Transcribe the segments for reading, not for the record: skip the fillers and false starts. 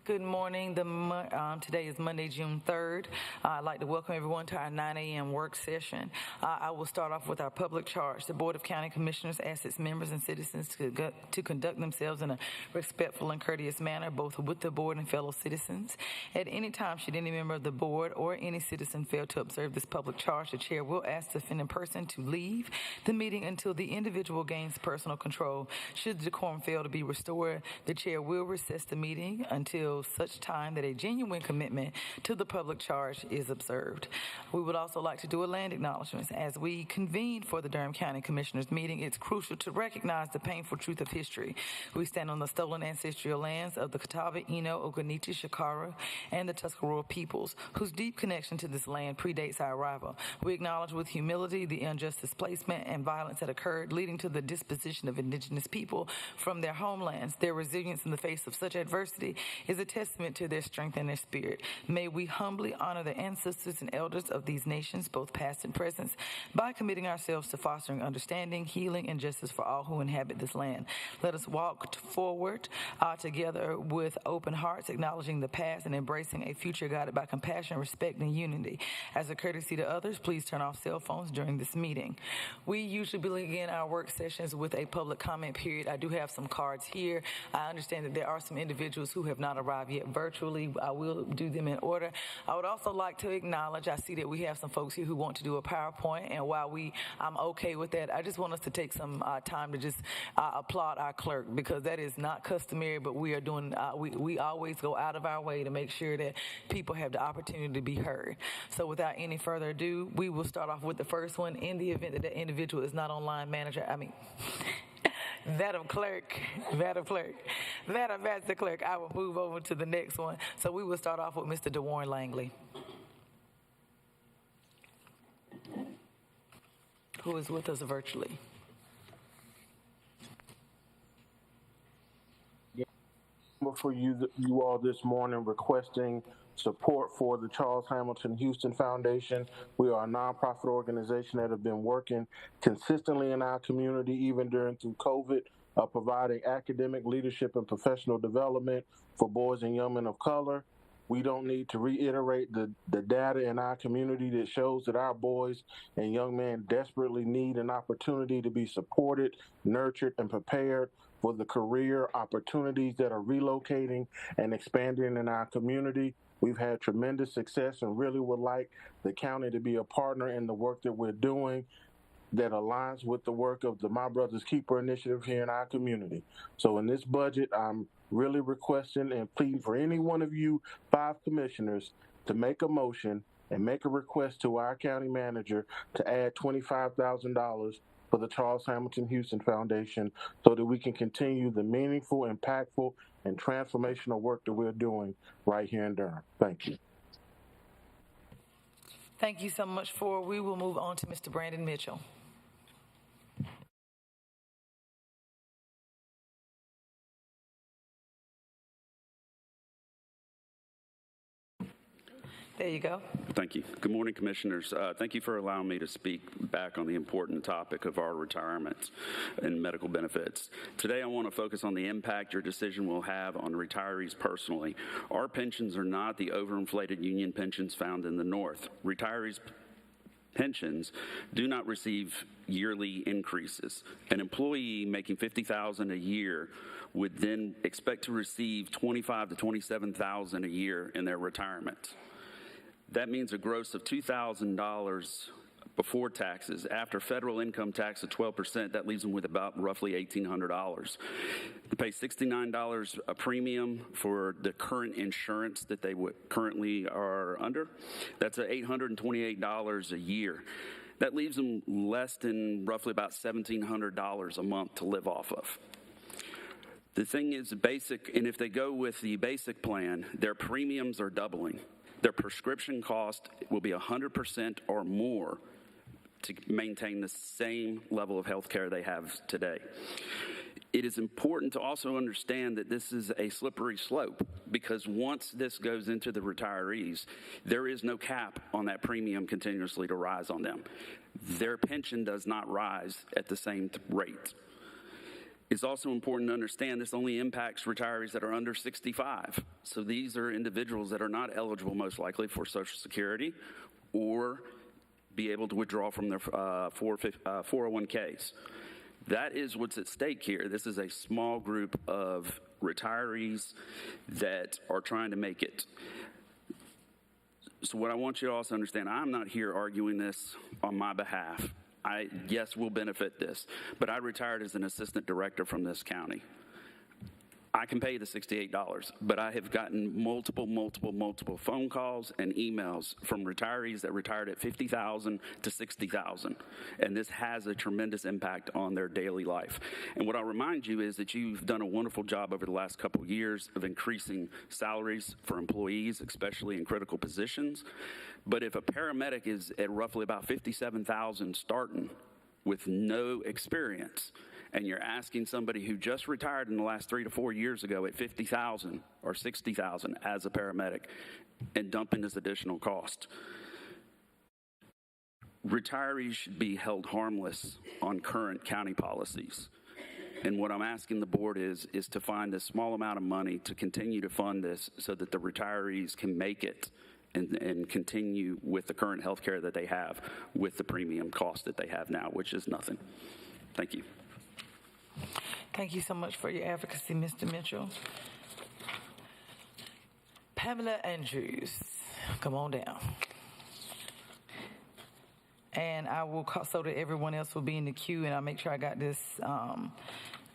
Good morning. Today is Monday, June 3rd. I'd like to welcome everyone to our 9 a.m. work session. I will start off with our public charge. The Board of County Commissioners asks its members and citizens to conduct themselves in a respectful and courteous manner, both with the board and fellow citizens. At any time, should any member of the board or any citizen fail to observe this public charge, the chair will ask the offending person to leave the meeting until the individual gains personal control. Should the decorum fail to be restored, the chair will recess the meeting until such time that a genuine commitment to the public charge is observed. We would also like to do a land acknowledgement. As we convene for the Durham County Commissioners meeting, it's crucial to recognize the painful truth of history. We stand on the stolen ancestral lands of the Catawba, Eno, Oconee, Shakara, and the Tuscarora peoples, whose deep connection to this land predates our arrival. We acknowledge with humility the unjust displacement and violence that occurred, leading to the disposition of indigenous people from their homelands. Their resilience in the face of such adversity is a testament to their strength and their spirit. May we humbly honor the ancestors and elders of these nations, both past and present, by committing ourselves to fostering understanding, healing, and justice for all who inhabit this land. Let us walk forward together with open hearts, acknowledging the past and embracing a future guided by compassion, respect, and unity. As a courtesy to others, please turn off cell phones during this meeting. We usually begin our work sessions with a public comment period. I do have some cards here. I understand that there are some individuals who have not arrived yet virtually. I will do them in order. I would also like to acknowledge, I see that we have some folks here who want to do a PowerPoint, and while I'm okay with that, I just want us to take some time to just applaud our clerk, because that is not customary, but we are doing, we always go out of our way to make sure that people have the opportunity to be heard. So without any further ado, we will start off with the first one. In the event that the individual is not online manager, Madam Master Clerk, I will move over to the next one. So we will start off with Mr. DeWarren Langley, who is with us virtually. For you all this morning, requesting support for the Charles Hamilton Houston Foundation. We are a nonprofit organization that have been working consistently in our community, even through COVID, providing academic, leadership, and professional development for boys and young men of color. We don't need to reiterate the data in our community that shows that our boys and young men desperately need an opportunity to be supported, nurtured, and prepared for the career opportunities that are relocating and expanding in our community. We've had tremendous success and really would like the county to be a partner in the work that we're doing that aligns with the work of the My Brother's Keeper initiative here in our community. So in this budget, I'm really requesting and pleading for any one of you 5 commissioners to make a motion and make a request to our county manager to add $25,000 for the Charles Hamilton Houston Foundation so that we can continue the meaningful, impactful, and transformational work that we're doing right here in Durham. Thank you. Thank you so much. We will move on to Mr. Brandon Mitchell. There you go. Thank you. Good morning, Commissioners. Thank you for allowing me to speak back on the important topic of our retirement and medical benefits. Today, I want to focus on the impact your decision will have on retirees personally. Our pensions are not the overinflated union pensions found in the North. Retirees' pensions do not receive yearly increases. An employee making $50,000 a year would then expect to receive $25,000 to $27,000 a year in their retirement. That means a gross of $2,000 before taxes. After federal income tax of 12%, that leaves them with about roughly $1,800. They pay $69 a premium for the current insurance that they currently are under. That's $828 a year. That leaves them less than roughly about $1,700 a month to live off of. The thing is basic, and if they go with the basic plan, their premiums are doubling. Their prescription cost will be 100% or more to maintain the same level of health care they have today. It is important to also understand that this is a slippery slope, because once this goes into the retirees, there is no cap on that premium continuously to rise on them. Their pension does not rise at the same rate. It's also important to understand this only impacts retirees that are under 65. So these are individuals that are not eligible, most likely, for Social Security or be able to withdraw from their 401ks. That is what's at stake here. This is a small group of retirees that are trying to make it. So what I want you to also understand, I'm not here arguing this on my behalf. Yes, will benefit this, but I retired as an assistant director from this county. I can pay the $68, but I have gotten multiple phone calls and emails from retirees that retired at $50,000 to $60,000, and this has a tremendous impact on their daily life. And what I'll remind you is that you've done a wonderful job over the last couple of years of increasing salaries for employees, especially in critical positions. But if a paramedic is at roughly about $57,000 starting with no experience, and you're asking somebody who just retired in the last 3 to 4 years ago at $50,000 or $60,000 as a paramedic and dumping this additional cost, retirees should be held harmless on current county policies. And what I'm asking the board is to find a small amount of money to continue to fund this so that the retirees can make it and continue with the current health care that they have with the premium cost that they have now, which is nothing. Thank you. Thank you so much for your advocacy, Mr. Mitchell. Pamela Andrews, come on down. And I will call so that everyone else will be in the queue, and I'll make sure I got this.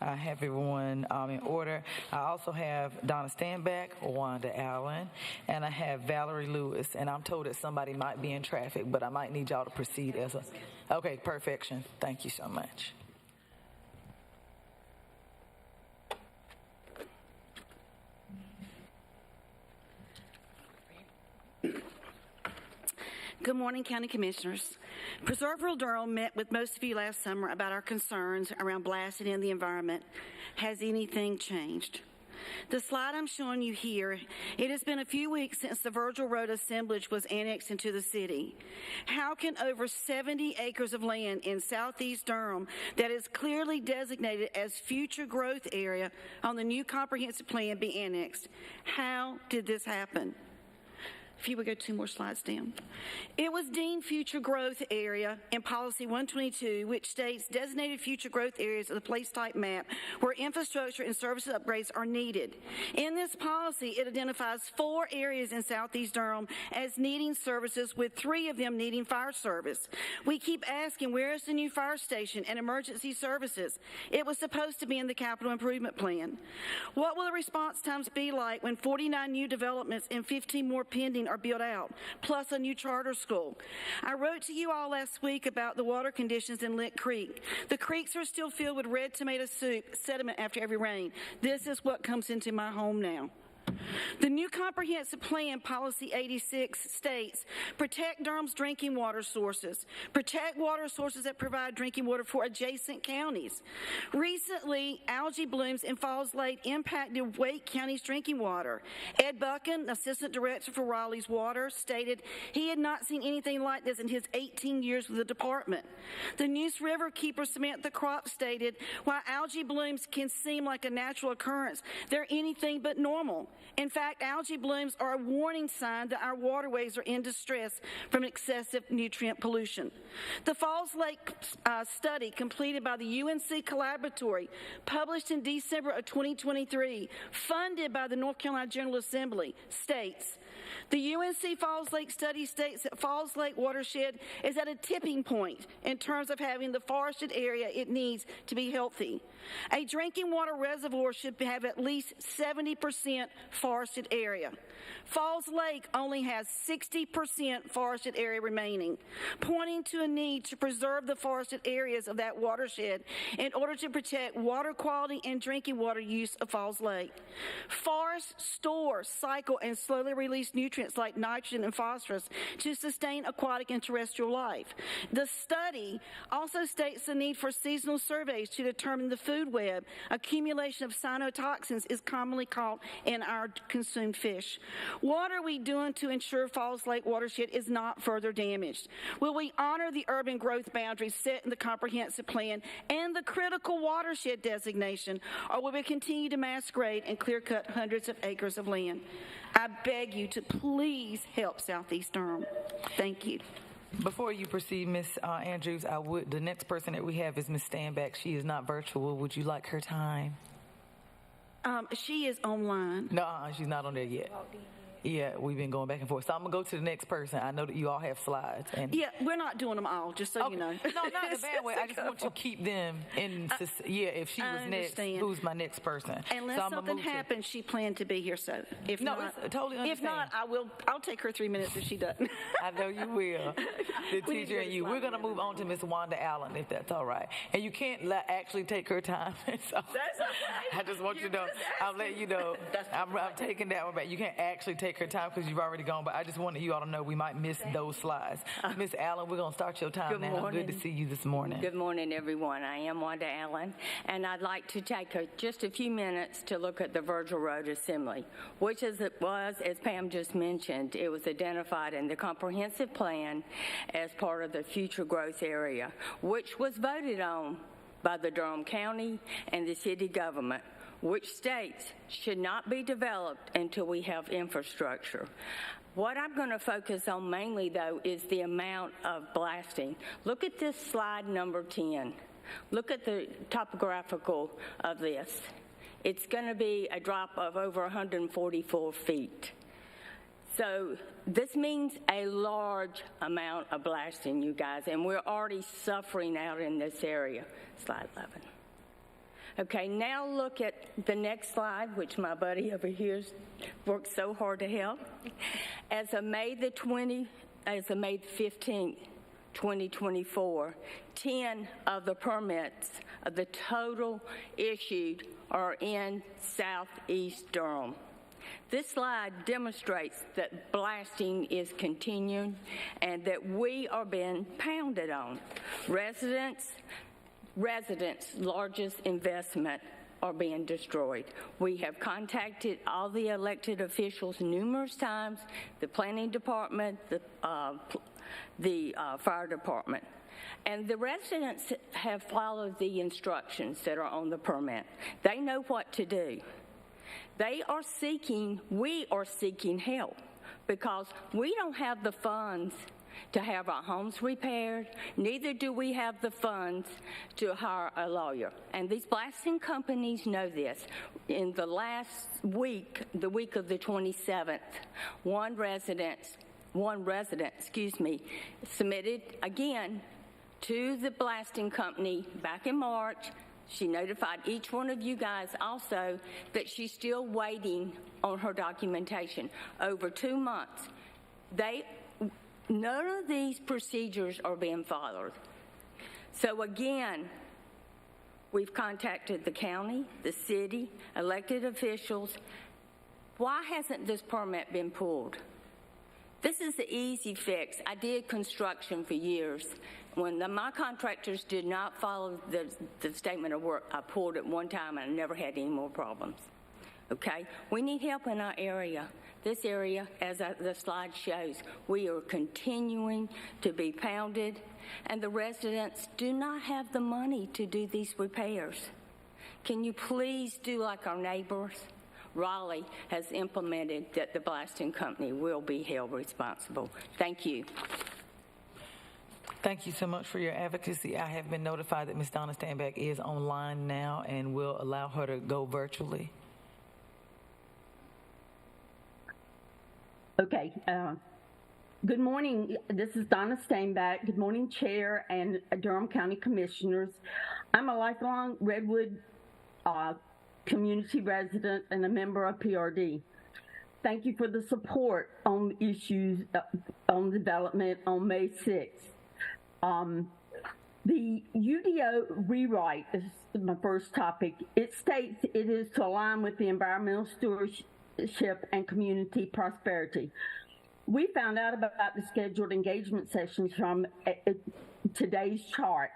I have everyone in order. I also have Donna Stanback, Wanda Allen, and I have Valerie Lewis. And I'm told that somebody might be in traffic, but I might need y'all to proceed as a. Okay, perfection. Thank you so much. Good morning, County Commissioners. Preserve Rural Durham met with most of you last summer about our concerns around blasting in the environment. Has anything changed? The slide I'm showing you here, it has been a few weeks since the Virgil Road assemblage was annexed into the city. How can over 70 acres of land in southeast Durham that is clearly designated as future growth area on the new comprehensive plan be annexed? How did this happen? If you would go 2 more slides down. It was deemed future growth area in Policy 122, which states designated future growth areas of the place type map where infrastructure and services upgrades are needed. In this policy, it identifies 4 areas in southeast Durham as needing services, with 3 of them needing fire service. We keep asking, where is the new fire station and emergency services? It was supposed to be in the capital improvement plan. What will the response times be like when 49 new developments and 15 more pending are built out, plus a new charter school? I wrote to you all last week about the water conditions in Lick Creek. The creeks are still filled with red tomato soup sediment after every rain. This is what comes into my home now. The new comprehensive plan, Policy 86, states protect Durham's drinking water sources, protect water sources that provide drinking water for adjacent counties. Recently, algae blooms in Falls Lake impacted Wake County's drinking water. Ed Buchan, Assistant Director for Raleigh's Water, stated he had not seen anything like this in his 18 years with the department. The Neuse River keeper Samantha Crop stated, while algae blooms can seem like a natural occurrence, they're anything but normal. In fact, algae blooms are a warning sign that our waterways are in distress from excessive nutrient pollution. The Falls Lake study completed by the UNC Collaboratory, published in December of 2023, funded by the North Carolina General Assembly, states, the UNC Falls Lake study states that Falls Lake watershed is at a tipping point in terms of having the forested area it needs to be healthy. A drinking water reservoir should have at least 70% forested area. Falls Lake only has 60% forested area remaining, pointing to a need to preserve the forested areas of that watershed in order to protect water quality and drinking water use of Falls Lake. Forests store, cycle, and slowly release nutrients nutrients like nitrogen and phosphorus to sustain aquatic and terrestrial life. The study also states the need for seasonal surveys to determine the food web. Accumulation of cyanotoxins is commonly caught in our consumed fish. What are we doing to ensure Falls Lake watershed is not further damaged? Will we honor the urban growth boundaries set in the comprehensive plan and the critical watershed designation, or will we continue to masquerade and clear-cut hundreds of acres of land? I beg you to please help Southeast Durham. Thank you. Before you proceed, Ms. Andrews, the next person that we have is Ms. Stanback. She is not virtual. Would you like her time? She is online. No, she's not on there yet. Yeah, we've been going back and forth. So I'm going to go to the next person. I know that you all have slides. And yeah, we're not doing them all, just so you know. No, not in a bad way. I just want to keep them in. If she was next, who's my next person? Unless something happens, she planned to be here, so if no, not, it's totally understand. If not, I'll take her 3 minutes if she doesn't. I know you will. The teacher and you. We're going to move on to Miss Wanda Allen, if that's all right. And you can't actually take her time. So that's okay. I just want you to know. I'm letting you know. I'm taking that one back. You can't actually take her time because you've already gone, but I just wanted you all to know we might miss those slides. Miss Allen, we're going to start your time Good now. Morning. Good to see you this morning. Good morning, everyone. I am Wanda Allen, and I'd like to take just a few minutes to look at the Virgil Road Assembly, which as Pam just mentioned, it was identified in the comprehensive plan as part of the future growth area, which was voted on by the Durham County and the city government, which states should not be developed until we have infrastructure. What I'm going to focus on mainly, though, is the amount of blasting. Look at this slide number 10. Look at the topographical of this. It's going to be a drop of over 144 feet. So this means a large amount of blasting, you guys, and we're already suffering out in this area. Slide 11. Okay, now look at the next slide, which my buddy over here worked so hard to help. As of May the 15th, 2024, 10 of the permits of the total issued are in Southeast Durham. This slide demonstrates that blasting is continuing and that we are being pounded on. Residents' largest investment are being destroyed. We have contacted all the elected officials numerous times, the planning department, the fire department. And the residents have followed the instructions that are on the permit. They know what to do. We are seeking help because we don't have the funds to have our homes repaired, neither do we have the funds to hire a lawyer. And these blasting companies know this. In the last week, the week of the 27th, one resident, submitted again to the blasting company back in March. She notified each one of you guys also that she's still waiting on her documentation. Over 2 months. None of these procedures are being followed. So again, we've contacted the county, the city, elected officials. Why hasn't this permit been pulled? This is the easy fix. I did construction for years. When my contractors did not follow the statement of work, I pulled it one time and I never had any more problems. Okay? We need help in our area. This area, as the slide shows, we are continuing to be pounded, and the residents do not have the money to do these repairs. Can you please do like our neighbors? Raleigh has implemented that the blasting company will be held responsible. Thank you. Thank you so much for your advocacy. I have been notified that Ms. Donna Stanback is online now and will allow her to go virtually. Okay. Good morning. This is Donna Stainback. Good morning, Chair and Durham County Commissioners. I'm a lifelong Redwood community resident and a member of PRD. Thank you for the support on issues on development on May 6th. The UDO rewrite is my first topic. It states it is to align with the environmental citizenship and community prosperity. We found out about the scheduled engagement sessions from today's chart,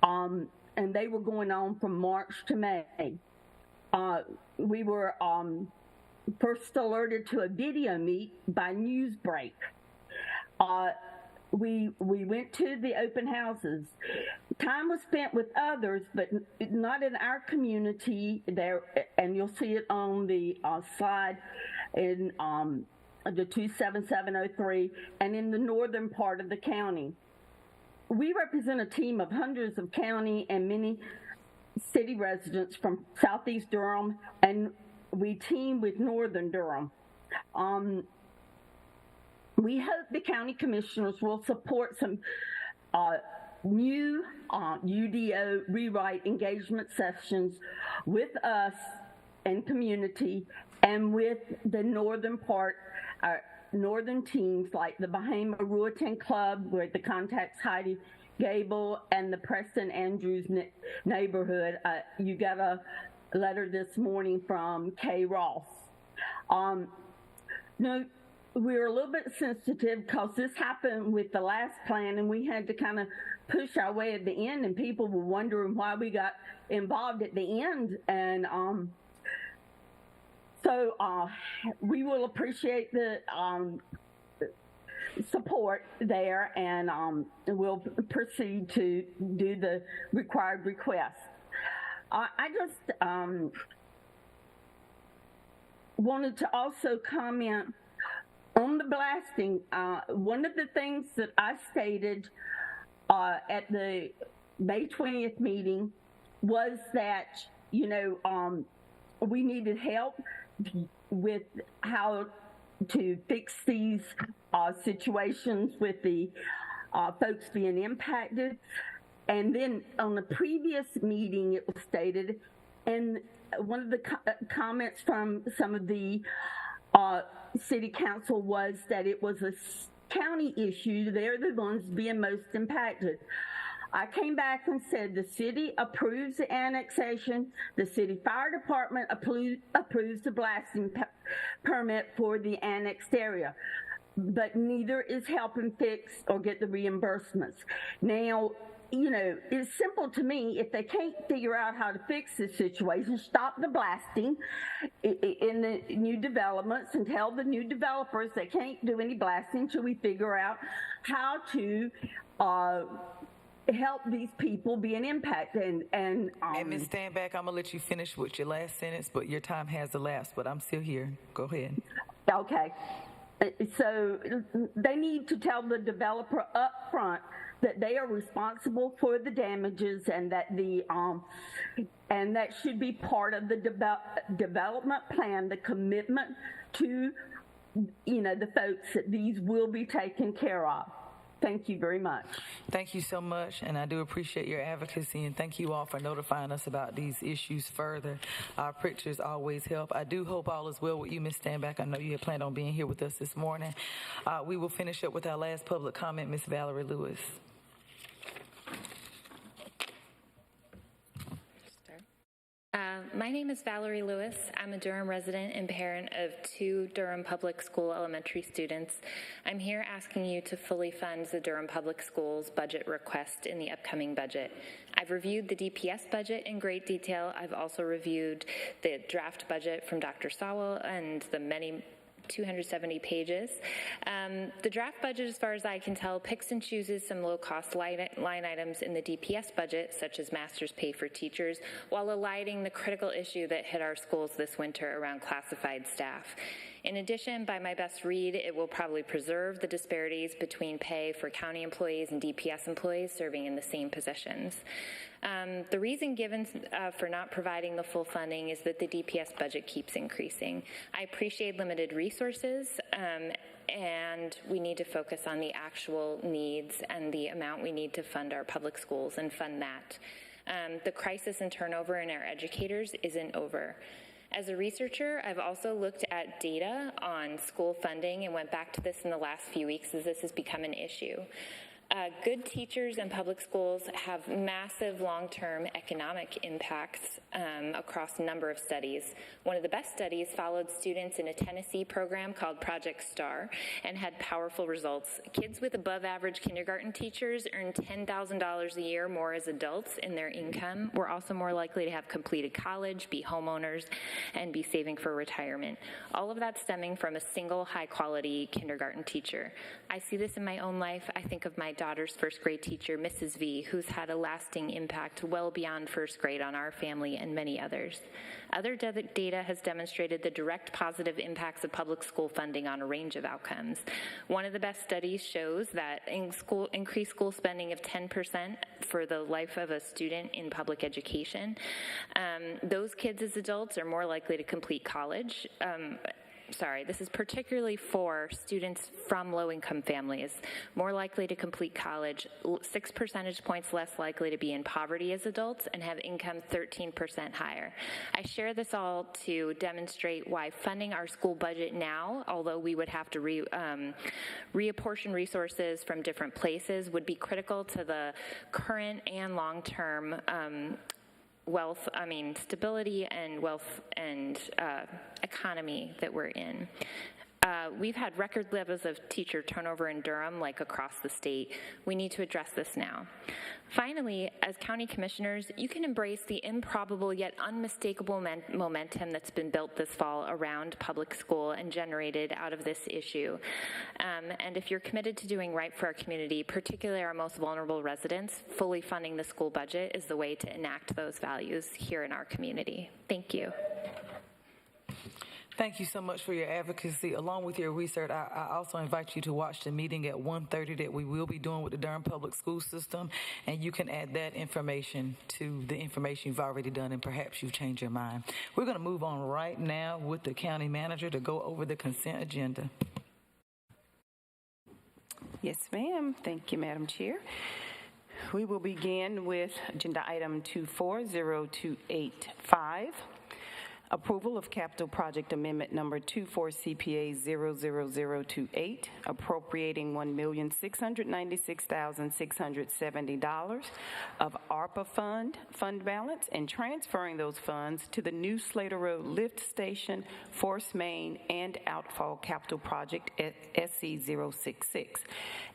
and they were going on from March to May. We were first alerted to a video meet by Newsbreak. We went to the open houses. Time was spent with others, but not in our community there, and you'll see it on the slide in the 27703 and in the northern part of the county. We represent a team of hundreds of county and many city residents from Southeast Durham, and we team with Northern Durham. We hope the county commissioners will support some new UDO rewrite engagement sessions with us and community and with the northern part, northern teams like the Bahama Ruatan Club, where the contacts Heidi Gable and the Preston Andrews neighborhood. You got a letter this morning from Kay Ross. No, we're a little bit sensitive because this happened with the last plan, and we had to kind of push our way at the end, and people were wondering why we got involved at the end. And so we will appreciate the support there, and we'll proceed to do the required request. I just wanted to also comment on the blasting. One of the things that I stated at the May 20th meeting was that, you know, we needed help with how to fix these situations with the folks being impacted. And then on the previous meeting, it was stated, and one of the comments from some of the city council was that it was a county issue. They're the ones being most impacted. I came back and said the city approves the annexation, the city fire department approves the blasting permit for the annexed area, but neither is helping fix or get the reimbursements. Now, you know, it's simple to me. If they can't figure out how to fix this situation, stop the blasting in the new developments and tell the new developers they can't do any blasting until we figure out how to help these people being impacted. And Ms. Standback, I'm gonna let you finish with your last sentence, but your time has elapsed. But I'm still here. Go ahead. Okay. So they need to tell the developer up front that they are responsible for the damages, and that the and that should be part of the development plan, the commitment to, you know, the folks that these will be taken care of. Thank you very much. Thank you so much, and I do appreciate your advocacy, and thank you all for notifying us about these issues further. Our pictures always help. I do hope all is well with you, Ms. Standback. I know you had planned on being here with us this morning. We will finish up with our last public comment, Ms. Valerie Lewis. My name is Valerie Lewis. I'm a Durham resident and parent of 2 Durham Public School elementary students. I'm here asking you to fully fund the Durham Public Schools budget request in the upcoming budget. I've reviewed the DPS budget in great detail. I've also reviewed the draft budget from Dr. Sawell and the many 270 pages. The draft budget, as far as I can tell, picks and chooses some low-cost line items in the DPS budget, such as master's pay for teachers, while eliding the critical issue that hit our schools this winter around classified staff. In addition, by my best read, it will probably preserve the disparities between pay for county employees and DPS employees serving in the same positions. The reason given for not providing the full funding is that the DPS budget keeps increasing. I appreciate limited resources, and we need to focus on the actual needs and the amount we need to fund our public schools and fund that. The crisis and turnover in our educators isn't over. As a researcher, I've also looked at data on school funding and went back to this in the last few weeks as this has become an issue. Good teachers in public schools have massive long-term economic impacts across a number of studies. One of the best studies followed students in a Tennessee program called Project STAR and had powerful results. Kids with above-average kindergarten teachers earned $10,000 a year more as adults in their income. Were also more likely to have completed college, be homeowners, and be saving for retirement. All of that stemming from a single high-quality kindergarten teacher. I see this in my own life. I think of my daughter's first grade teacher, Mrs. V, who's had a lasting impact well beyond first grade on our family and many others. Other data has demonstrated the direct positive impacts of public school funding on a range of outcomes. One of the best studies shows that increased school spending of 10% for the life of a student in public education. Those kids as adults are more likely to complete college. This is particularly for students from low-income families, more likely to complete college, 6 percentage points less likely to be in poverty as adults, and have income 13% higher. I share this all to demonstrate why funding our school budget now, although we would have to reapportion resources from different places, would be critical to the current and long-term stability and wealth and economy that we're in. We've had record levels of teacher turnover in Durham, like across the state. We need to address this now. Finally, as county commissioners, you can embrace the improbable yet unmistakable momentum that's been built this fall around public school and generated out of this issue. And if you're committed to doing right for our community, particularly our most vulnerable residents, fully funding the school budget is the way to enact those values here in our community. Thank you. Thank you so much for your advocacy. Along with your research, I also invite you to watch the meeting at 1:30 that we will be doing with the Durham Public School System, and you can add that information to the information you've already done, and perhaps you've changed your mind. We're going to move on right now with the county manager to go over the consent agenda. Yes, ma'am. Thank you, Madam Chair. We will begin with agenda item 240285. Approval of Capital Project Amendment Number 24 CPA 00028, appropriating $1,696,670 of ARPA fund balance and transferring those funds to the new Slater Road Lift Station, Force Main, and Outfall Capital Project at SC 066,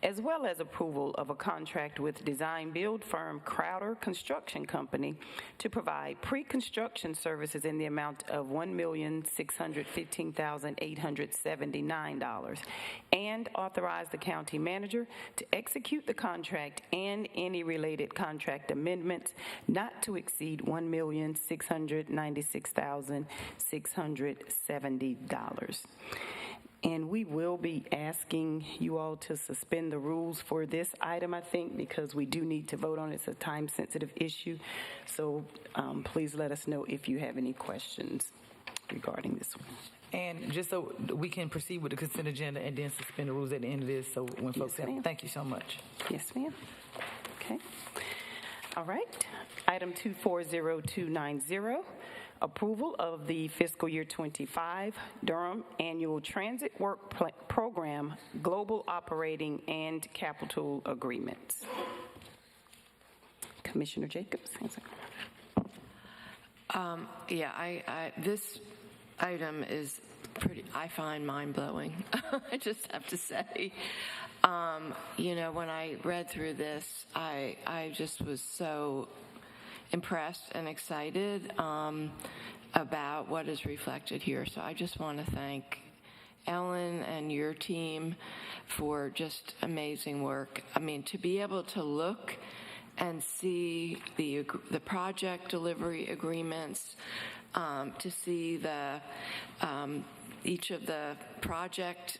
as well as approval of a contract with design build firm Crowder Construction Company to provide pre-construction services in the amount of $1,615,879, and authorize the county manager to execute the contract and any related contract amendments not to exceed $1,696,670. And we will be asking you all to suspend the rules for this item, I think, because we do need to vote on it. It's a time-sensitive issue. So please let us know if you have any questions regarding this one. And just so we can proceed with the consent agenda and then suspend the rules at the end of this, so when folks have, thank you so much. Yes, ma'am. Okay. All right. Item 240290. Approval of the fiscal year 25 Durham Annual Transit Work Program Global Operating and Capital Agreements. Commissioner Jacobs. This item is pretty, I find mind-blowing. I just have to say. When I read through this, I just was so impressed and excited about what is reflected here. So I just want to thank Ellen and your team for just amazing work. I mean, to be able to look and see the project delivery agreements, to see the each of the project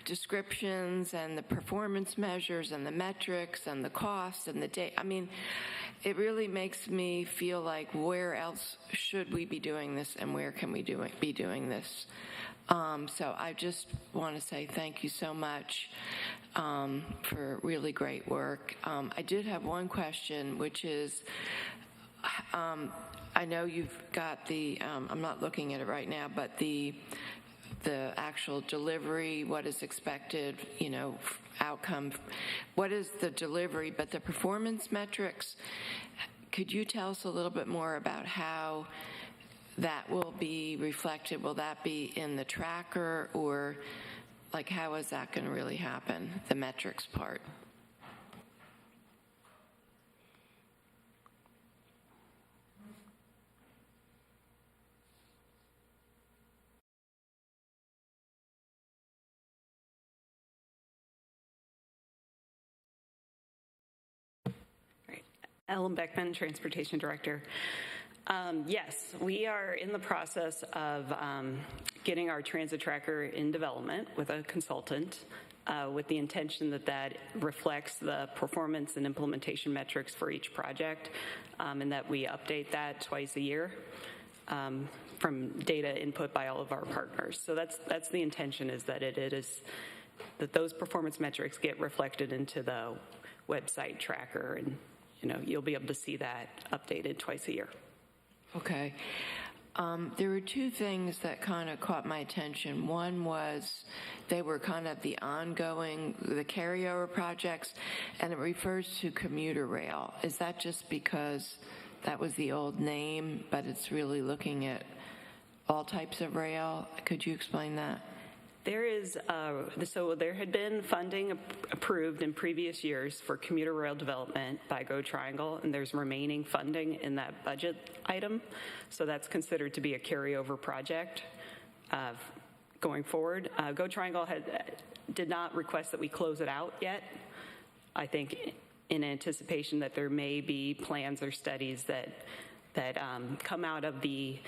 descriptions and the performance measures and the metrics and the costs and the data. I mean, it really makes me feel like where else should we be doing this and where can we be doing this? So I just want to say thank you so much for really great work. I did have one question, which is, I know you've got the, I'm not looking at it right now, but the the actual delivery, what is expected, outcome, what is the delivery, but the performance metrics, could you tell us a little bit more about how that will be reflected? Will that be in the tracker, or like how is that going to really happen, the metrics part? Ellen Beckman, Transportation Director. Yes, we are in the process of getting our transit tracker in development with a consultant with the intention that that reflects the performance and implementation metrics for each project, and that we update that twice a year from data input by all of our partners. So that's the intention, is that that those performance metrics get reflected into the website tracker, and you'll be able to see that updated twice a year. Okay. There were two things that kind of caught my attention. One was they were kind of the carryover projects, and it refers to commuter rail. Is that just because that was the old name, but it's really looking at all types of rail? Could you explain that? There is, so there had been funding approved in previous years for commuter rail development by Go Triangle, and there's remaining funding in that budget item. So that's considered to be a carryover project going forward. Go Triangle did not request that we close it out yet. I think in anticipation that there may be plans or studies that come out of the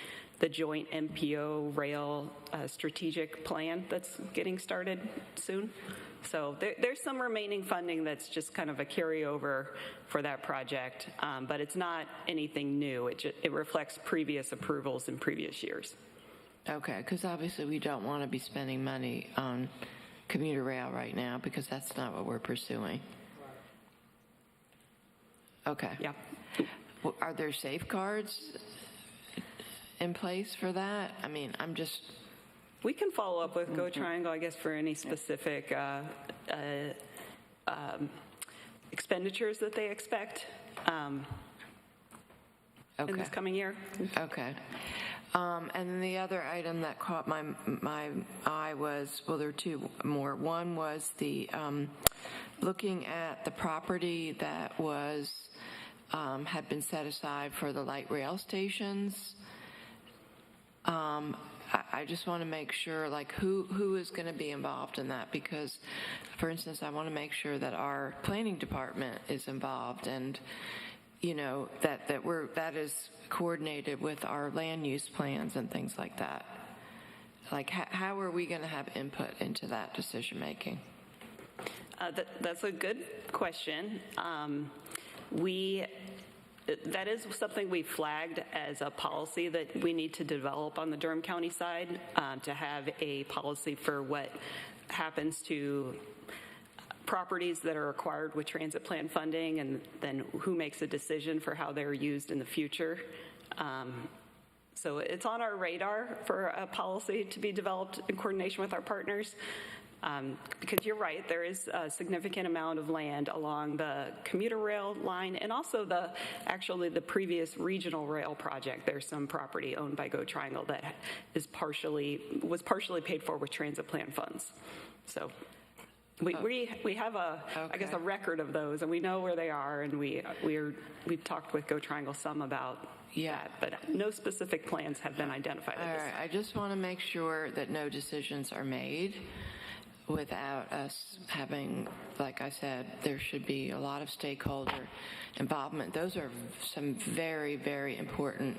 joint MPO rail strategic plan that's getting started soon. So there's some remaining funding that's just kind of a carryover for that project, but it's not anything new. It reflects previous approvals in previous years. Okay, because obviously we don't want to be spending money on commuter rail right now, because that's not what we're pursuing. Okay. Yeah. Are there safeguards in place for that? I mean, we can follow up with Go Triangle, I guess, for any specific expenditures that they expect in this coming year. Okay. And then the other item that caught my eye was, well, there are two more. One was the looking at the property that was had been set aside for the light rail stations. I just want to make sure, like, who is going to be involved in that, because, for instance, I want to make sure that our planning department is involved, and that is coordinated with our land use plans and things like that. Like, how are we going to have input into that decision making? That's a good question. That is something we flagged as a policy that we need to develop on the Durham County side, to have a policy for what happens to properties that are acquired with transit plan funding, and then who makes a decision for how they're used in the future. So it's on our radar for a policy to be developed in coordination with our partners. Because you're right, there is a significant amount of land along the commuter rail line, and also the previous regional rail project. There's some property owned by Go Triangle that was partially paid for with transit plan funds. So we have I guess a record of those, and we know where they are, and we've talked with Go Triangle some about that, but no specific plans have been identified. All right, I just want to make sure that no decisions are made without us having, like I said, there should be a lot of stakeholder involvement. Those are some very, very important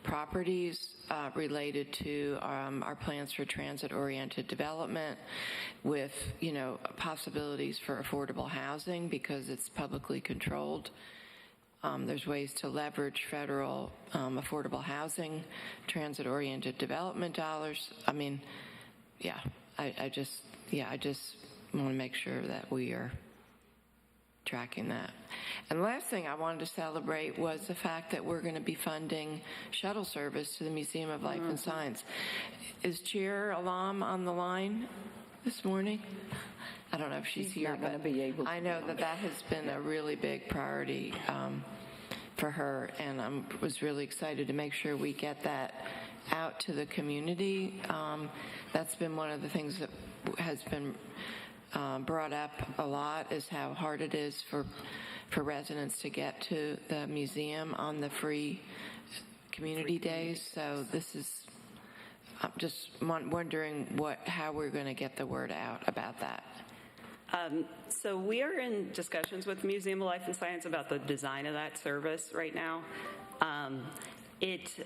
properties related to our plans for transit-oriented development, with, possibilities for affordable housing because it's publicly controlled. There's ways to leverage federal affordable housing, transit-oriented development dollars. I mean, I just want to make sure that we are tracking that. And the last thing I wanted to celebrate was the fact that we're going to be funding shuttle service to the Museum of Life and Science. Is Chair Alam on the line this morning? I don't know if she's here, not going to be able to. I know that has been a really big priority for her, and I was really excited to make sure we get that out to the community. That's been one of the things that has been brought up a lot, is how hard it is for residents to get to the museum on the free community days. So this is, I'm just wondering how we're going to get the word out about that. So we are in discussions with the Museum of Life and Science about the design of that service right now. It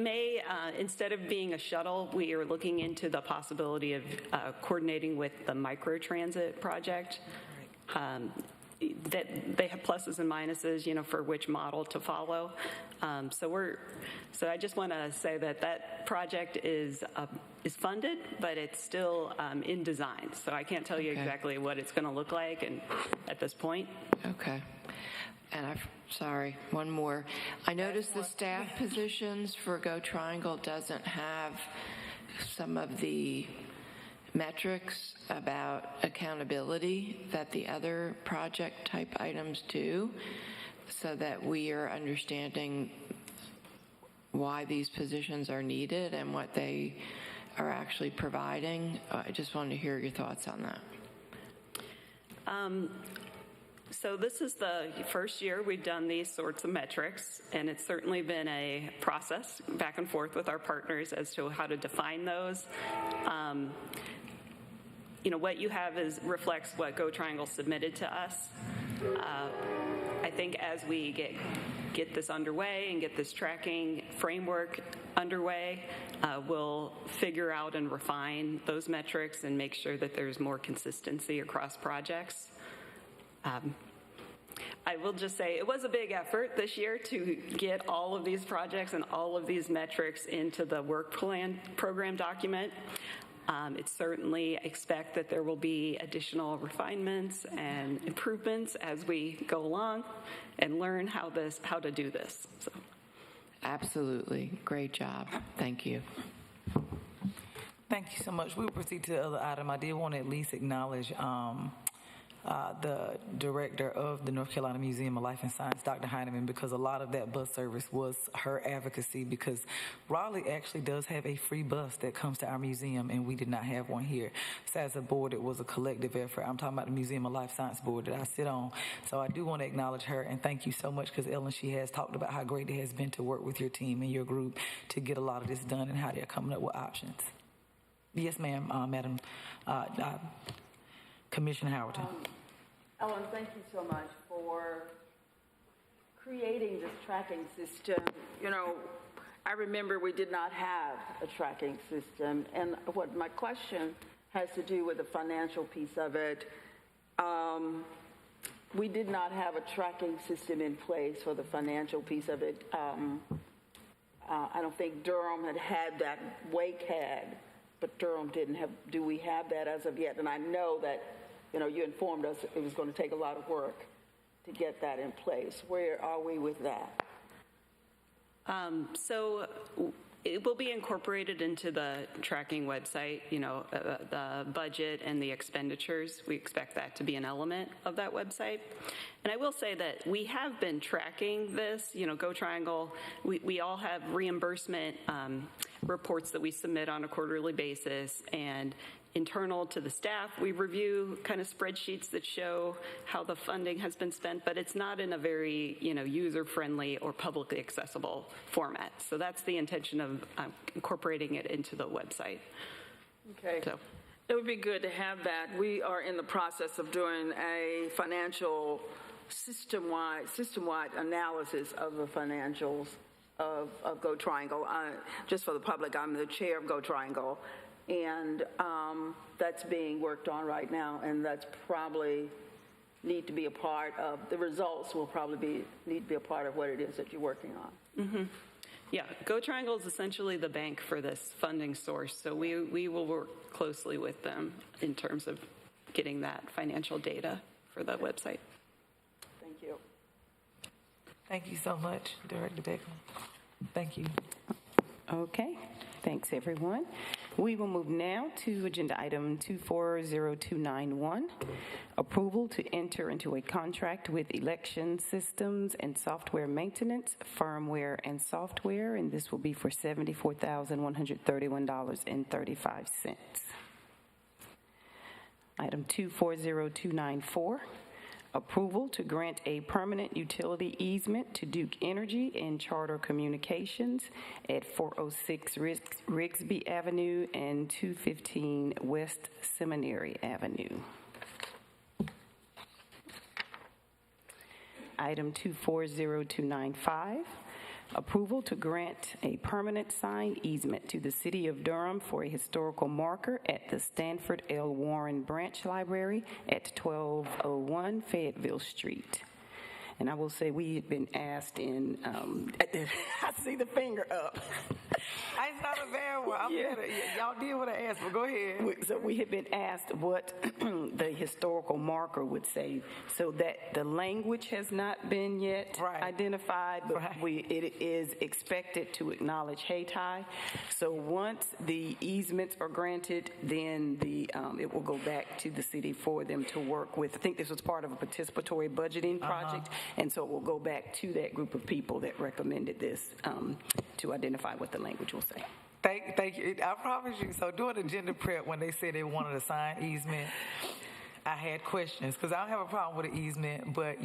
may, instead of being a shuttle, we are looking into the possibility of coordinating with the microtransit project. That they have pluses and minuses, for which model to follow. So I just want to say that project is funded, but it's still in design. So I can't tell you exactly what it's going to look like at this point. Okay. And sorry, one more. I noticed the staff positions for Go Triangle doesn't have some of the metrics about accountability that the other project type items do, so that we are understanding why these positions are needed and what they are actually providing. I just wanted to hear your thoughts on that. So this is the first year we've done these sorts of metrics, and it's certainly been a process back and forth with our partners as to how to define those. What you have reflects what Go Triangle submitted to us. I think as we get this underway and get this tracking framework underway, we'll figure out and refine those metrics and make sure that there's more consistency across projects. I will just say it was a big effort this year to get all of these projects and all of these metrics into the work plan program document. It's certainly expect that there will be additional refinements and improvements as we go along and learn how to do this. So. Absolutely. Great job. Thank you. Thank you so much. We'll proceed to the other item. I did want to at least acknowledge the director of the North Carolina Museum of Life and Science, Dr. Heineman, because a lot of that bus service was her advocacy, because Raleigh actually does have a free bus that comes to our museum, and we did not have one here. So as a board, it was a collective effort. I'm talking about the Museum of Life Science board that I sit on. So I do want to acknowledge her, and thank you so much, because Ellen, she has talked about how great it has been to work with your team and your group to get a lot of this done and how they're coming up with options. Yes, ma'am, Madam Commissioner Howerton. Ellen, thank you so much for creating this tracking system. I remember we did not have a tracking system, and what my question has to do with the financial piece of it. We did not have a tracking system in place for the financial piece of it. I don't think Durham had that. Wake had, but Durham didn't have. Do we have that as of yet? And I know that you informed us it was going to take a lot of work to get that in place. Where are we with that? So it will be incorporated into the tracking website, the budget and the expenditures. We expect that to be an element of that website. And I will say that we have been tracking this, Go Triangle. We all have reimbursement reports that we submit on a quarterly basis, and internal to the staff, we review kind of spreadsheets that show how the funding has been spent, but it's not in a very, user-friendly or publicly accessible format. So that's the intention of incorporating it into the website. Okay. So it would be good to have that. We are in the process of doing a financial system-wide analysis of the financials of Go Triangle. Just for the public, I'm the chair of Go Triangle. And that's being worked on right now, and that's probably need to be a part of, the results will probably need to be a part of what it is that you're working on. Mm-hmm. Yeah, Go Triangle is essentially the bank for this funding source, so we will work closely with them in terms of getting that financial data for the website. Thank you. Thank you so much, Director Beckman. Thank you. Okay, thanks everyone. We will move now to agenda item 240291, approval to enter into a contract with election systems and software maintenance, firmware and software, and this will be for $74,131.35. Item 240294, approval to grant a permanent utility easement to Duke Energy and Charter Communications at 406 Rigsby Avenue and 215 West Seminary Avenue. Item 240295, approval to grant a permanent sign easement to the City of Durham for a historical marker at the Stanford L. Warren Branch Library at 1201 Fayetteville Street. And I will say we had been asked in, I see the finger up. It's not a bad one. I'm better. Y'all did what I asked for. Go ahead. So we had been asked what the historical marker would say, so that the language has not been yet identified, but it is expected to acknowledge Hayti. So once the easements are granted, then it will go back to the city for them to work with. I think this was part of a participatory budgeting project, and so it will go back to that group of people that recommended this to identify what the language will say. Thank you. I promise you. So during agenda prep, when they said they wanted a sign easement, I had questions because I don't have a problem with an easement, but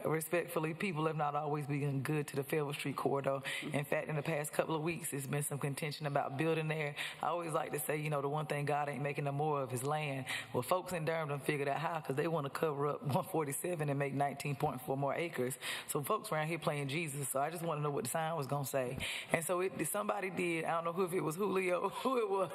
respectfully, people have not always been good to the Fayetteville Street corridor. In fact, in the past couple of weeks, there's been some contention about building there. I always like to say, the one thing God ain't making no more of is land. Well, folks in Durham done figured out how, because they want to cover up 147 and make 19.4 more acres. So folks around here playing Jesus. So I just want to know what the sign was going to say. And so somebody did, I don't know if it was Julio, who it was,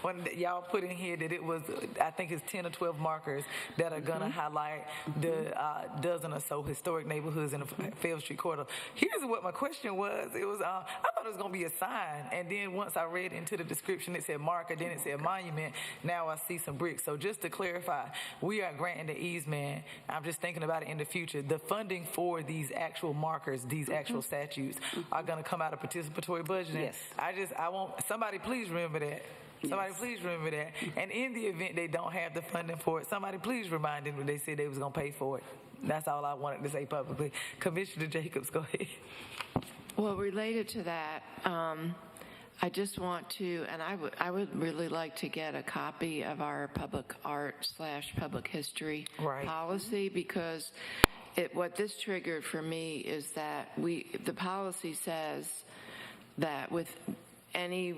when y'all put in here that it was, I think it's 10 or 12 markers that are going to highlight the dozen or so historic neighborhoods in the Fayetteville Street corridor. Here's what my question was. It was, I thought it was going to be a sign, and then once I read into the description, it said marker, then it said monument. Now I see some bricks. So just to clarify, we are granting the easement. I'm just thinking about it in the future. The funding for these actual markers, these actual statues, are going to come out of participatory budgeting. Yes. I want somebody please remember that. Somebody please remember that. And in the event they don't have the funding for it, somebody please remind them when they said they was going to pay for it. That's all I wanted to say publicly. Commissioner Jacobs, go ahead. Well, related to that, I just want to, and I would really like to get a copy of our public art / public history policy, because what this triggered for me is that the policy says that with any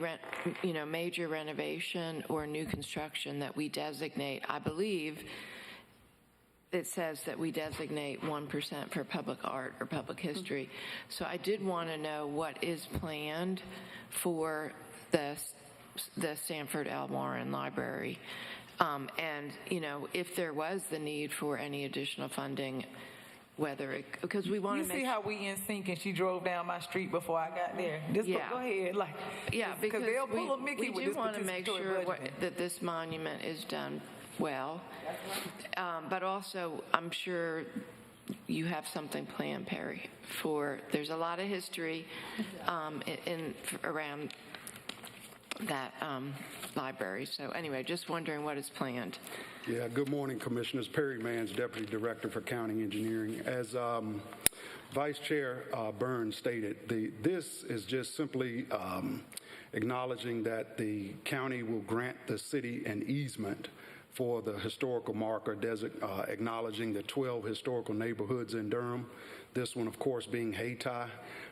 major renovation or new construction that we designate, I believe it says that we designate 1% for public art or public history. So I did want to know what is planned for the Stanford L. Warren Library. And, if there was the need for any additional funding, because we want to make... You see how we in sync, and she drove down my street before I got there. Go ahead. Because they'll pull a Mickey with this. We do want to make sure that this monument is done well. But also, I'm sure you have something planned, Perry, there's a lot of history around that library. So anyway, just wondering what is planned. Yeah, good morning, Commissioners. Perry Manns, Deputy Director for County Engineering. As Vice Chair Burns stated, this is just simply acknowledging that the county will grant the city an easement for the historical marker, acknowledging the 12 historical neighborhoods in Durham. This one, of course, being Hayti.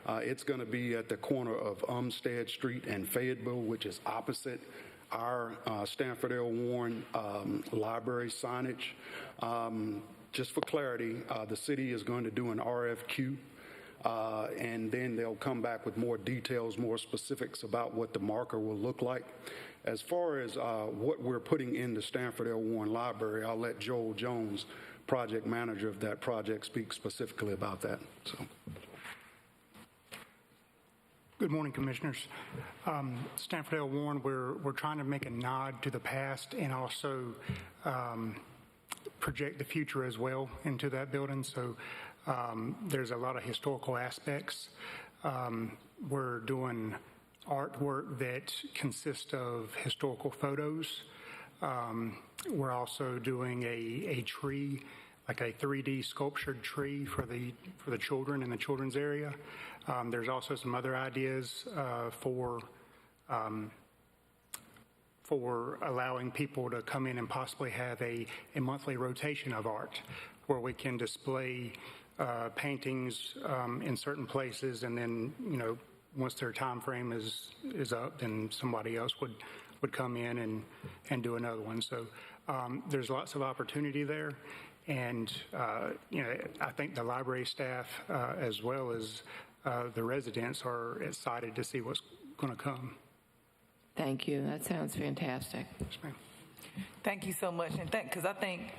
It's going to be at the corner of Umstead Street and Fayetteville, which is opposite our Stanford L. Warren library signage. Just for clarity, the city is going to do an RFQ, and then they'll come back with more details, more specifics about what the marker will look like. As far as what we're putting in the Stanford L. Warren Library, I'll let Joel Jones, project manager of that project, speak specifically about that. So. Good morning, Commissioners. Stanford L. Warren, we're trying to make a nod to the past and also project the future as well into that building. So there's a lot of historical aspects. We're doing artwork that consists of historical photos. We're also doing a tree, like a 3D sculptured tree for the children in the children's area. There's also some other ideas for allowing people to come in and possibly have a monthly rotation of art where we can display paintings in certain places, and then, once their time frame is up, then somebody else would come in and do another one. So there's lots of opportunity there. And, I think the library staff, as well as the residents, are excited to see what's going to come. Thank you. That sounds fantastic. Yes, ma'am. Thank you so much, and because I think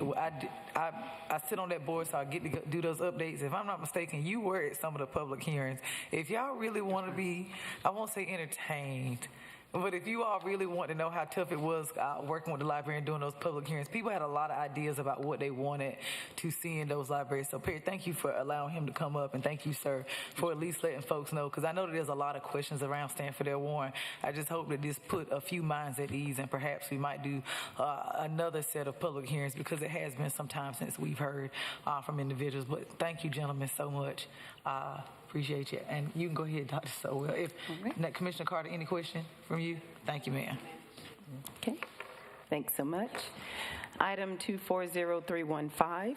I sit on that board, so I get to do those updates. If I'm not mistaken, you were at some of the public hearings. If y'all really want to be, I won't say entertained, but if you all really want to know how tough it was working with the library and doing those public hearings, people had a lot of ideas about what they wanted to see in those libraries. So, Perry, thank you for allowing him to come up, and thank you, sir, for at least letting folks know, because I know that there's a lot of questions around Stanford L. Warren. I just hope that this put a few minds at ease, and perhaps we might do another set of public hearings, because it has been some time since we've heard from individuals. But thank you, gentlemen, so much. Appreciate you. And you can go ahead, Dr. Sowell. Commissioner Carter, any question from you? Thank you, ma'am. Okay. Thanks so much. Item 240315,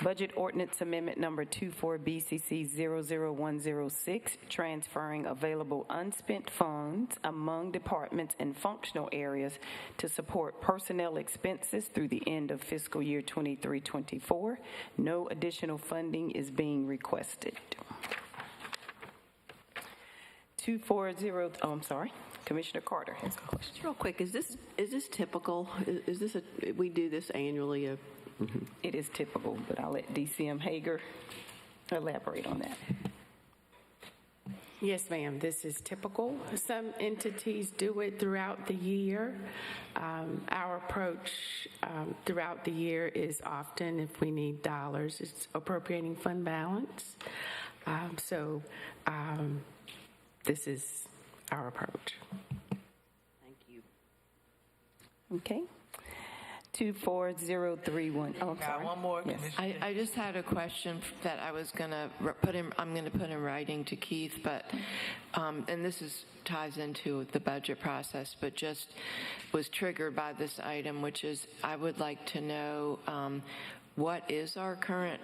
Budget Ordinance Amendment Number 24 BCC 00106, transferring available unspent funds among departments and functional areas to support personnel expenses through the end of fiscal year 23-24. No additional funding is being requested. 240, I'm sorry. Commissioner Carter has a question. Just real quick, is this typical? Is this we do this annually? It is typical, but I'll let DCM Hager elaborate on that. Yes, ma'am, this is typical. Some entities do it throughout the year. Our approach throughout the year is often, if we need dollars, it's appropriating fund balance. This is our approach. Thank you. Okay. 24031. Oh, I'm sorry. One more. Yes. I just had a question that I was going to put in writing to Keith, but and this ties into the budget process, but just was triggered by this item, which is I would like to know what is our current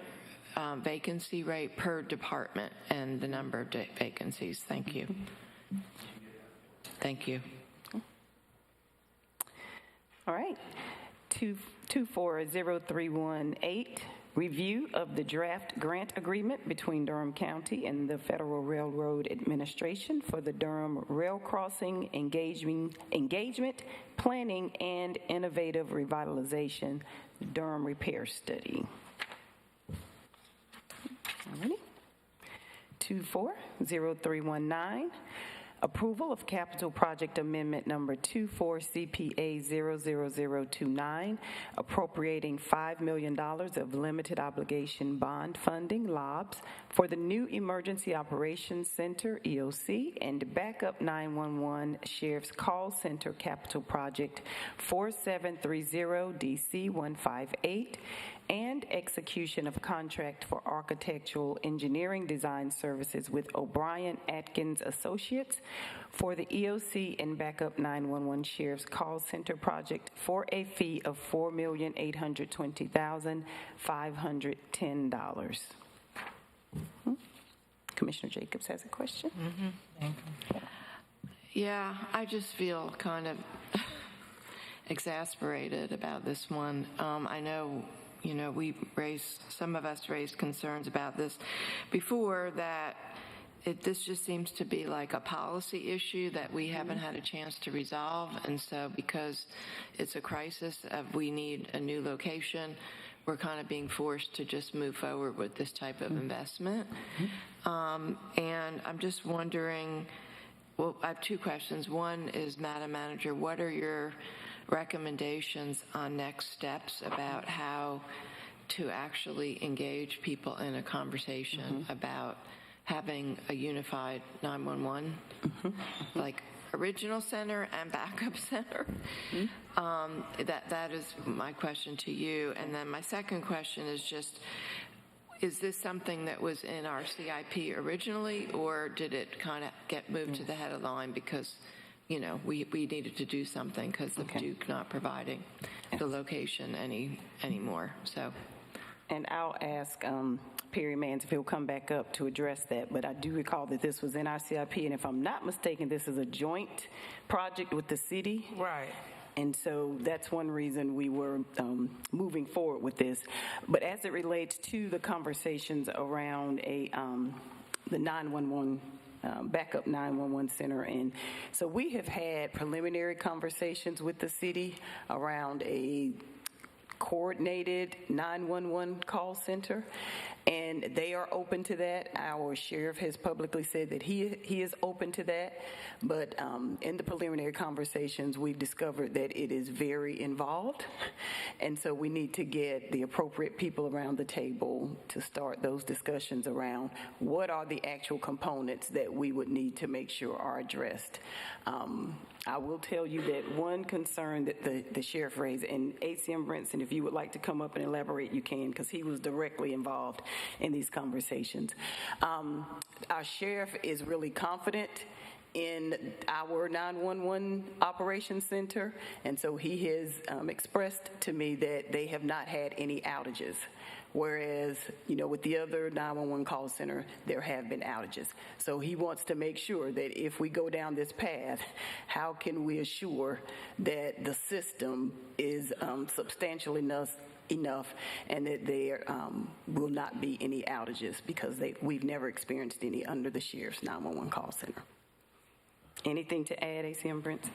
vacancy rate per department and the number of vacancies. Thank you. Thank you. All right. 2403118, review of the draft grant agreement between Durham County and the Federal Railroad Administration for the Durham Rail Crossing Engagement, Planning, and Innovative Revitalization Durham Repair Study. Alrighty. 2403119, approval of capital project amendment number 24 CPA 00029, appropriating $5 million of limited obligation bond funding, LOBS, for the new Emergency Operations Center, EOC, and Backup 911 Sheriff's Call Center Capital Project 4730 DC 158, and execution of contract for architectural engineering design services with O'Brien Atkins Associates for the EOC and Backup 911 Sheriff's Call Center project for a fee of $4,820,510. Commissioner Jacobs has a question. Yeah, I just feel kind of exasperated about this one. I know, some of us raised concerns about this before, that this just seems to be like a policy issue that we haven't had a chance to resolve. And so because it's a crisis of we need a new location, we're kind of being forced to just move forward with this type of investment. And I'm just wondering, well, I have two questions. One is, Madam Manager, what are your recommendations on next steps about how to actually engage people in a conversation about having a unified 911, like original center and backup center. That is my question to you. And then my second question is just, is this something that was in our CIP originally, or did it kind of get moved to the head of the line because, you know, we needed to do something because of Duke not providing the location anymore? So. And I'll ask Perry Mans if he'll come back up to address that. But I do recall that this was in our CIP, and if I'm not mistaken, this is a joint project with the city. Right. And so that's one reason we were moving forward with this. But as it relates to the conversations around the 911 backup 911 center. And so we have had preliminary conversations with the city around a coordinated 911 call center, and they are open to that. Our sheriff has publicly said that he is open to that, but in the preliminary conversations, we've discovered that it is very involved, and so we need to get the appropriate people around the table to start those discussions around what are the actual components that we would need to make sure are addressed. I will tell you that one concern that the sheriff raised, and ACM Brinson, if you would like to come up and elaborate, you can, because he was directly involved in these conversations. Our sheriff is really confident in our 911 operations center, and so he has expressed to me that they have not had any outages. Whereas, you know, with the other 911 call center, there have been outages. So he wants to make sure that if we go down this path, how can we assure that the system is substantial enough and that there will not be any outages, because we've never experienced any under the sheriff's 911 call center. Anything to add, ACM Brinson?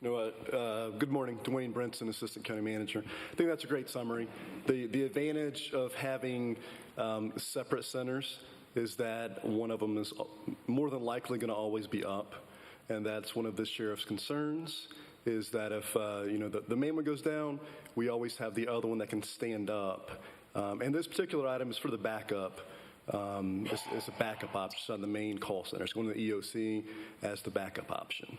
Good morning, Dwayne Brinson, Assistant County Manager. I think that's a great summary. The advantage of having separate centers is that one of them is more than likely going to always be up, and that's one of the sheriff's concerns, is that if the main one goes down, we always have the other one that can stand up. And this particular item is for the backup. It's a backup option on the main call center. It's going to the EOC as the backup option.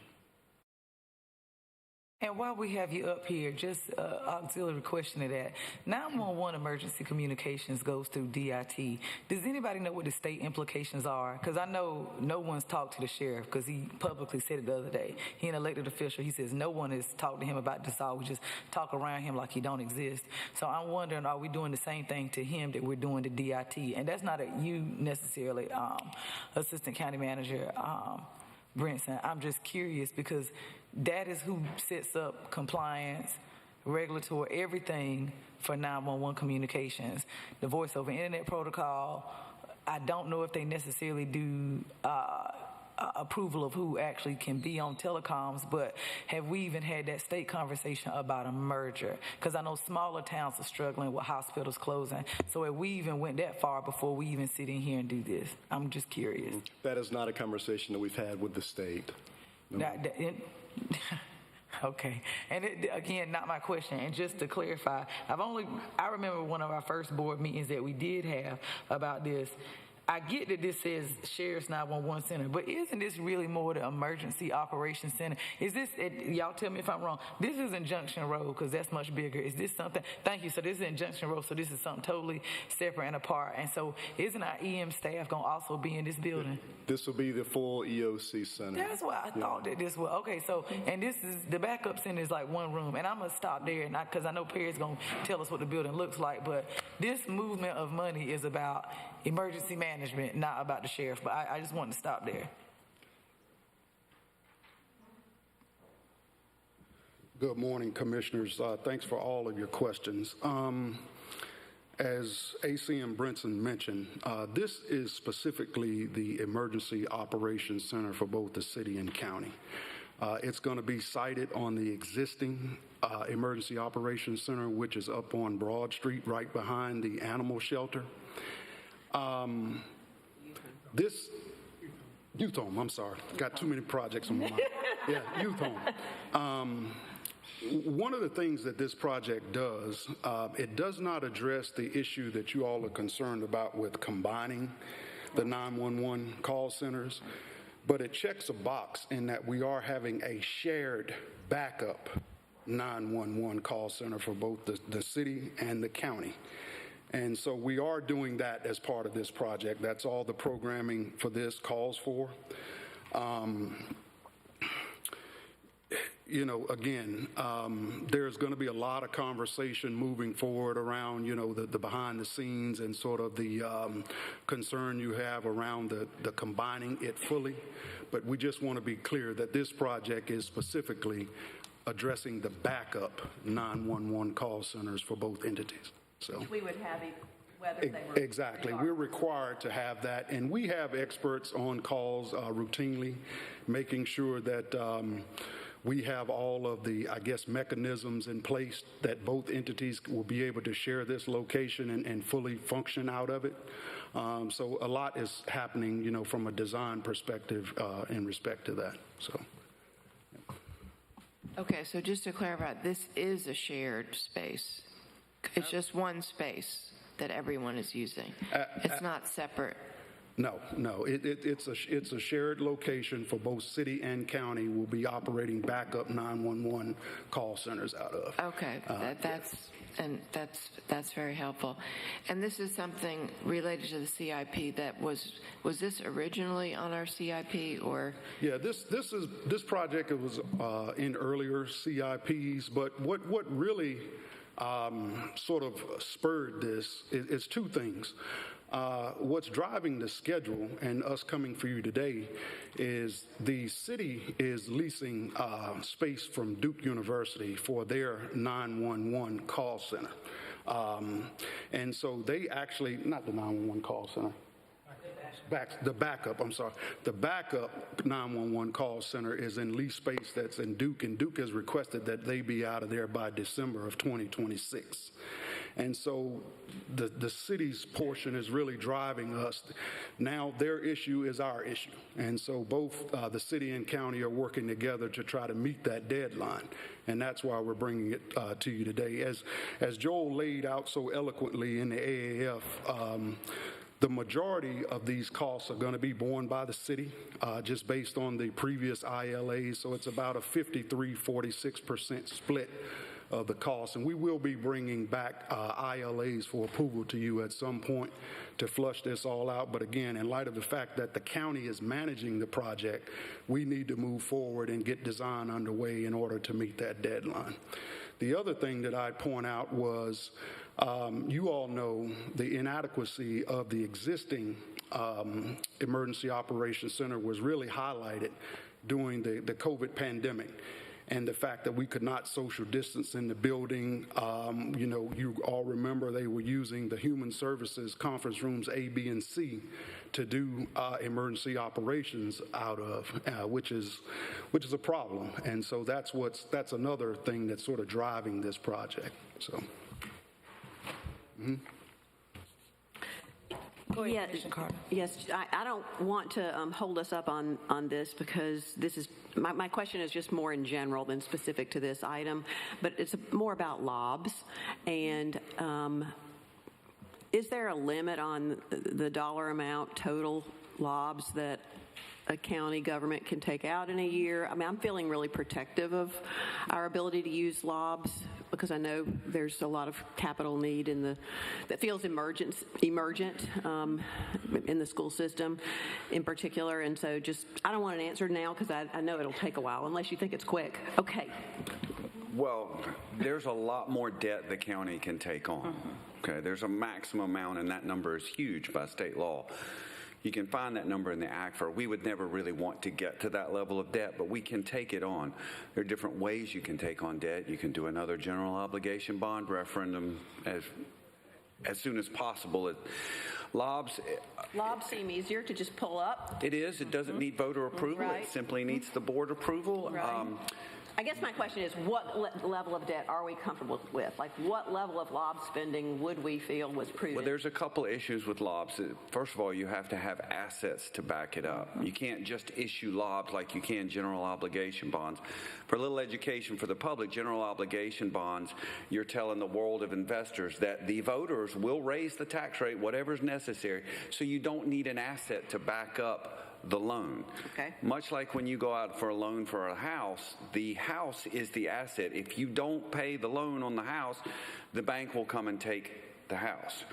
And while we have you up here, just auxiliary question to that. 911 emergency communications goes through DIT. Does anybody know what the state implications are? Because I know no one's talked to the sheriff, because he publicly said it the other day. He an elected official. He says no one has talked to him about this all. We just talk around him like he don't exist. So I'm wondering, are we doing the same thing to him that we're doing to DIT? And that's not you necessarily, Assistant County Manager Brinson. I'm just curious, because that is who sets up compliance, regulatory, everything for 911 communications. The voice over internet protocol, I don't know if they necessarily do approval of who actually can be on telecoms, but have we even had that state conversation about a merger? Because I know smaller towns are struggling with hospitals closing. So have we even went that far before we even sit in here and do this? I'm just curious. That is not a conversation that we've had with the state. No. Okay. And again, not my question. And just to clarify, I remember one of our first board meetings that we did have about this. I get that this says Sheriff's 911 Center, but isn't this really more the Emergency Operations Center? Is this, y'all tell me if I'm wrong, this is in Junction Road, because that's much bigger. Is this something, thank you, so this is in Junction Road, so this is something totally separate and apart. And so isn't our EM staff going to also be in this building? This will be the full EOC center. That's why I thought that this was, okay, so, and this is, the backup center is like one room, and I'm going to stop there, because I know Perry's going to tell us what the building looks like, but this movement of money is about emergency management, not about the sheriff, but I just wanted to stop there. Good morning, Commissioners. Thanks for all of your questions. As ACM Brinson mentioned, this is specifically the Emergency Operations Center for both the city and county. It's going to be sited on the existing Emergency Operations Center, which is up on Broad Street, right behind the animal shelter. Youth home, I'm sorry. Got too many projects on my mind. Yeah, youth home. One of the things that this project does, it does not address the issue that you all are concerned about with combining the 911 call centers, but it checks a box in that we are having a shared backup 911 call center for both the city and the county. And so we are doing that as part of this project. That's all the programming for this calls for. You know, again, there's going to be a lot of conversation moving forward around, you know, the behind the scenes and sort of the concern you have around the combining it fully. But we just want to be clear that this project is specifically addressing the backup 911 call centers for both entities. So we would have it whether they were exactly. We're required to have that, and we have experts on calls routinely, making sure that we have all of the, I guess, mechanisms in place that both entities will be able to share this location and fully function out of it. So a lot is happening, you know, from a design perspective in respect to that. So. Okay, so just to clarify, this is a shared space. It's just one space that everyone is using. It's not separate. No. It's a shared location for both city and county. Will be operating backup 911 call centers out of. Okay, that's very helpful. And this is something related to the CIP that was this originally on our CIP or? Yeah, this project was in earlier CIPs, but what really sort of spurred this is two things. What's driving the schedule and us coming for you today is the city is leasing space from Duke University for their 911 call center. And so they actually, not the 911 call center, the backup 911 call center is in lease space that's in Duke, and Duke has requested that they be out of there by December of 2026. And so the city's portion is really driving us. Now their issue is our issue. And so both the city and county are working together to try to meet that deadline. And that's why we're bringing it to you today. As Joel laid out so eloquently in the AAF, the majority of these costs are going to be borne by the city, just based on the previous ILAs. So it's about a 53-46% split of the cost. And we will be bringing back ILAs for approval to you at some point to flush this all out. But again, in light of the fact that the county is managing the project, we need to move forward and get design underway in order to meet that deadline. The other thing that I'd point out was you all know the inadequacy of the existing Emergency Operations Center was really highlighted during the COVID pandemic. And the fact that we could not social distance in the building, you know, you all remember they were using the Human Services conference rooms A, B, and C to do emergency operations out of, which is a problem. And so that's another thing that's sort of driving this project. So. Mm-hmm. Yes, I don't want to hold us up on this because this is my question is just more in general than specific to this item, but it's more about lobs. And is there a limit on the dollar amount total lobs that a county government can take out in a year? I mean, I'm feeling really protective of our ability to use lobs because I know there's a lot of capital need that feels emergent in the school system in particular. And so I don't want an answer now because I know it'll take a while unless you think it's quick. Okay. Well, there's a lot more debt the county can take on. Okay, there's a maximum amount, and that number is huge by state law. You can find that number in the ACFR. We would never really want to get to that level of debt, but we can take it on. There are different ways you can take on debt. You can do another general obligation bond referendum as soon as possible. Lobs seem easier to just pull up. It is. It doesn't need voter approval. Right. It simply needs the board approval. Right. I guess my question is, what level of debt are we comfortable with? Like, what level of lob spending would we feel was prudent? Well, there's a couple of issues with lobs. First of all, you have to have assets to back it up. You can't just issue lobs like you can general obligation bonds. For a little education for the public, general obligation bonds, you're telling the world of investors that the voters will raise the tax rate, whatever's necessary, so you don't need an asset to back up the loan. Okay. Much like when you go out for a loan for a house, the house is the asset. If you don't pay the loan on the house, the bank will come and take the house.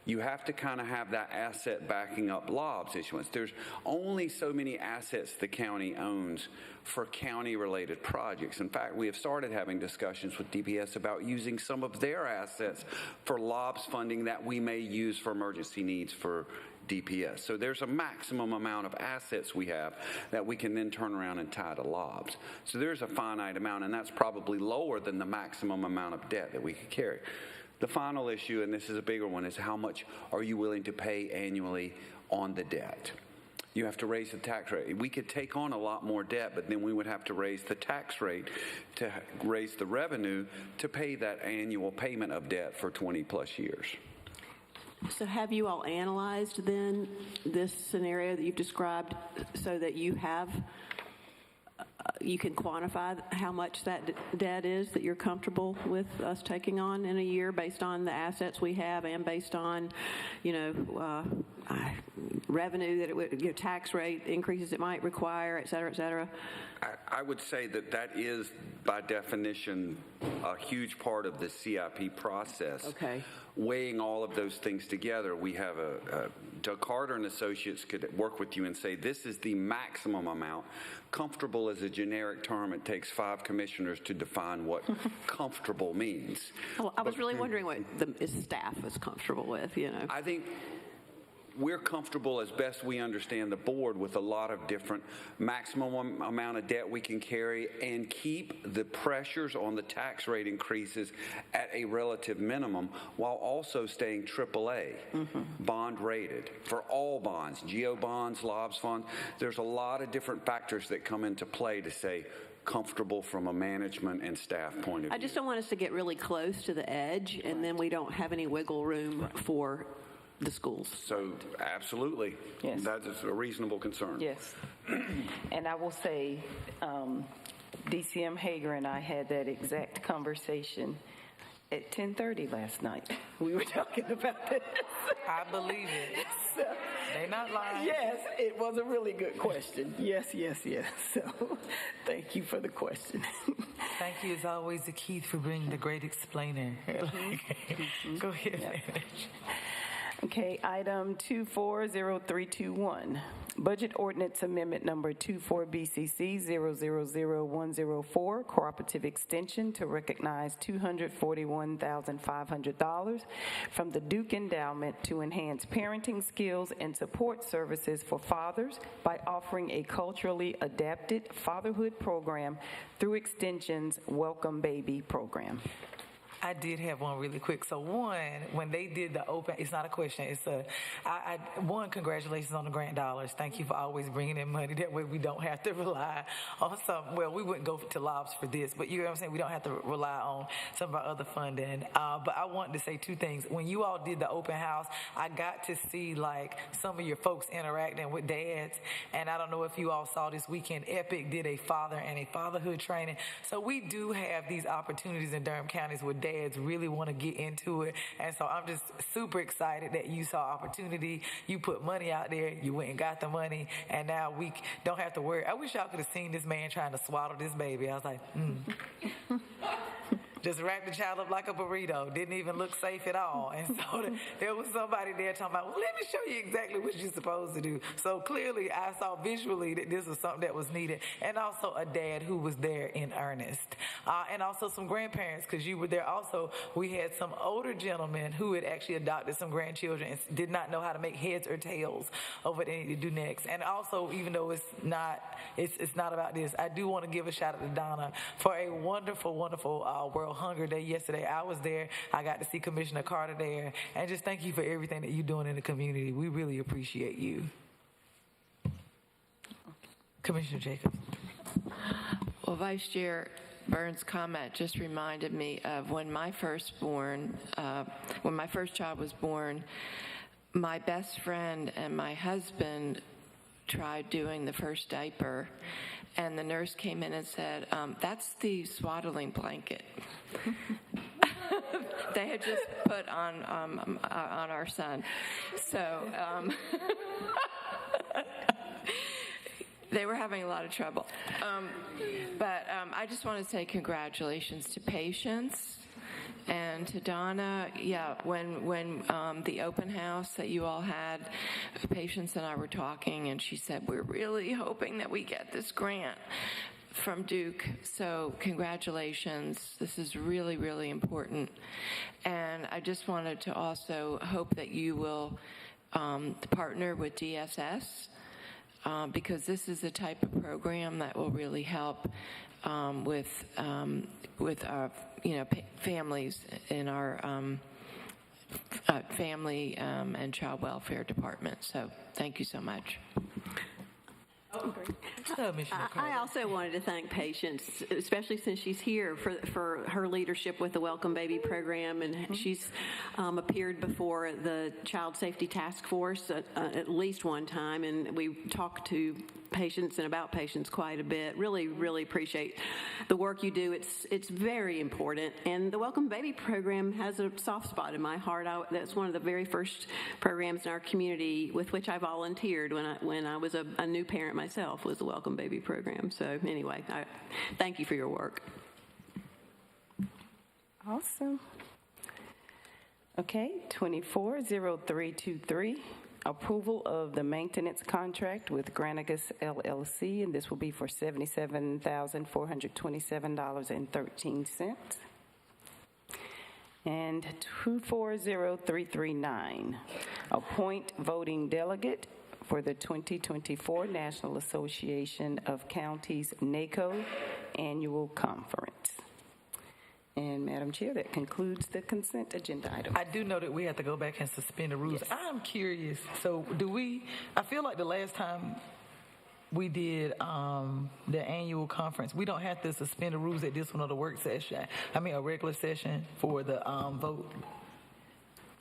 You have to kind of have that asset backing up lobs issuance. There's only so many assets the county owns for county-related projects. In fact, we have started having discussions with DPS about using some of their assets for lobs funding that we may use for emergency needs for DPS. So there's a maximum amount of assets we have that we can then turn around and tie to lobs. So there's a finite amount, and that's probably lower than the maximum amount of debt that we could carry. The final issue, and this is a bigger one, is how much are you willing to pay annually on the debt? You have to raise the tax rate. We could take on a lot more debt, but then we would have to raise the tax rate to raise the revenue to pay that annual payment of debt for 20 plus years. So have you all analyzed then this scenario that you've described so that you have, you can quantify how much that debt is that you're comfortable with us taking on in a year based on the assets we have and based on, revenue that it would, tax rate increases it might require, et cetera, et cetera? I would say that is, by definition, a huge part of the CIP process. Okay. Weighing all of those things together, we have Doug Carter and Associates could work with you and say, this is the maximum amount. Comfortable is a generic term. It takes 5 commissioners to define what comfortable means. Well, I was really wondering what the staff was comfortable with, I think we're comfortable, as best we understand the board, with a lot of different maximum amount of debt we can carry and keep the pressures on the tax rate increases at a relative minimum while also staying AAA bond rated for all bonds, GO bonds, LOBS funds. There's a lot of different factors that come into play to say comfortable from a management and staff point of view. I just don't want us to get really close to the edge and then we don't have any wiggle room for the schools. So absolutely. Yes. That is a reasonable concern. Yes. And I will say, DCM Hager and I had that exact conversation at 10:30 last night. We were talking about this. I believe it. So, they're not lying. Yes, it was a really good question. Yes. So thank you for the question. Thank you, as always, to Keith, for being the great explainer. Go ahead. Yep. Okay, item 240321, Budget Ordinance Amendment Number 24 BCC 000104, Cooperative Extension to recognize $241,500 from the Duke Endowment to enhance parenting skills and support services for fathers by offering a culturally adapted fatherhood program through Extension's Welcome Baby program. I did have one really quick. So one, when they did the open, it's not a question. It's one, congratulations on the grant dollars. Thank you for always bringing in money. That way we don't have to rely on we wouldn't go to lobs for this, but you know what I'm saying? We don't have to rely on some of our other funding. But I wanted to say 2 things. When you all did the open house, I got to see some of your folks interacting with dads. And I don't know if you all saw this weekend, Epic did a father and a fatherhood training. So we do have these opportunities in Durham counties where dads really want to get into it. And so I'm just super excited that you saw opportunity. You put money out there. You went and got the money. And now we don't have to worry. I wish y'all could have seen this man trying to swaddle this baby. I was like, Just wrapped the child up like a burrito. Didn't even look safe at all. And so there was somebody there talking about, well, let me show you exactly what you're supposed to do. So clearly I saw visually that this was something that was needed. And also a dad who was there in earnest. And also some grandparents, because you were there also. We had some older gentlemen who had actually adopted some grandchildren and did not know how to make heads or tails of what they need to do next. And also, even though it's not about this, I do want to give a shout out to Donna for a wonderful, wonderful World Hunger Day yesterday. I was there. I got to see Commissioner Carter there. And just thank you for everything that you're doing in the community. We really appreciate you. Commissioner Jacobs. Well, Vice Chair, Burns' comment just reminded me of when my first child was born, my best friend and my husband tried doing the first diaper, and the nurse came in and said, that's the swaddling blanket. They had just put on our son. So they were having a lot of trouble. But I just want to say congratulations to patients and to Donna. Yeah, when the open house that you all had, Patience and I were talking, and she said, we're really hoping that we get this grant from Duke. So congratulations. This is really, really important. And I just wanted to also hope that you will partner with DSS, because this is the type of program that will really help with our, families in our family and child welfare department. So thank you so much. I also wanted to thank Patience, especially since she's here, for her leadership with the Welcome Baby program, and she's appeared before the Child Safety Task Force at least one time, and we talked to Patience and about Patience quite a bit. Really, really appreciate the work you do. It's very important, and the Welcome Baby program has a soft spot in my heart. That's one of the very first programs in our community with which I volunteered when I was a new parent myself, was the Welcome Baby program. So anyway, I thank you for your work. Awesome. Okay, 240323, approval of the maintenance contract with Granicus LLC, and this will be for $77,427.13. And 240339, appoint voting delegate for the 2024 National Association of Counties NACO Annual Conference. And Madam Chair, that concludes the consent agenda item. I do know that we have to go back and suspend the rules. Yes. I'm curious. So I feel like the last time we did the annual conference, we don't have to suspend the rules at this one or the work session. A regular session for the vote.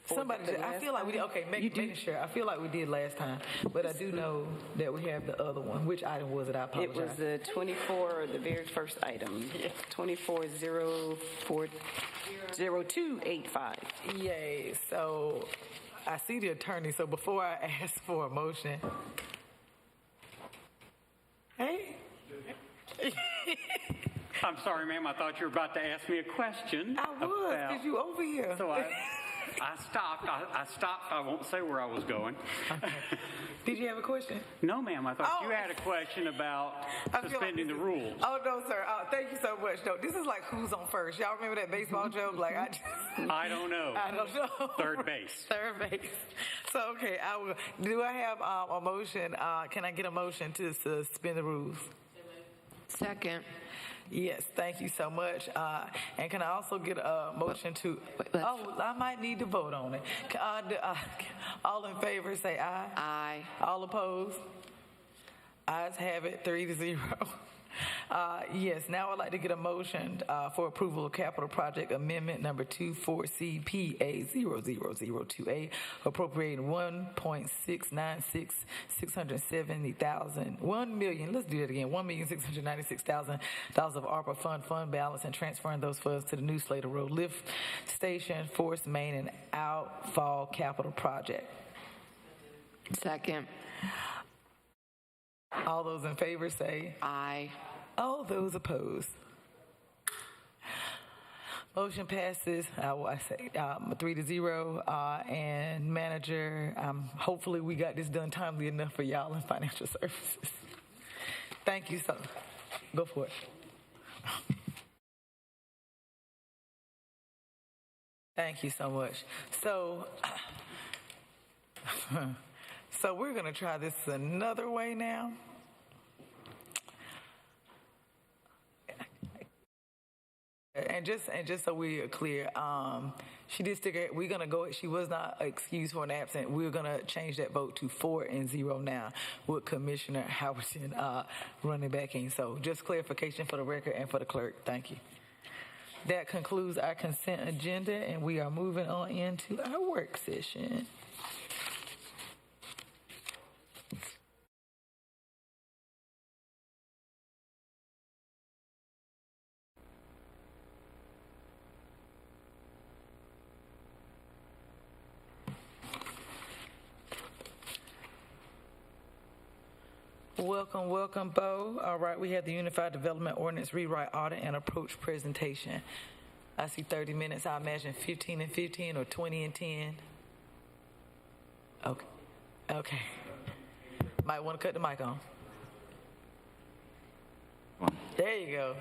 Somebody said, I feel like we did. Okay, making sure. I feel like we did last time, but I do know that we have the other one. Which item was it? I apologize. It was the 24, the very first item, 240285. Yay. So I see the attorney. So before I ask for a motion, hey. I'm sorry, ma'am. I thought you were about to ask me a question. I was, because you over here. So I stopped. I stopped. I won't say where I was going. Okay. Did you have a question? No, ma'am. I thought you had a question about suspending the rules. Oh, no, sir. Thank you so much. No, this is like who's on first. Y'all remember that baseball joke? I don't know. I don't know. Third base. Third base. So, okay. Do I have a motion? Can I get a motion to suspend the rules? Second. Yes, thank you so much. And can I also get a motion to... I might need to vote on it. All in favor, say aye. Aye. All opposed? Ayes have it, 3-0. Yes, now I'd like to get a motion for approval of capital project amendment number 24CPA0002A, appropriating $1,696,000 of ARPA fund balance, and transferring those funds to the new Slater Road lift station, force main, and outfall capital project. Second. All those in favor say aye. All those opposed. Motion passes, I say 3-0. And manager, hopefully we got this done timely enough for y'all in financial services. Thank you so much. Go for it. Thank you so much. So we're going to try this another way now. And just so we are clear, she did stick her. We're gonna go. She was not excused for an absent. We're gonna change that vote to 4-0 now with Commissioner Howerton running back in. So just clarification for the record and for the clerk. Thank you. That concludes our consent agenda, and we are moving on into our work session. Welcome, Bo. All right, we have the Unified Development Ordinance Rewrite Audit and Approach Presentation. I see 30 minutes. I imagine 15 and 15 or 20 and 10. Okay. Might want to cut the mic on. There you go.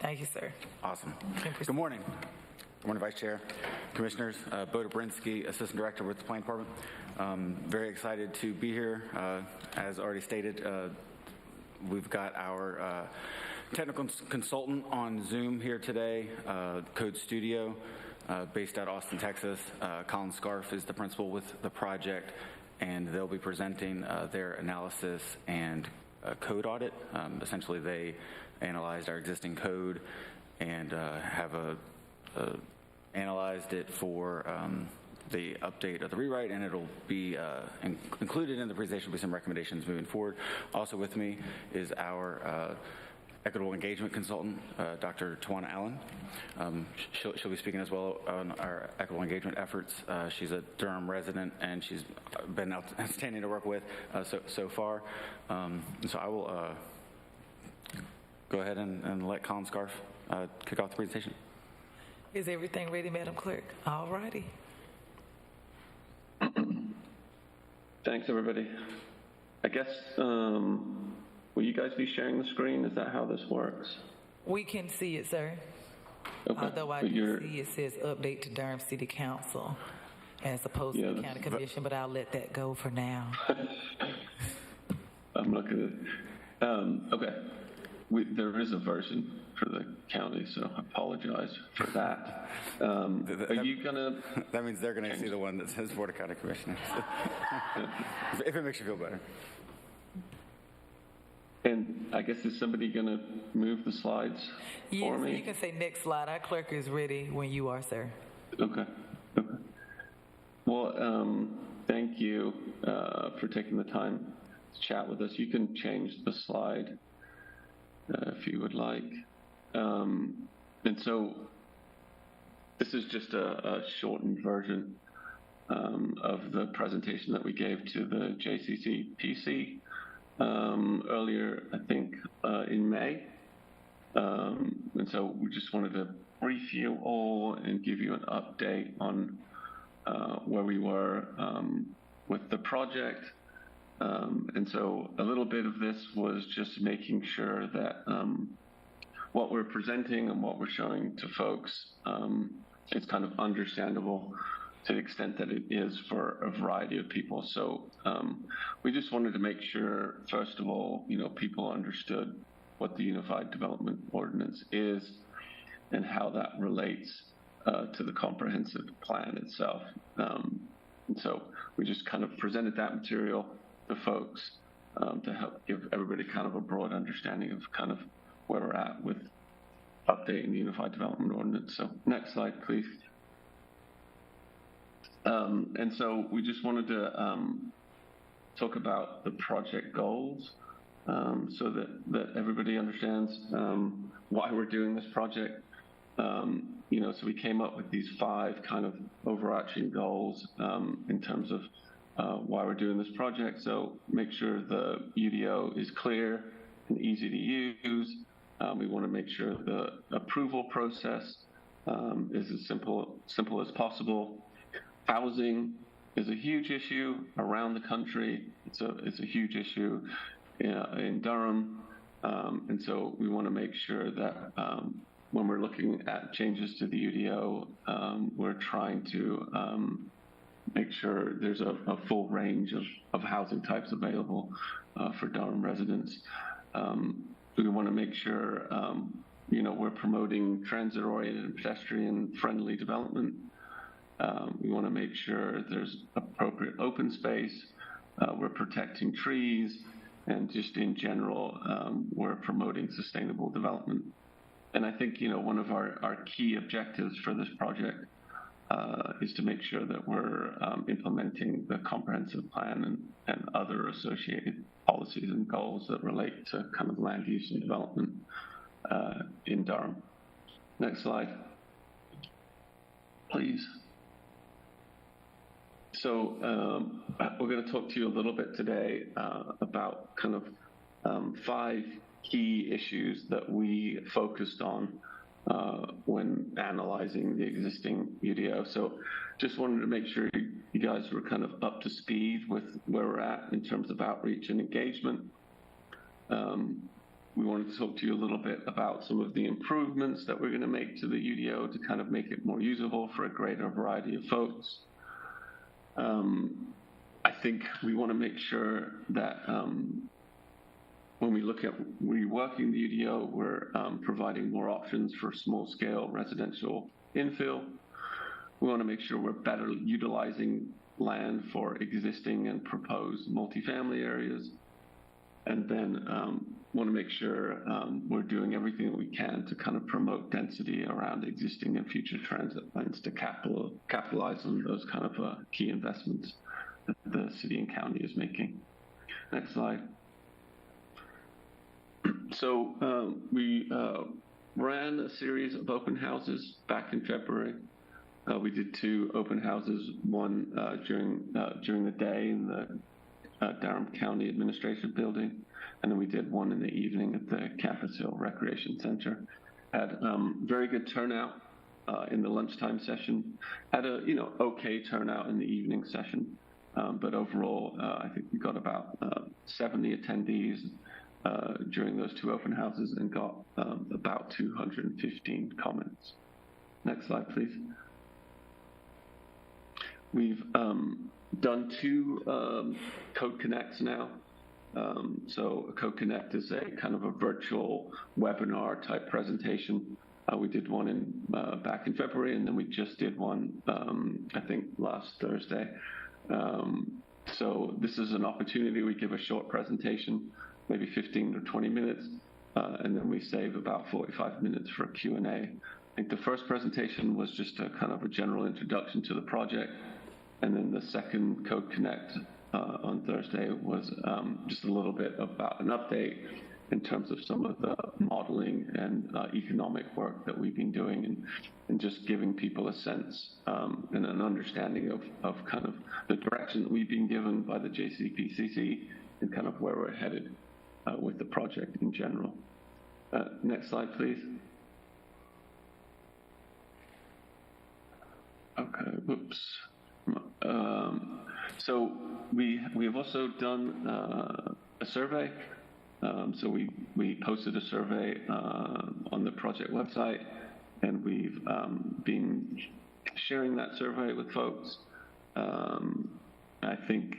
Thank you, sir. Awesome. Good morning. Good morning, Vice Chair, Commissioners. Bo Dobrinsky, Assistant Director with the Planning Department. Very excited to be here. As already stated, we've got our technical consultant on Zoom here today, Code Studio, based out of Austin, Texas. Colin Scarf is the principal with the project, and they'll be presenting their analysis and code audit. Essentially, they analyzed our existing code and have analyzed it for the update of the rewrite, and it'll be included in the presentation will be some recommendations moving forward. Also with me is our equitable engagement consultant, Dr. Tawana Allen. She'll be speaking as well on our equitable engagement efforts. She's a Durham resident, and she's been outstanding to work with so far. So I will go ahead and let Colin Scarf kick off the presentation. Is everything ready, Madam Clerk? All righty. Thanks, everybody. I guess, will you guys be sharing the screen? Is that how this works? We can see it, sir. Okay. Although I do see it says update to Durham City Council as opposed to the County Commission, but I'll let that go for now. I'm looking at it. Okay. There is a version for the county, so I apologize for that. Are you gonna? That means they're gonna see the one that says Board of County Commissioners. If it makes you feel better. And I guess is somebody gonna move the slides for me? Yes, you can say next slide. Our clerk is ready when you are, sir. Okay. Well, thank you for taking the time to chat with us. You can change the slide if you would like. And so this is just a shortened version of the presentation that we gave to the JCCPC earlier, I think, in May. And so we just wanted to brief you all and give you an update on where we were with the project. And so a little bit of this was just making sure that what we're presenting and what we're showing to folks is kind of understandable to the extent that it is for a variety of people. So we just wanted to make sure, first of all, people understood what the Unified Development Ordinance is and how that relates to the comprehensive plan itself. And so we just kind of presented that material to folks to help give everybody kind of a broad understanding of kind of where we're at with updating the Unified Development Ordinance. So next slide, please. And so we just wanted to talk about the project goals so that everybody understands why we're doing this project. So we came up with these 5 kind of overarching goals in terms of why we're doing this project. So make sure the UDO is clear and easy to use. We want to make sure the approval process is as simple as possible. Housing is a huge issue around the country. It's a huge issue in Durham, and so we want to make sure that when we're looking at changes to the UDO, we're trying to make sure there's a full range of housing types available for Durham residents. We want to make sure we're promoting transit-oriented and pedestrian-friendly development. We want to make sure there's appropriate open space. We're protecting trees, and just in general, we're promoting sustainable development. And I think, one of our key objectives for this project is to make sure that we're implementing the comprehensive plan and other associated policies and goals that relate to kind of land use and development in Durham. Next slide, please. So we're going to talk to you a little bit today about kind of 5 key issues that we focused on when analyzing the existing UDO. So just wanted to make sure you guys were kind of up to speed with where we're at in terms of outreach and engagement. We wanted to talk to you a little bit about some of the improvements that we're going to make to the UDO to kind of make it more usable for a greater variety of folks. I think we want to make sure that when we look at reworking the UDO, we're providing more options for small-scale residential infill. We want to make sure we're better utilizing land for existing and proposed multifamily areas. And then want to make sure we're doing everything that we can to kind of promote density around existing and future transit plans to capitalize on those kind of key investments that the city and county is making. Next slide. So we ran a series of open houses back in February. We did 2 open houses, one during the day in the Durham County Administration Building, and then we did one in the evening at the Campus Hill Recreation Center. Had very good turnout in the lunchtime session. Had a okay turnout in the evening session, but overall I think we got about 70 attendees during those 2 open houses and got about 215 comments. Next slide, please. We've done 2 Code Connects now. So a Code Connect is a kind of a virtual webinar type presentation. We did one back in February, and then we just did one, I think, last Thursday. So this is an opportunity. We give a short presentation, maybe 15 or 20 minutes, and then we save about 45 minutes for a Q&A. I think the first presentation was just a kind of a general introduction to the project, and then the second Code Connect on Thursday was just a little bit about an update in terms of some of the modeling and economic work that we've been doing, and just giving people a sense and an understanding of kind of the direction that we've been given by the JCPCC and kind of where we're headed with the project in general. Next slide, please. Okay, whoops. So we have also done a survey. So we posted a survey on the project website, and we've been sharing that survey with folks. I think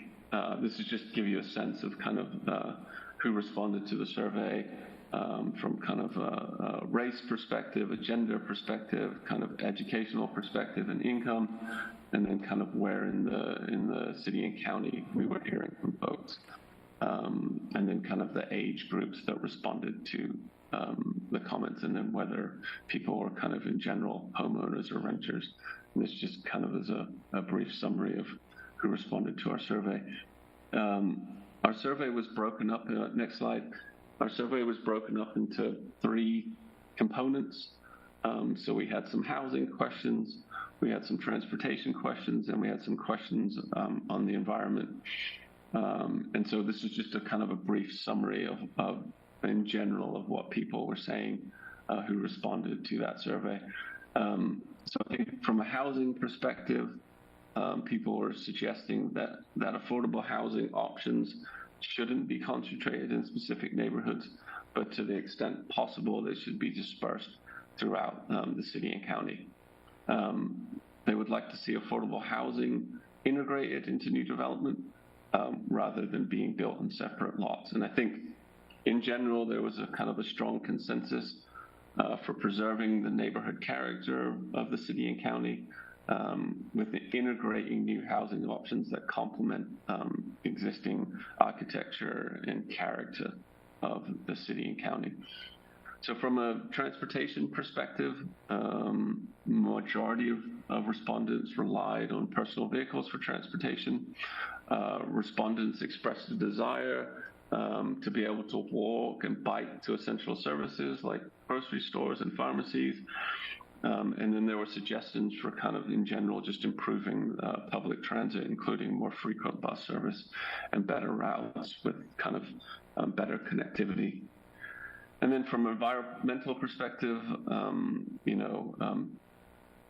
this is just to give you a sense of kind of who responded to the survey from kind of a race perspective, a gender perspective, kind of educational perspective and income, and then kind of where in the city and county we were hearing from folks. And then kind of the age groups that responded to the comments, and then whether people were kind of in general homeowners or renters. And this just kind of is a brief summary of who responded to our survey. Our survey was broken up, next slide. Our survey was broken up into 3 components. So we had some housing questions, we had some transportation questions, and we had some questions on the environment. And so this is just a kind of a brief summary of in general of what people were saying who responded to that survey. So I think from a housing perspective, people were suggesting that affordable housing options shouldn't be concentrated in specific neighborhoods, but to the extent possible, they should be dispersed throughout the city and county. They would like to see affordable housing integrated into new development rather than being built in separate lots. And I think in general, there was a kind of a strong consensus for preserving the neighborhood character of the city and county, with integrating new housing options that complement existing architecture and character of the city and county. So from a transportation perspective, majority of respondents relied on personal vehicles for transportation. Respondents expressed a desire to be able to walk and bike to essential services like grocery stores and pharmacies. And then there were suggestions for kind of, in general, just improving public transit, including more frequent bus service and better routes with kind of better connectivity. And then from an environmental perspective,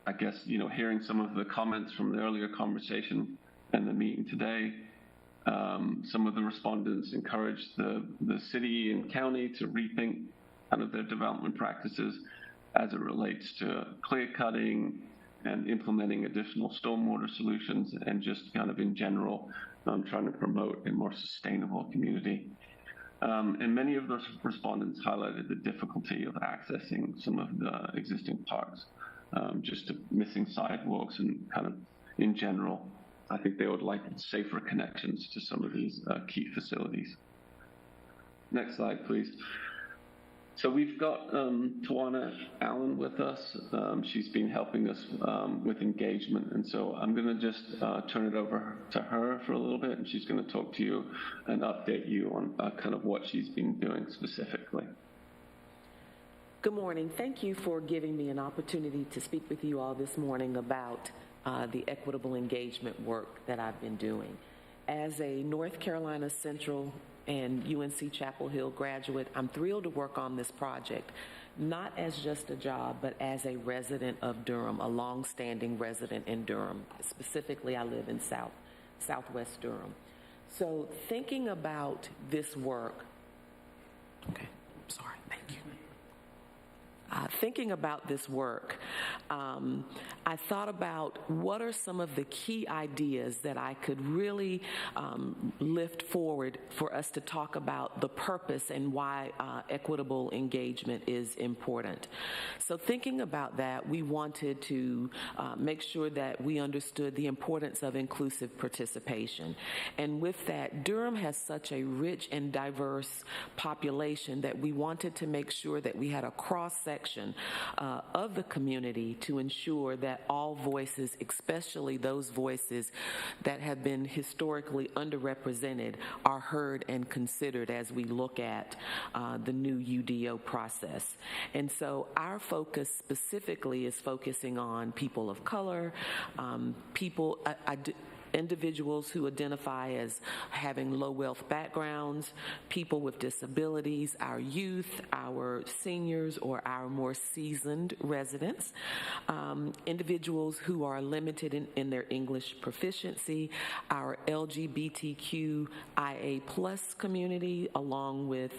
I guess, hearing some of the comments from the earlier conversation and the meeting today, some of the respondents encouraged the city and county to rethink kind of their development practices as it relates to clear cutting and implementing additional stormwater solutions, and just kind of in general trying to promote a more sustainable community. And many of those respondents highlighted the difficulty of accessing some of the existing parks, just missing sidewalks, and kind of in general, I think they would like safer connections to some of these key facilities. Next slide, please. So we've got Tawana Allen with us. She's been helping us with engagement. And so I'm going to just turn it over to her for a little bit, and she's going to talk to you and update you on kind of what she's been doing specifically. Good morning. Thank you for giving me an opportunity to speak with you all this morning about the equitable engagement work that I've been doing. As a North Carolina Central and UNC Chapel Hill graduate, I'm thrilled to work on this project, not as just a job, but as a resident of Durham, a long-standing resident in Durham. Specifically, I live in Southwest Durham. So thinking about this work, thinking about this work, I thought about what are some of the key ideas that I could really lift forward for us to talk about the purpose and why equitable engagement is important. So thinking about that, we wanted to make sure that we understood the importance of inclusive participation. And with that, Durham has such a rich and diverse population that we wanted to make sure that we had a cross-section of the community to ensure that all voices, especially those voices that have been historically underrepresented, are heard and considered as we look at the new UDO process. And so our focus specifically is focusing on people of color, individuals who identify as having low wealth backgrounds, people with disabilities, our youth, our seniors, or our more seasoned residents, individuals who are limited in their English proficiency, our LGBTQIA+ community, along with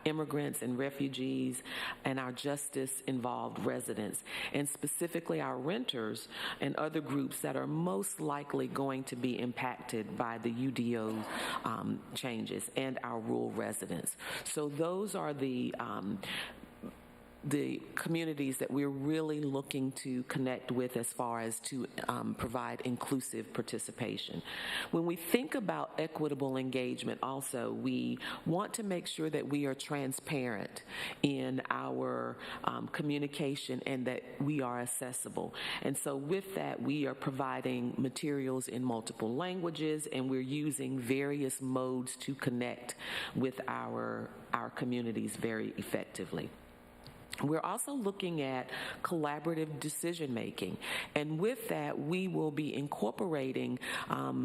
immigrants and refugees, and our justice-involved residents, and specifically our renters and other groups that are most likely going to be impacted by the UDO changes, and our rural residents. So those are the communities that we're really looking to connect with as far as to provide inclusive participation. When we think about equitable engagement also, we want to make sure that we are transparent in our communication and that we are accessible. And so with that, we are providing materials in multiple languages, and we're using various modes to connect with our communities very effectively. We're also looking at collaborative decision-making, and with that, we will be incorporating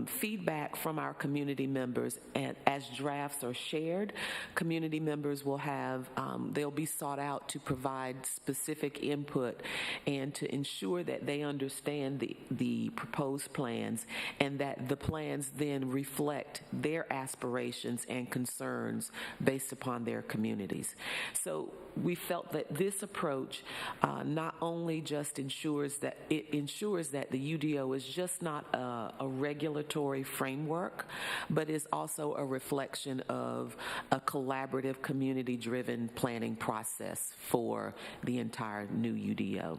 feedback from our community members, and as drafts are shared, community members will have, they'll be sought out to provide specific input and to ensure that they understand the proposed plans, and that the plans then reflect their aspirations and concerns based upon their communities. So we felt that this approach not only just ensures that the UDO is just not a regulatory framework, but is also a reflection of a collaborative, community-driven planning process for the entire new UDO.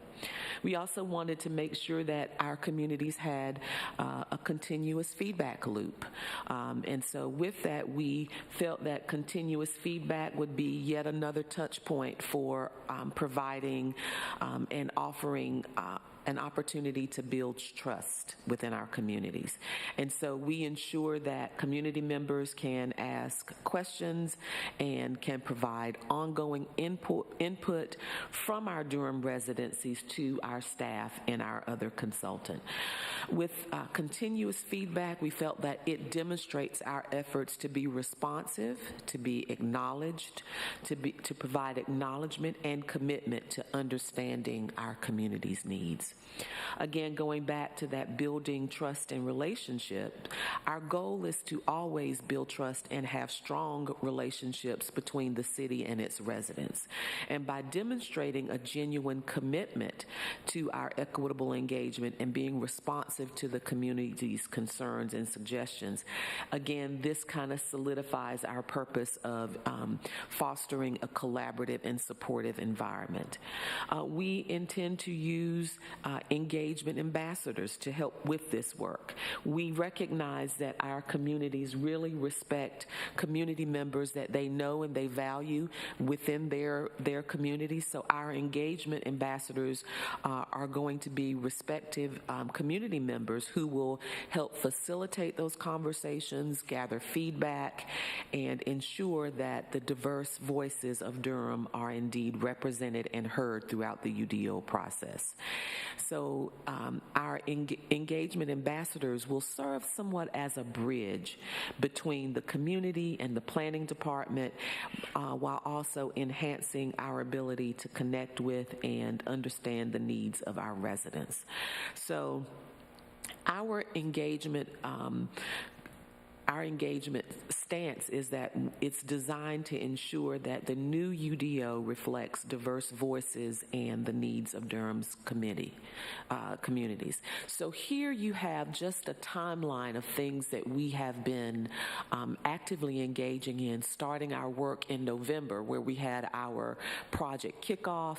We also wanted to make sure that our communities had a continuous feedback loop. And so with that, we felt that continuous feedback would be yet another touch point for providing and offering an opportunity to build trust within our communities. And so we ensure that community members can ask questions and can provide ongoing input from our Durham residencies to our staff and our other consultant. With continuous feedback, we felt that it demonstrates our efforts to be responsive, to be acknowledged, to provide acknowledgement and commitment to understanding our community's needs. Again, going back to that building trust and relationship, our goal is to always build trust and have strong relationships between the city and its residents. And by demonstrating a genuine commitment to our equitable engagement and being responsive to the community's concerns and suggestions, again, this kind of solidifies our purpose of fostering a collaborative and supportive environment. We intend to use engagement ambassadors to help with this work. We recognize that our communities really respect community members that they know and they value within their communities. So our engagement ambassadors are going to be respective community members who will help facilitate those conversations, gather feedback, and ensure that the diverse voices of Durham are indeed represented and heard throughout the UDO process. So our engagement ambassadors will serve somewhat as a bridge between the community and the planning department, while also enhancing our ability to connect with and understand the needs of our residents. So our engagement stance is that it's designed to ensure that the new UDO reflects diverse voices and the needs of Durham's communities. So here you have just a timeline of things that we have been actively engaging in, starting our work in November, where we had our project kickoff.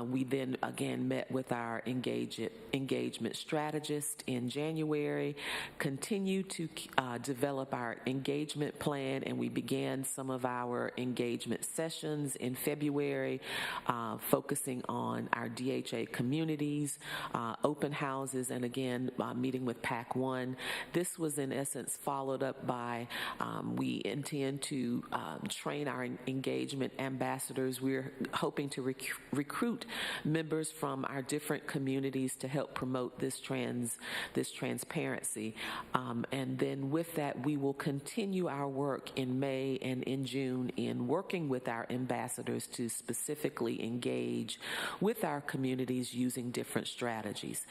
We then again met with our engagement strategist in January, continued to develop our engagement plan, and we began some of our engagement sessions in February, focusing on our DHA communities, open houses, and again, meeting with PAC 1. This was in essence followed up by, we intend to train our engagement ambassadors. We're hoping to recruit members from our different communities to help promote this transparency. And then with that, we will continue our work in May and in June in working with our ambassadors to specifically engage with our communities using different strategies.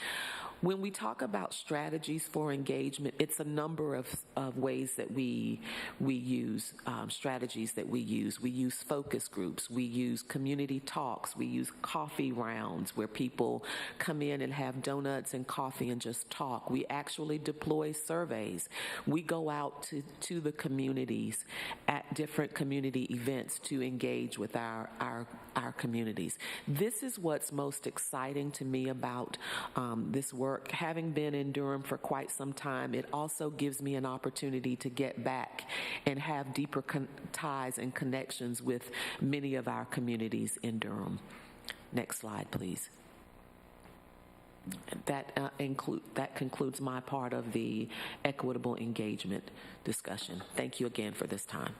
When we talk about strategies for engagement, it's a number of ways that we use strategies that we use. We use focus groups. We use community talks. We use coffee rounds where people come in and have donuts and coffee and just talk. We actually deploy surveys. We go out to the communities at different community events to engage with our communities. This is what's most exciting to me about this work. Having been in Durham for quite some time, it also gives me an opportunity to get back and have deeper ties and connections with many of our communities in Durham. Next slide, please. That concludes my part of the equitable engagement discussion. Thank you again for this time.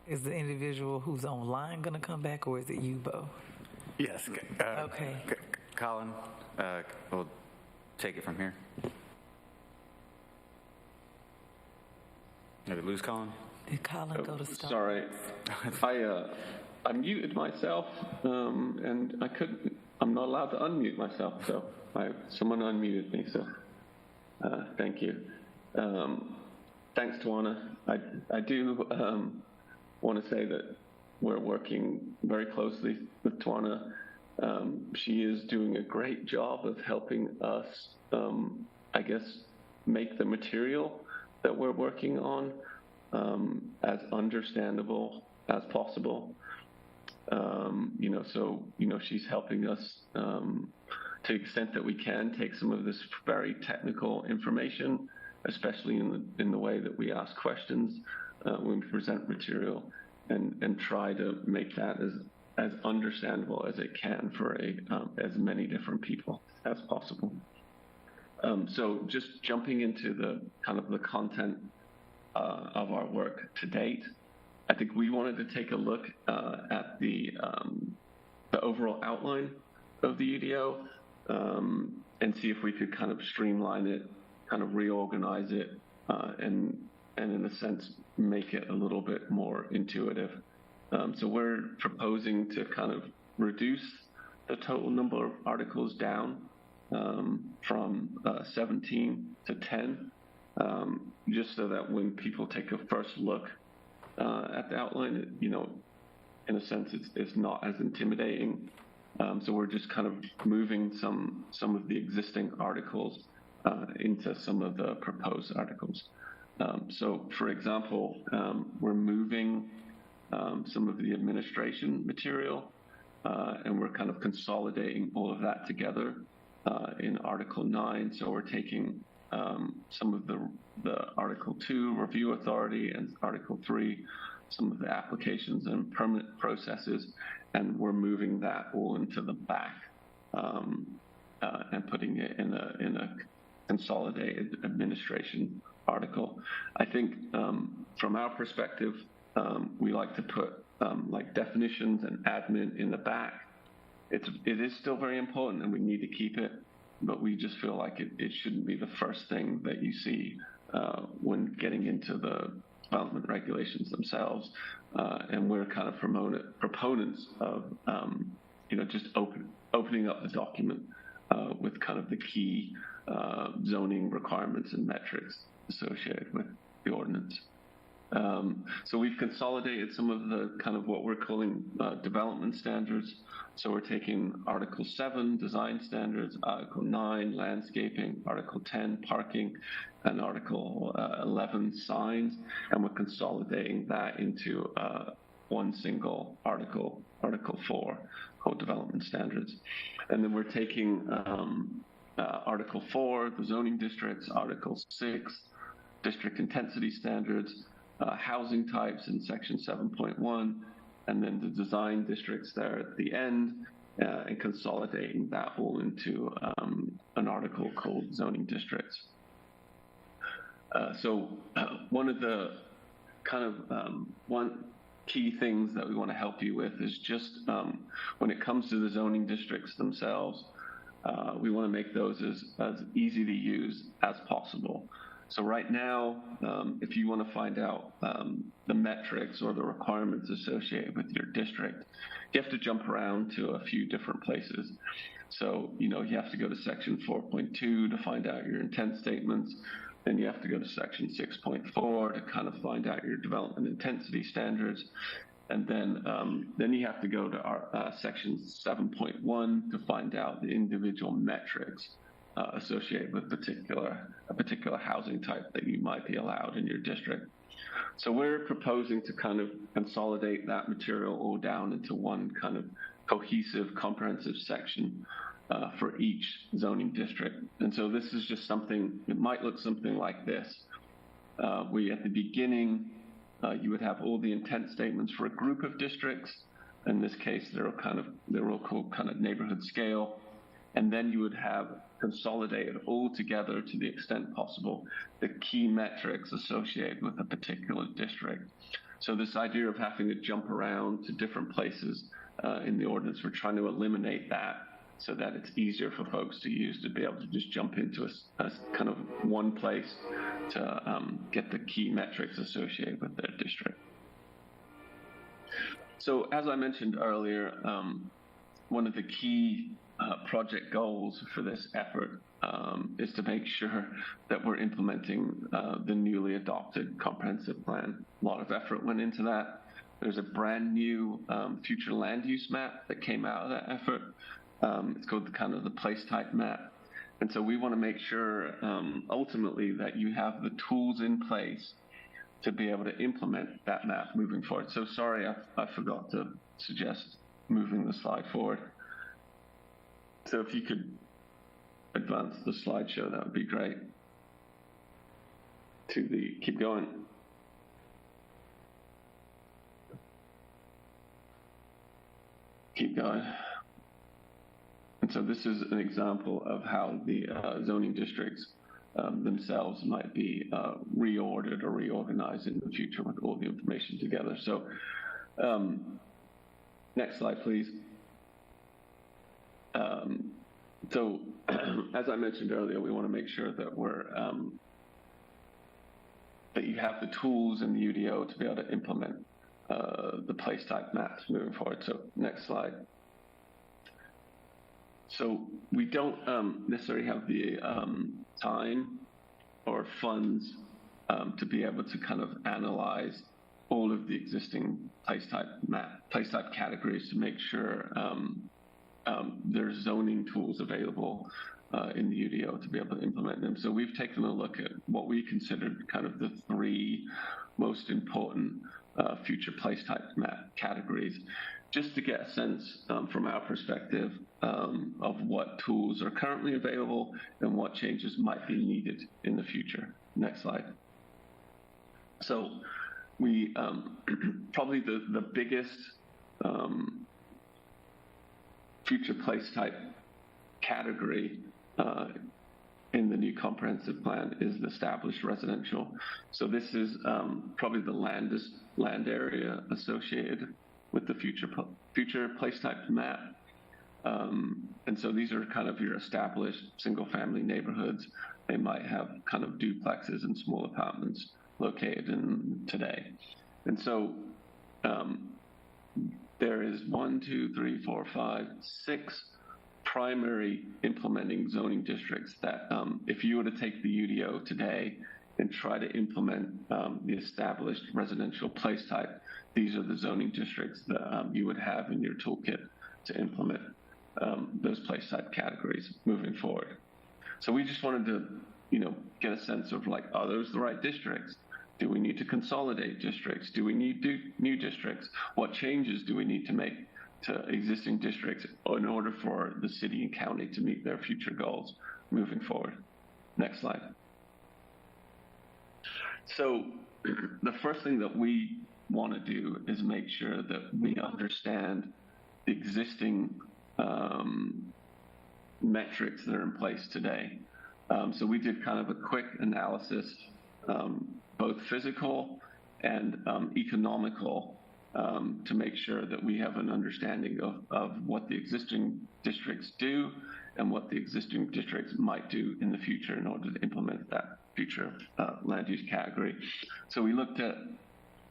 Is the individual who's online going to come back, or is it you, Bo? Yes. Okay. Colin, we'll take it from here. Did we lose Colin? Did Colin go to start? Sorry. I muted myself, and I couldn't. I'm not allowed to unmute myself, so someone unmuted me. So thank you. Thanks, Tawana. I do want to say that we're working very closely with Tawana. She is doing a great job of helping us, I guess, make the material that we're working on as understandable as possible. She's helping us to the extent that we can take some of this very technical information, especially in the way that we ask questions when we present material, and try to make that as understandable as it can for as many different people as possible. So just jumping into the kind of the content of our work to date, I think we wanted to take a look at the overall outline of the UDO and see if we could kind of streamline it, kind of reorganize it, and in a sense make it a little bit more intuitive. So we're proposing to kind of reduce the total number of articles down from 17 to 10, just so that when people take a first look at the outline, in a sense, it's not as intimidating. So we're just kind of moving some of the existing articles into some of the proposed articles. So, for example, we're moving some of the administration material, and we're kind of consolidating all of that together in Article 9. So we're taking some of the Article 2 review authority and Article 3, some of the applications and permit processes, and we're moving that all into the back and putting it in a consolidated administration article. I think from our perspective, we like to put like definitions and admin in the back. It is still very important, and we need to keep it, but we just feel like it shouldn't be the first thing that you see when getting into the development regulations themselves. And we're kind of proponents of just opening up the document with kind of the key zoning requirements and metrics associated with the ordinance. So we've consolidated some of the kind of what we're calling development standards. So we're taking Article 7, design standards, Article 9, landscaping, Article 10, parking, and Article 11, signs, and we're consolidating that into one single article, Article 4, called development standards. And then we're taking Article 4, the zoning districts, Article 6, district intensity standards, housing types in Section 7.1, and then the design districts there at the end, and consolidating that all into an article called zoning districts. So one of the kind of one key things that we want to help you with is just when it comes to the zoning districts themselves, we want to make those as easy to use as possible. So right now, if you want to find out the metrics or the requirements associated with your district, you have to jump around to a few different places. So, you have to go to Section 4.2 to find out your intent statements. Then you have to go to Section 6.4 to kind of find out your development intensity standards. And then you have to go to our Section 7.1 to find out the individual metrics associated with a particular housing type that you might be allowed in your district. So we're proposing to kind of consolidate that material all down into one kind of cohesive, comprehensive section for each zoning district. And so this is just something, it might look something like this. At the beginning, you would have all the intent statements for a group of districts. In this case, they're all called kind of neighborhood scale. And then you would have consolidated all together to the extent possible the key metrics associated with a particular district. So this idea of having to jump around to different places in the ordinance, we're trying to eliminate that so that it's easier for folks to use, to be able to just jump into a kind of one place to get the key metrics associated with their district. So as I mentioned earlier, one of the key project goals for this effort is to make sure that we're implementing the newly adopted comprehensive plan. A lot of effort went into that. There's a brand new future land use map that came out of that effort. It's called the place type map. And so we want to make sure ultimately that you have the tools in place to be able to implement that map moving forward. So sorry, I forgot to suggest moving the slide forward. So if you could advance the slideshow, that would be great. Keep going. Keep going. And so this is an example of how the zoning districts themselves might be reordered or reorganized in the future with all the information together. So next slide, please. So as I mentioned earlier, we want to make sure that that you have the tools in the UDO to be able to implement the place type maps moving forward. So next slide. So we don't necessarily have the time or funds to be able to kind of analyze all of the existing place type categories to make sure there's zoning tools available in the UDO to be able to implement them. So we've taken a look at what we considered kind of the three most important future place type map categories, just to get a sense from our perspective of what tools are currently available and what changes might be needed in the future. Next slide. So we probably the biggest future place type category in the new comprehensive plan is the established residential. So this is probably the land area associated with the future place type map. And so these are kind of your established single family neighborhoods. They might have kind of duplexes and small apartments located in today. And so there is 6 primary implementing zoning districts that if you were to take the UDO today and try to implement the established residential place type, these are the zoning districts that you would have in your toolkit to implement those place type categories moving forward. So we just wanted to, get a sense of like, are those the right districts? Do we need to consolidate districts? Do we need new districts? What changes do we need to make to existing districts in order for the city and county to meet their future goals moving forward? Next slide. So the first thing that we want to do is make sure that we understand the existing metrics that are in place today. So we did kind of a quick analysis, both physical and economical, to make sure that we have an understanding of what the existing districts do and what the existing districts might do in the future in order to implement that future land use category. So we looked at,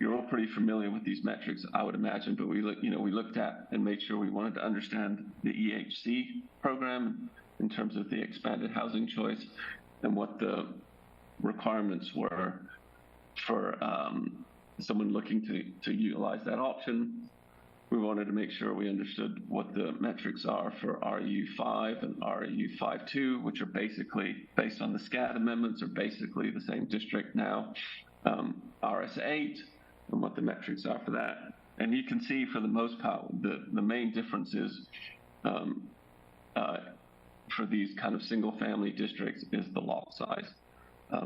you're all pretty familiar with these metrics, I would imagine, but we looked at and made sure we wanted to understand the EHC program in terms of the expanded housing choice and what the requirements were for someone looking to utilize that option. We wanted to make sure we understood what the metrics are for RU5 and RU52, which are basically, based on the SCAD amendments, are basically the same district now. RS8 and what the metrics are for that. And you can see for the most part, the main differences for these kind of single family districts is the lot size.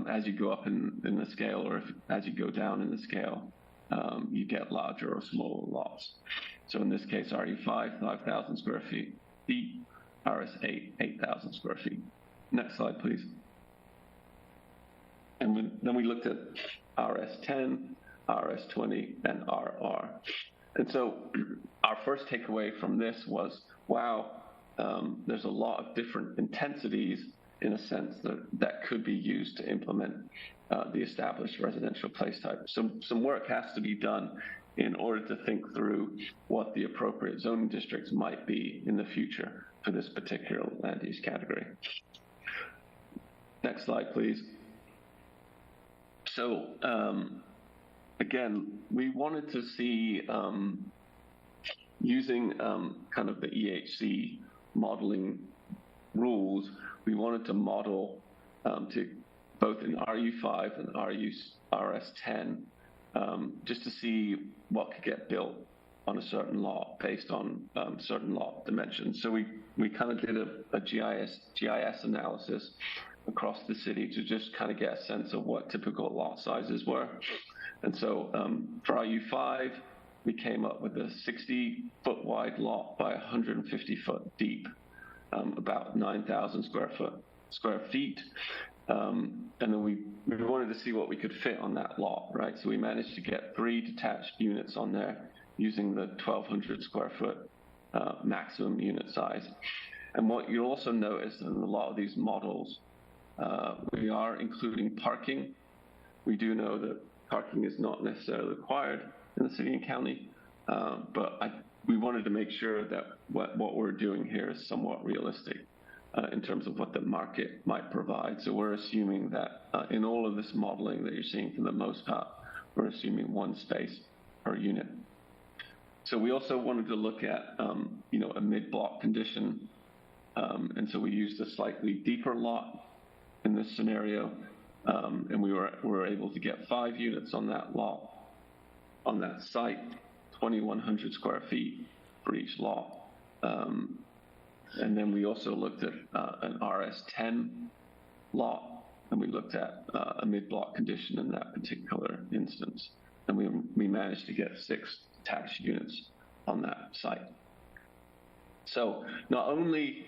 As you go up in the scale, or as you go down in the scale, you get larger or smaller lots. So in this case, RE5, 5,000 square feet, RS8, 8,000 square feet. Next slide, please. And then we looked at RS10, RS20, and RR. And so our first takeaway from this was, wow, there's a lot of different intensities in a sense that could be used to implement the established residential place type. Some work has to be done in order to think through what the appropriate zoning districts might be in the future for this particular land use category. Next slide, please. So again, we wanted to see using kind of the EHC modeling rules, we wanted to model to both in RU5 and RS10 just to see what could get built on a certain lot based on certain lot dimensions. So we kind of did a GIS analysis across the city to just kind of get a sense of what typical lot sizes were. And so for RU5, we came up with a 60-foot wide lot by 150-foot deep, about 9,000 square feet. And then we wanted to see what we could fit on that lot, right? So we managed to get 3 detached units on there using the 1,200 square foot maximum unit size. And what you'll also notice in a lot of these models, we are including parking. We do know that parking is not necessarily required in the city and county, but we wanted to make sure that what we're doing here is somewhat realistic in terms of what the market might provide. So we're assuming that in all of this modeling that you're seeing for the most part, we're assuming 1 space per unit. So we also wanted to look at, a mid-block condition. And so we used a slightly deeper lot in this scenario. And we were able to get 5 units on that lot, on that site, 2,100 square feet for each lot. And then we also looked at an RS10 lot, and we looked at a mid-block condition in that particular instance. And we managed to get 6 detached units on that site. So not only,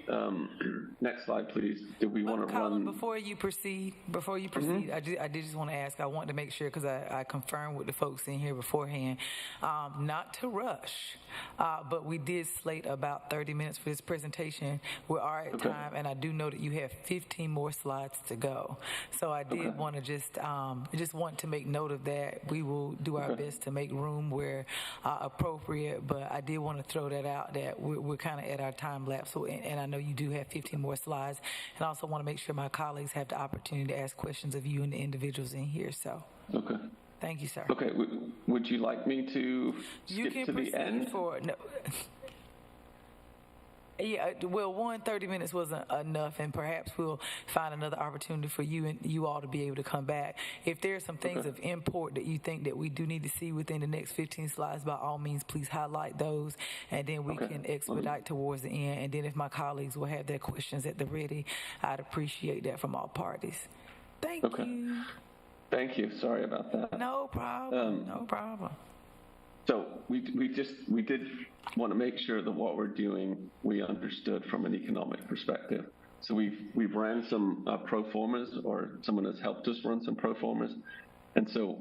next slide, please, did we want to run... Before you proceed, I did just want to ask, I want to make sure, because I confirmed with the folks in here beforehand, not to rush, but we did slate about 30 minutes for this presentation. We are at time, and I do know that you have 15 more slides to go. So I did want to just want to make note of that. We will do our best to make room where appropriate, but I did want to throw that out that we're kind of at our time lapse. So, and I know you do have 15 more slides, and I also want to make sure my colleagues have the opportunity to ask questions of you and the individuals in here. So, thank you, sir. Okay, would you like me to skip to the end? Yeah, well, 30 minutes wasn't enough, and perhaps we'll find another opportunity for you and you all to be able to come back. If there are some things of import that you think that we do need to see within the next 15 slides, by all means, please highlight those, and then we can expedite towards the end. And then if my colleagues will have their questions at the ready, I'd appreciate that from all parties. Thank you. Thank you. Sorry about that. No problem. No problem. So we did want to make sure that what we're doing, we understood from an economic perspective. So we've ran some pro formas, or someone has helped us run some pro formas. And so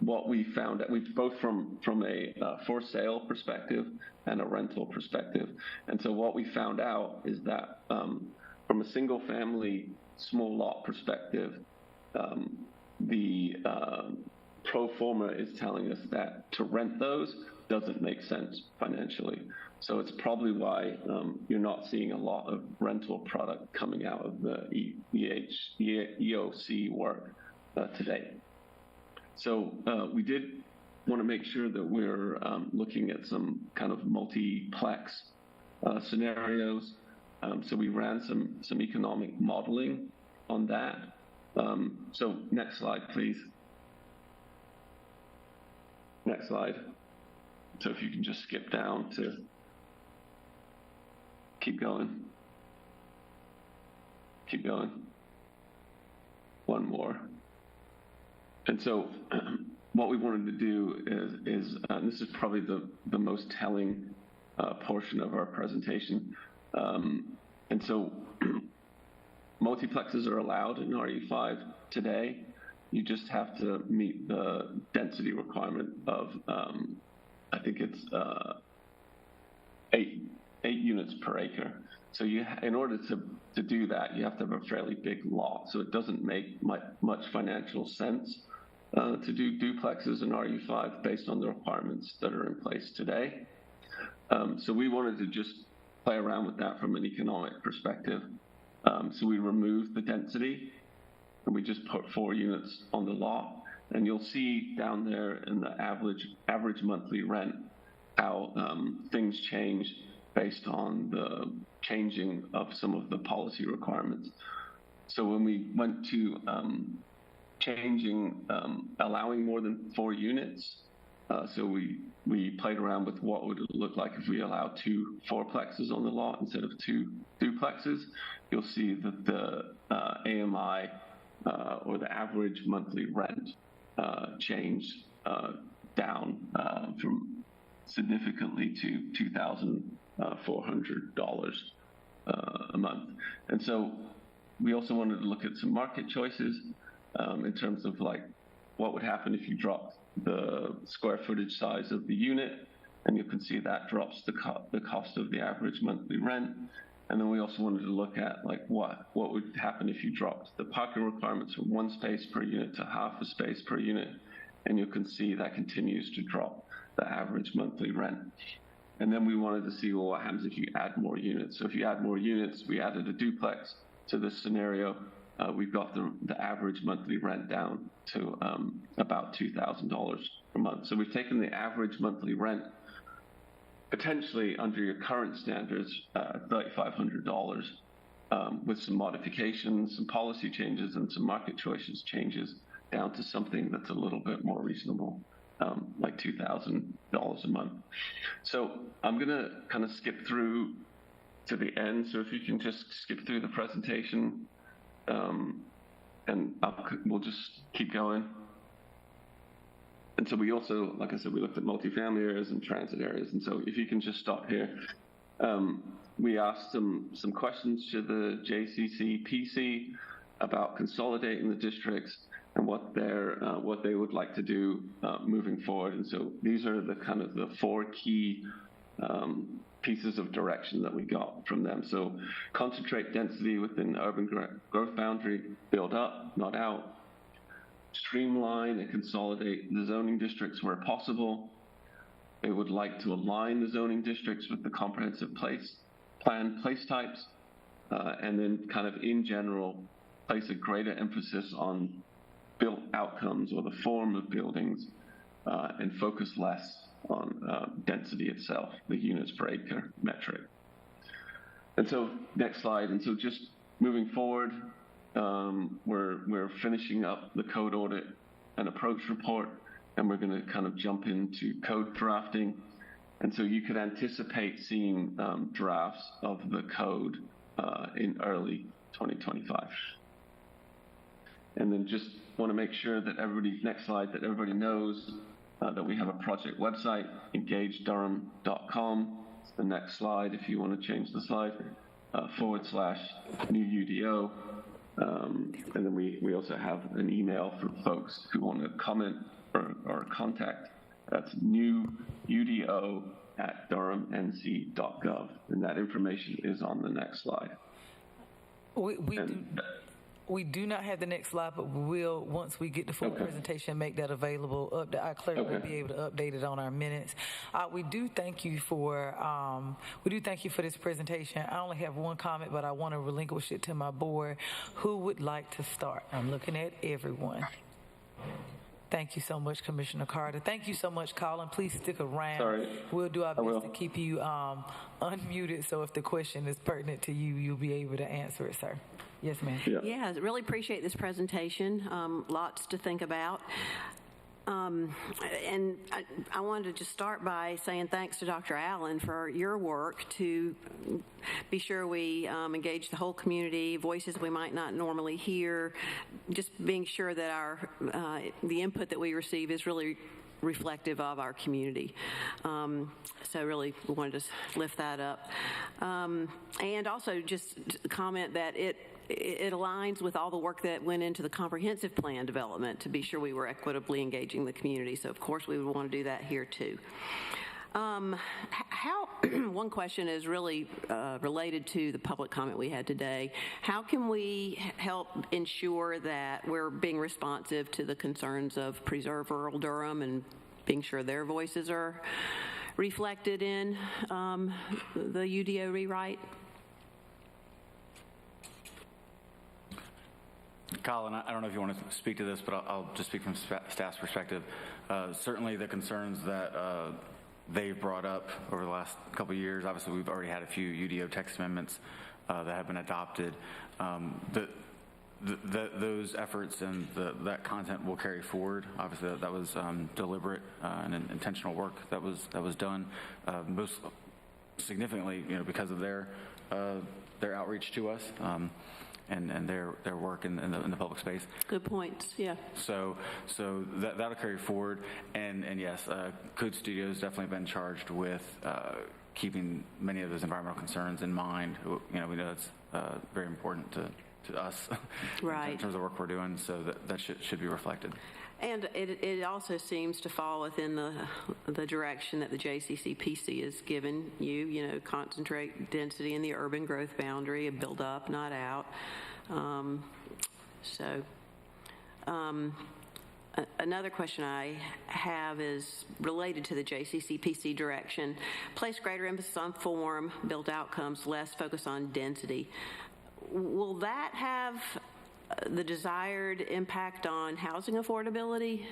what we found that we've both from a for sale perspective and a rental perspective. And so what we found out is that from a single family small lot perspective, the pro forma is telling us that to rent those doesn't make sense financially. So it's probably why you're not seeing a lot of rental product coming out of the EOC work today. So we did want to make sure that we're looking at some kind of multiplex scenarios. So we ran some economic modeling on that. So next slide, please. Next slide. So if you can just skip down to keep going. Keep going. One more. And so what we wanted to do is this is probably the most telling portion of our presentation. And so multiplexes are allowed in RE5 today. You just have to meet the density requirement of, I think it's 8 units per acre. So in order to do that, you have to have a fairly big lot. So it doesn't make much financial sense to do duplexes in RU5 based on the requirements that are in place today. So we wanted to just play around with that from an economic perspective. So we removed the density, and we just put 4 units on the lot. And you'll see down there in the average monthly rent how things change based on the changing of some of the policy requirements. So when we went to allowing more than 4 units, so we played around with what would it look like if we allowed 2 fourplexes on the lot instead of 2 duplexes. You'll see that the AMI or the average monthly rent changed down from significantly to $2,400 a month. And so we also wanted to look at some market choices in terms of like what would happen if you dropped the square footage size of the unit, and you can see that drops the cost of the average monthly rent. And then we also wanted to look at like what would happen if you dropped the parking requirements from 1 space per unit to half a space per unit, and you can see that continues to drop the average monthly rent. And then we wanted to see, well, what happens if you add more units? So if you add more units, we added a duplex to this scenario. We've got the average monthly rent down to about $2,000 per month. So we've taken the average monthly rent, potentially under your current standards, $3,500, with some modifications, some policy changes, and some market choices changes, down to something that's a little bit more reasonable, like $2,000 a month. So I'm going to kind of skip through to the end. So if you can just skip through the presentation, and we'll just keep going. And so we also, like I said, we looked at multifamily areas and transit areas. And so if you can just stop here. We asked some questions to the JCC PC about consolidating the districts and what they would like to do moving forward. And so these are the kind of the 4 key pieces of direction that we got from them. So concentrate density within the urban growth boundary, build up, not out. Streamline and consolidate the zoning districts where possible. They would like to align the zoning districts with the comprehensive plan place types, and then kind of in general place a greater emphasis on built outcomes or the form of buildings, and focus less on density itself, the units per acre metric. And so next slide. And so just moving forward, we're finishing up the code audit and approach report, and we're going to kind of jump into code drafting. And so you could anticipate seeing drafts of the code in early 2025. And then just want to make sure that next slide, that everybody knows that we have a project website, engagedurham.com. It's the next slide if you want to change the slide, /new UDO. And then we also have an email for folks who want to comment or contact. That's newudo@durhamnc.gov. And that information is on the next slide. We do not have the next slide, but we will, once we get the full presentation, make that available. Our clerk will be able to update it on our minutes. We do thank you for this presentation. I only have one comment, but I want to relinquish it to my board. Who would like to start? I'm looking at everyone. Thank you so much, Commissioner Carter. Thank you so much, Colin. Please stick around. Sorry. We'll do our best to keep you unmuted, so if the question is pertinent to you, you'll be able to answer it, sir. Yes, ma'am. Yeah, really appreciate this presentation. Lots to think about. And I wanted to just start by saying thanks to Dr. Allen for your work to be sure we engage the whole community, voices we might not normally hear, just being sure that the input that we receive is really reflective of our community. So really we wanted to lift that up. And also just comment that it aligns with all the work that went into the comprehensive plan development to be sure we were equitably engaging the community. So of course we would want to do that here too. One question is really related to the public comment we had today. How can we help ensure that we're being responsive to the concerns of Preserve Rural Durham and being sure their voices are reflected in the UDO rewrite? Colin, I don't know if you want to speak to this, but I'll just speak from staff's perspective. Certainly the concerns that they've brought up over the last couple of years, obviously we've already had a few UDO text amendments that have been adopted. Those efforts and that content will carry forward. Obviously that was deliberate and intentional work that was done, most significantly, because of their outreach to us. And their work in the public space. Good points, yeah. So that'll carry forward, and yes, Code Studios definitely been charged with keeping many of those environmental concerns in mind. We know it's very important to us, right, in terms of the work we're doing. So that should be reflected. And it also seems to fall within the direction that the JCCPC has given you, concentrate density in the urban growth boundary and build up, not out. Another question I have is related to the JCCPC direction. Place greater emphasis on form, built outcomes, less focus on density. Will that have the desired impact on housing affordability?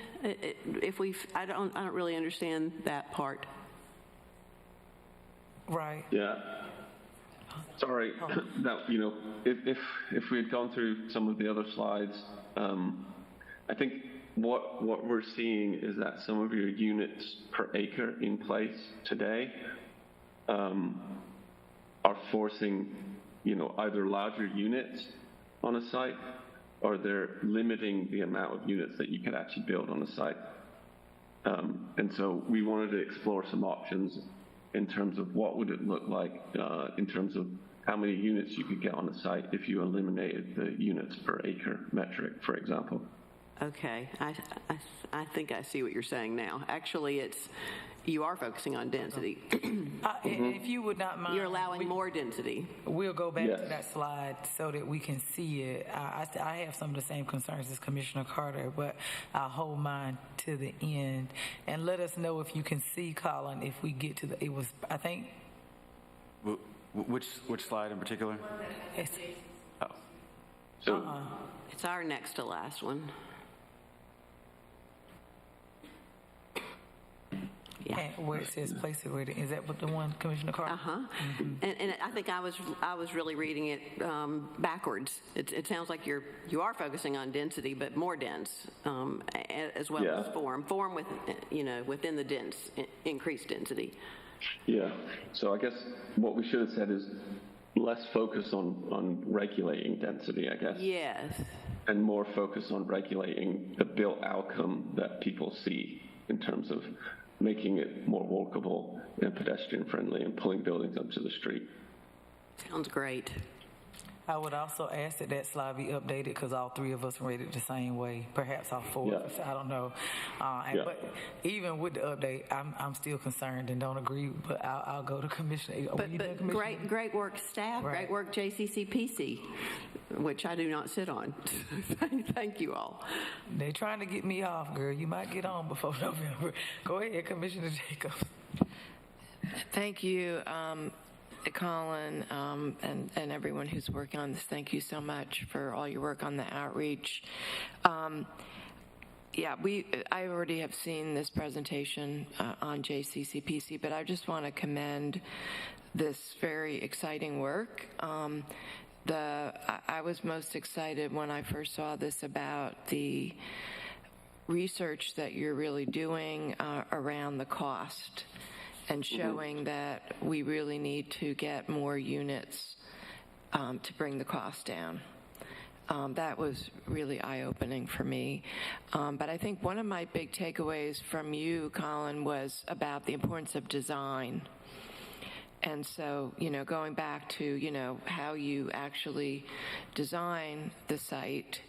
I don't really understand that part. Right. Yeah. Sorry. Now, if we had gone through some of the other slides, I think what we're seeing is that some of your units per acre in place today are forcing, either larger units on a site, or they're limiting the amount of units that you can actually build on a site. And so we wanted to explore some options in terms of what would it look like in terms of how many units you could get on a site if you eliminated the units per acre metric, for example. Okay, I think I see what you're saying now. Actually, you are focusing on density. If you would not mind, you're allowing more density. We'll go back to that slide so that we can see it. I have some of the same concerns as Commissioner Carter, but I'll hold mine to the end. And let us know if you can see, Colin, if we get to I think. Which slide in particular? It's our next to last one. Yeah. Where it says place it, is that what the one, Commissioner Carter? Mm-hmm. And I think I was really reading it backwards. It sounds like you are focusing on density, but more dense, as well as form with within the dense, increased density. Yeah. So I guess what we should have said is less focus on regulating density, I guess. Yes. And more focus on regulating the built outcome that people see in terms of making it more walkable and pedestrian friendly and pulling buildings up to the street. Sounds great. I would also ask that slide be updated because all three of us read it the same way. Perhaps all four of us. I don't know. But even with the update, I'm still concerned and don't agree. But I'll go to Commissioner. But great work, staff. Right. Great work, JCCPC, which I do not sit on. Thank you all. They're trying to get me off, girl. You might get on before November. Go ahead, Commissioner Jacobs. Thank you. Colin, and everyone who's working on this, thank you so much for all your work on the outreach. I already have seen this presentation on JCCPC, but I just want to commend this very exciting work. I was most excited when I first saw this about the research that you're really doing around the cost and showing that we really need to get more units to bring the cost down. That was really eye-opening for me. But I think one of my big takeaways from you, Colin, was about the importance of design. And so, going back to, how you actually design the site.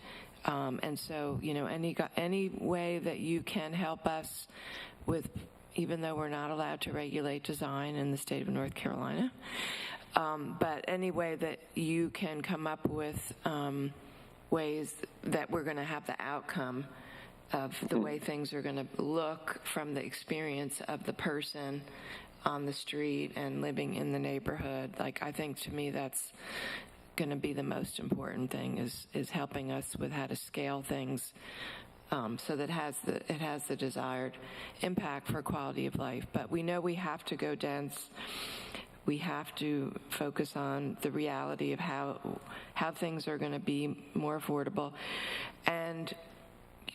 And so, any way that you can help us with, even though we're not allowed to regulate design in the state of North Carolina, but any way that you can come up with ways that we're going to have the outcome of the way things are going to look from the experience of the person on the street and living in the neighborhood. Like, I think to me that's going to be the most important thing is helping us with how to scale things so that it has the desired impact for quality of life. But we know we have to go dense. We have to focus on the reality of how things are going to be more affordable. And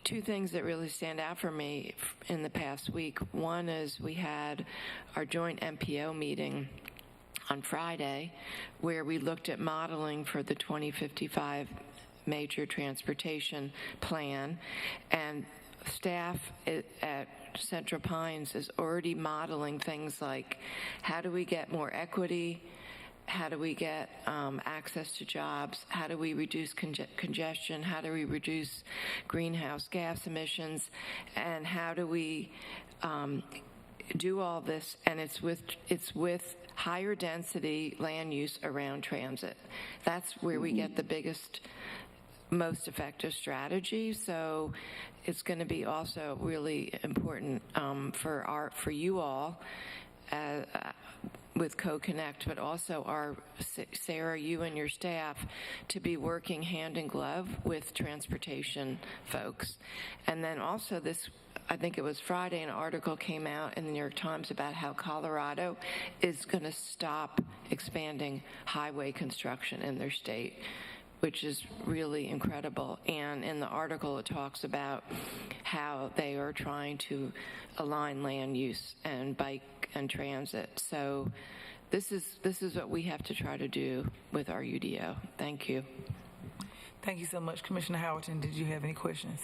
two things that really stand out for me in the past week. One is we had our joint MPO meeting on Friday where we looked at modeling for the 2055 major transportation plan, and staff at Central Pines is already modeling things like how do we get more equity, how do we get access to jobs, how do we reduce congestion, how do we reduce greenhouse gas emissions, and how do we do all this, and it's with higher density land use around transit. That's where we get the biggest, most effective strategy. So it's going to be also really important for you all with Co-Connect, but also Sarah, you and your staff to be working hand in glove with transportation folks. And then also I think it was Friday, an article came out in the New York Times about how Colorado is going to stop expanding highway construction in their state, which is really incredible. And in the article, it talks about how they are trying to align land use and bike and transit. So this is what we have to try to do with our UDO. Thank you. Thank you so much. Commissioner Howerton, did you have any questions?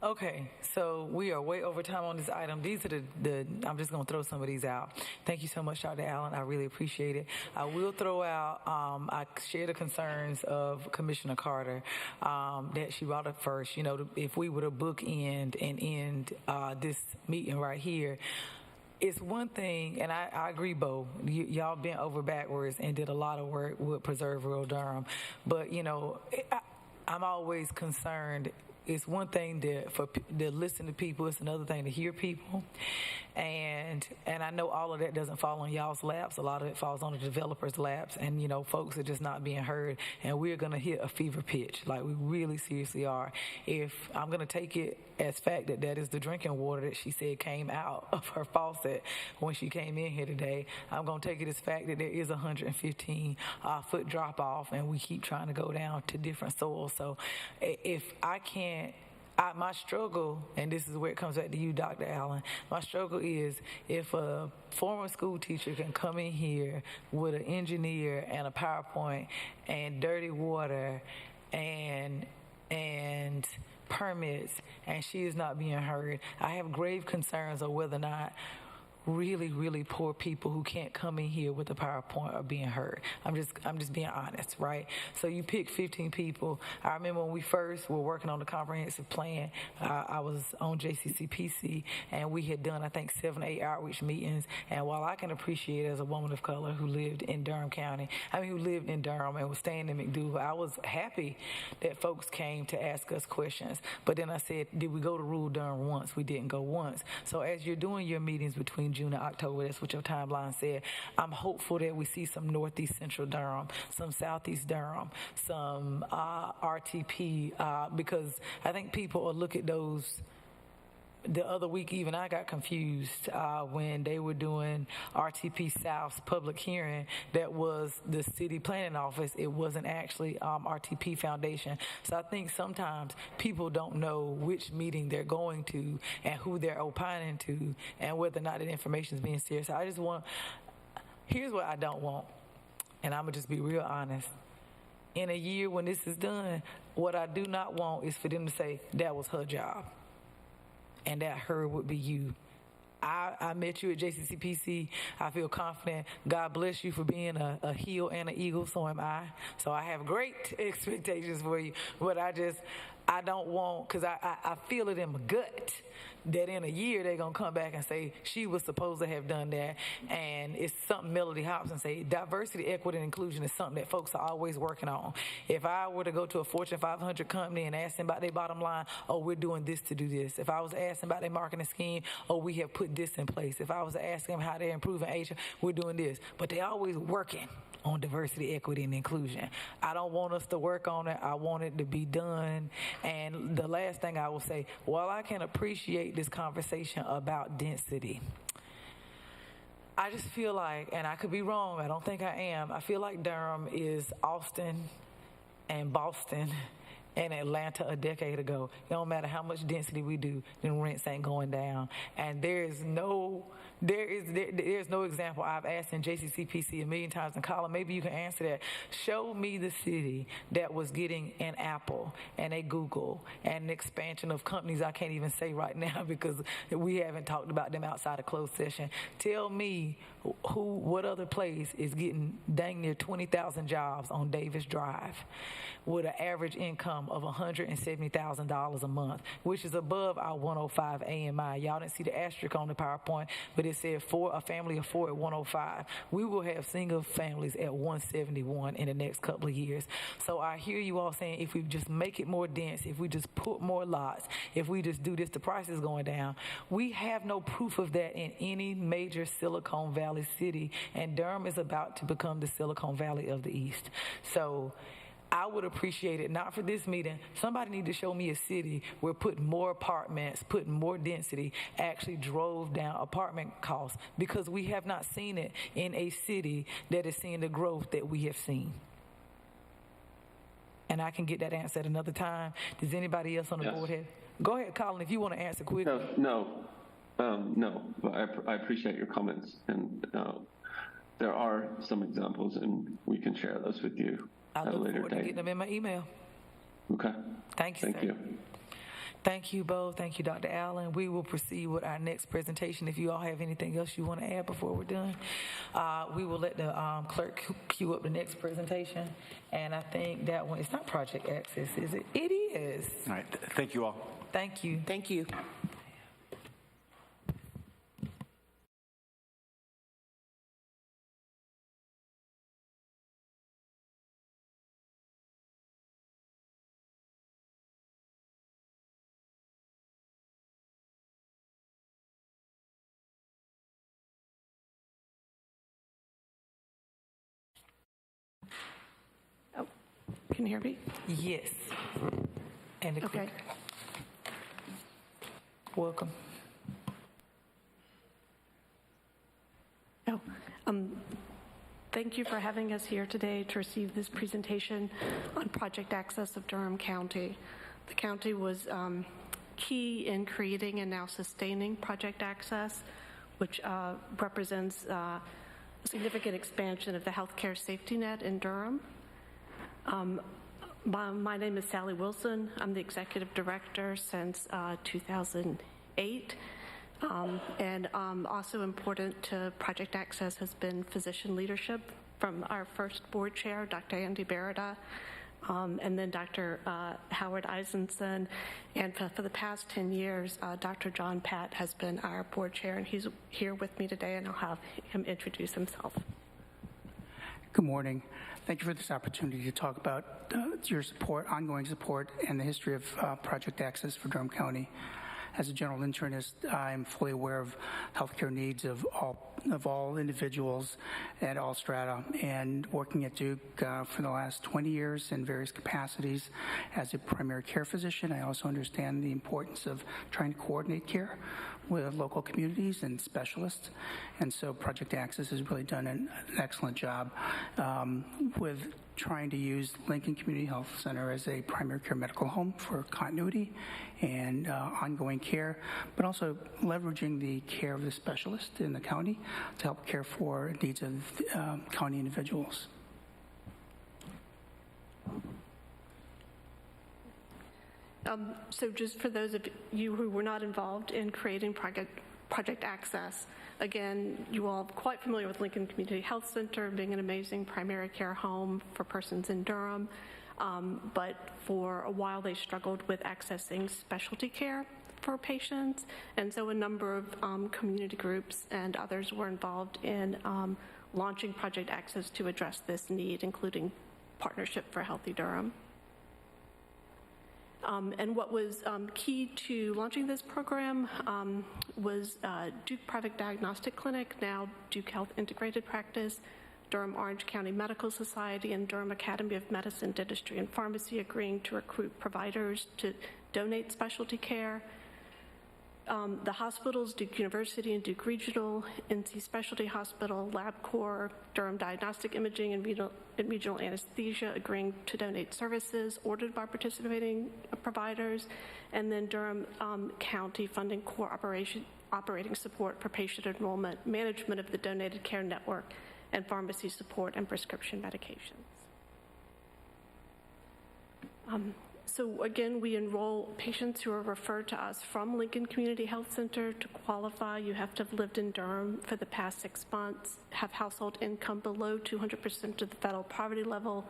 Okay, so we are way over time on this item. These are I'm just going to throw some of these out. Thank you so much, Dr. Allen. I really appreciate it. I will throw out, I share the concerns of Commissioner Carter that she brought up first. You know, if we were to bookend and end this meeting right here, it's one thing, and I agree, Bo, y'all bent over backwards and did a lot of work with Preserve Rural Durham. But, you know, I'm always concerned. It's one thing to listen to people. It's another thing to hear people. And I know all of that doesn't fall on y'all's laps. A lot of it falls on the developers' laps. And, you know, folks are just not being heard. And we're going to hit a fever pitch, like we really seriously are. If I'm going to take it as fact that is the drinking water that she said came out of her faucet when she came in here today, I'm going to take it as fact that there is a 115-foot drop-off, and we keep trying to go down to different soils. So if I can't, my struggle, and this is where it comes back to you, Dr. Allen, my struggle is if a former school teacher can come in here with an engineer and a PowerPoint and dirty water and permits, and she is not being heard, I have grave concerns of whether or not really, really poor people who can't come in here with a PowerPoint are being heard. I'm just being honest, right? So you pick 15 people. I remember when we first were working on the comprehensive plan, I was on JCCPC, and we had done, I think, 7 or 8 outreach meetings. And while I can appreciate as a woman of color who lived in Durham County, who lived in Durham and was staying in McDougal, I was happy that folks came to ask us questions. But then I said, did we go to Rural Durham once? We didn't go once. So as you're doing your meetings between June and October, that's what your timeline said, I'm hopeful that we see some Northeast Central Durham, some Southeast Durham, some RTP, because I think people will look at those. The other week, even I got confused when they were doing RTP South's public hearing. That was the city planning office. It wasn't actually RTP Foundation. So I think sometimes people don't know which meeting they're going to and who they're opining to and whether or not that information is being serious. I just want, here's what I don't want, and I'm going to just be real honest. In a year when this is done, what I do not want is for them to say, that was her job. And that her would be you. I met you at JCCPC. I feel confident. God bless you for being a heel and an eagle. So am I. So I have great expectations for you. But I don't want, because I feel it in my gut that in a year they're going to come back and say she was supposed to have done that, and it's something Melody Hobson say. Diversity, equity, and inclusion is something that folks are always working on. If I were to go to a Fortune 500 company and ask them about their bottom line, oh, we're doing this to do this. If I was asking about their marketing scheme, oh, we have put this in place. If I was asking them how they're improving HR, we're doing this. But they're always working on diversity, equity, and inclusion. I don't want us to work on it. I want it to be done. And the last thing I will say, while I can appreciate this conversation about density, I just feel like, and I could be wrong, I don't think I am, I feel like Durham is Austin and Boston and Atlanta a decade ago. It don't matter how much density we do, then rents ain't going down. And there's no example. I've asked in JCCPC a million times, and Colin, maybe you can answer that. Show me the city that was getting an Apple and a Google and an expansion of companies I can't even say right now because we haven't talked about them outside of closed session. Tell me what other place is getting dang near 20,000 jobs on Davis Drive with an average income of $170,000 a month, which is above our 105 AMI. Y'all didn't see the asterisk on the PowerPoint, but it said a family of 4 at 105. We will have single families at 171 in the next couple of years. So I hear you all saying if we just make it more dense, if we just put more lots, if we just do this, the price is going down. We have no proof of that in any major Silicon Valley city, and Durham is about to become the Silicon Valley of the East. So I would appreciate it, not for this meeting. Somebody need to show me a city where putting more apartments, putting more density actually drove down apartment costs, because we have not seen it in a city that is seeing the growth that we have seen. And I can get that answer at another time. Does anybody else on the board have? Go ahead, Colin, if you want to answer quickly. No, I appreciate your comments, and there are some examples, and we can share those with you. I look forward to getting them in my email. Okay. Thank you, Thank you. Thank you both. Thank you, Dr. Allen. We will proceed with our next presentation. If you all have anything else you want to add before we're done, we will let the clerk queue up the next presentation. And I think that one, it's not Project Access, is it? It is. All right. Thank you all. Thank you. Thank you. Can you hear me? Yes. And the okay. Welcome. Thank you for having us here today to receive this presentation on Project Access of Durham County. The county was key in creating and now sustaining Project Access, which represents a significant expansion of the healthcare safety net in Durham. My name is Sally Wilson. I'm the executive director since 2008. And also important to Project Access has been physician leadership from our first board chair, Dr. Andy Berida, and then Dr. Howard Eisenson. And for the past 10 years, Dr. John Patt has been our board chair, and he's here with me today, and I'll have him introduce himself. Good morning. Thank you for this opportunity to talk about your support, ongoing support, and the history of Project Access for Durham County. As a general internist, I'm fully aware of healthcare needs of all individuals at all strata, and working at Duke for the last 20 years in various capacities as a primary care physician, I also understand the importance of trying to coordinate care with local communities and specialists. And so Project Access has really done an excellent job with trying to use Lincoln Community Health Center as a primary care medical home for continuity and ongoing care, but also leveraging the care of the specialist in the county to help care for needs of county individuals. So just for those of you who were not involved in creating Project Access, again, you all are quite familiar with Lincoln Community Health Center being an amazing primary care home for persons in Durham. but for a while they struggled with accessing specialty care for patients, and so a number of community groups and others were involved in launching Project Access to address this need, including Partnership for Healthy Durham. And what was key to launching this program was Duke Private Diagnostic Clinic, now Duke Health Integrated Practice, Durham Orange County Medical Society, and Durham Academy of Medicine, Dentistry, and Pharmacy agreeing to recruit providers to donate specialty care. The hospitals, Duke University and Duke Regional, NC Specialty Hospital, LabCorp, Durham Diagnostic Imaging, and Regional Anesthesia agreeing to donate services ordered by participating providers, and then Durham County funding core operating support for patient enrollment, management of the donated care network, and pharmacy support and prescription medications. So again, we enroll patients who are referred to us from Lincoln Community Health Center. To qualify, you have to have lived in Durham for the past 6 months, have household income below 200% of the federal poverty level,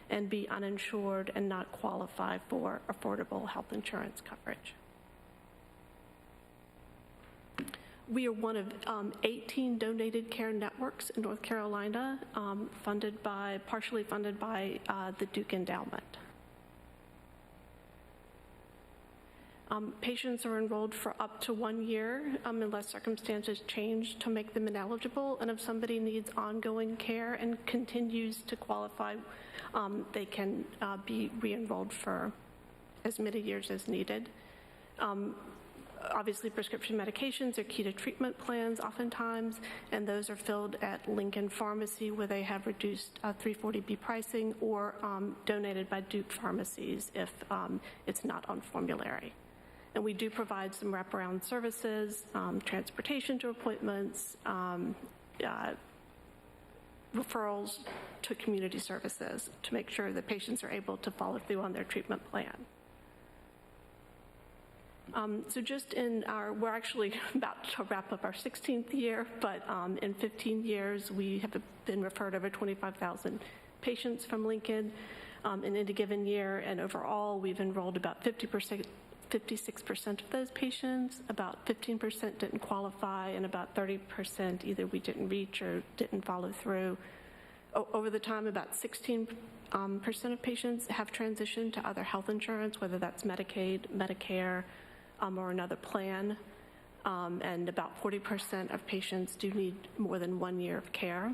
and be uninsured and not qualify for affordable health insurance coverage. We are one of 18 donated care networks in North Carolina, partially funded by the Duke Endowment. Patients are enrolled for up to 1 year unless circumstances change to make them ineligible, and if somebody needs ongoing care and continues to qualify, they can be re-enrolled for as many years as needed. Obviously, prescription medications are key to treatment plans oftentimes, and those are filled at Lincoln Pharmacy, where they have reduced 340B pricing, or donated by Duke pharmacies if it's not on formulary. And we do provide some wraparound services, transportation to appointments, referrals to community services to make sure that patients are able to follow through on their treatment plan. So just we're actually about to wrap up our 16th year, but in 15 years, we have been referred over 25,000 patients from Lincoln in any given year, and overall, we've enrolled about 56% of those patients, about 15% didn't qualify, and about 30% either we didn't reach or didn't follow through. Over the time, about 16% of patients have transitioned to other health insurance, whether that's Medicaid, Medicare, or another plan, and about 40% of patients do need more than 1 year of care.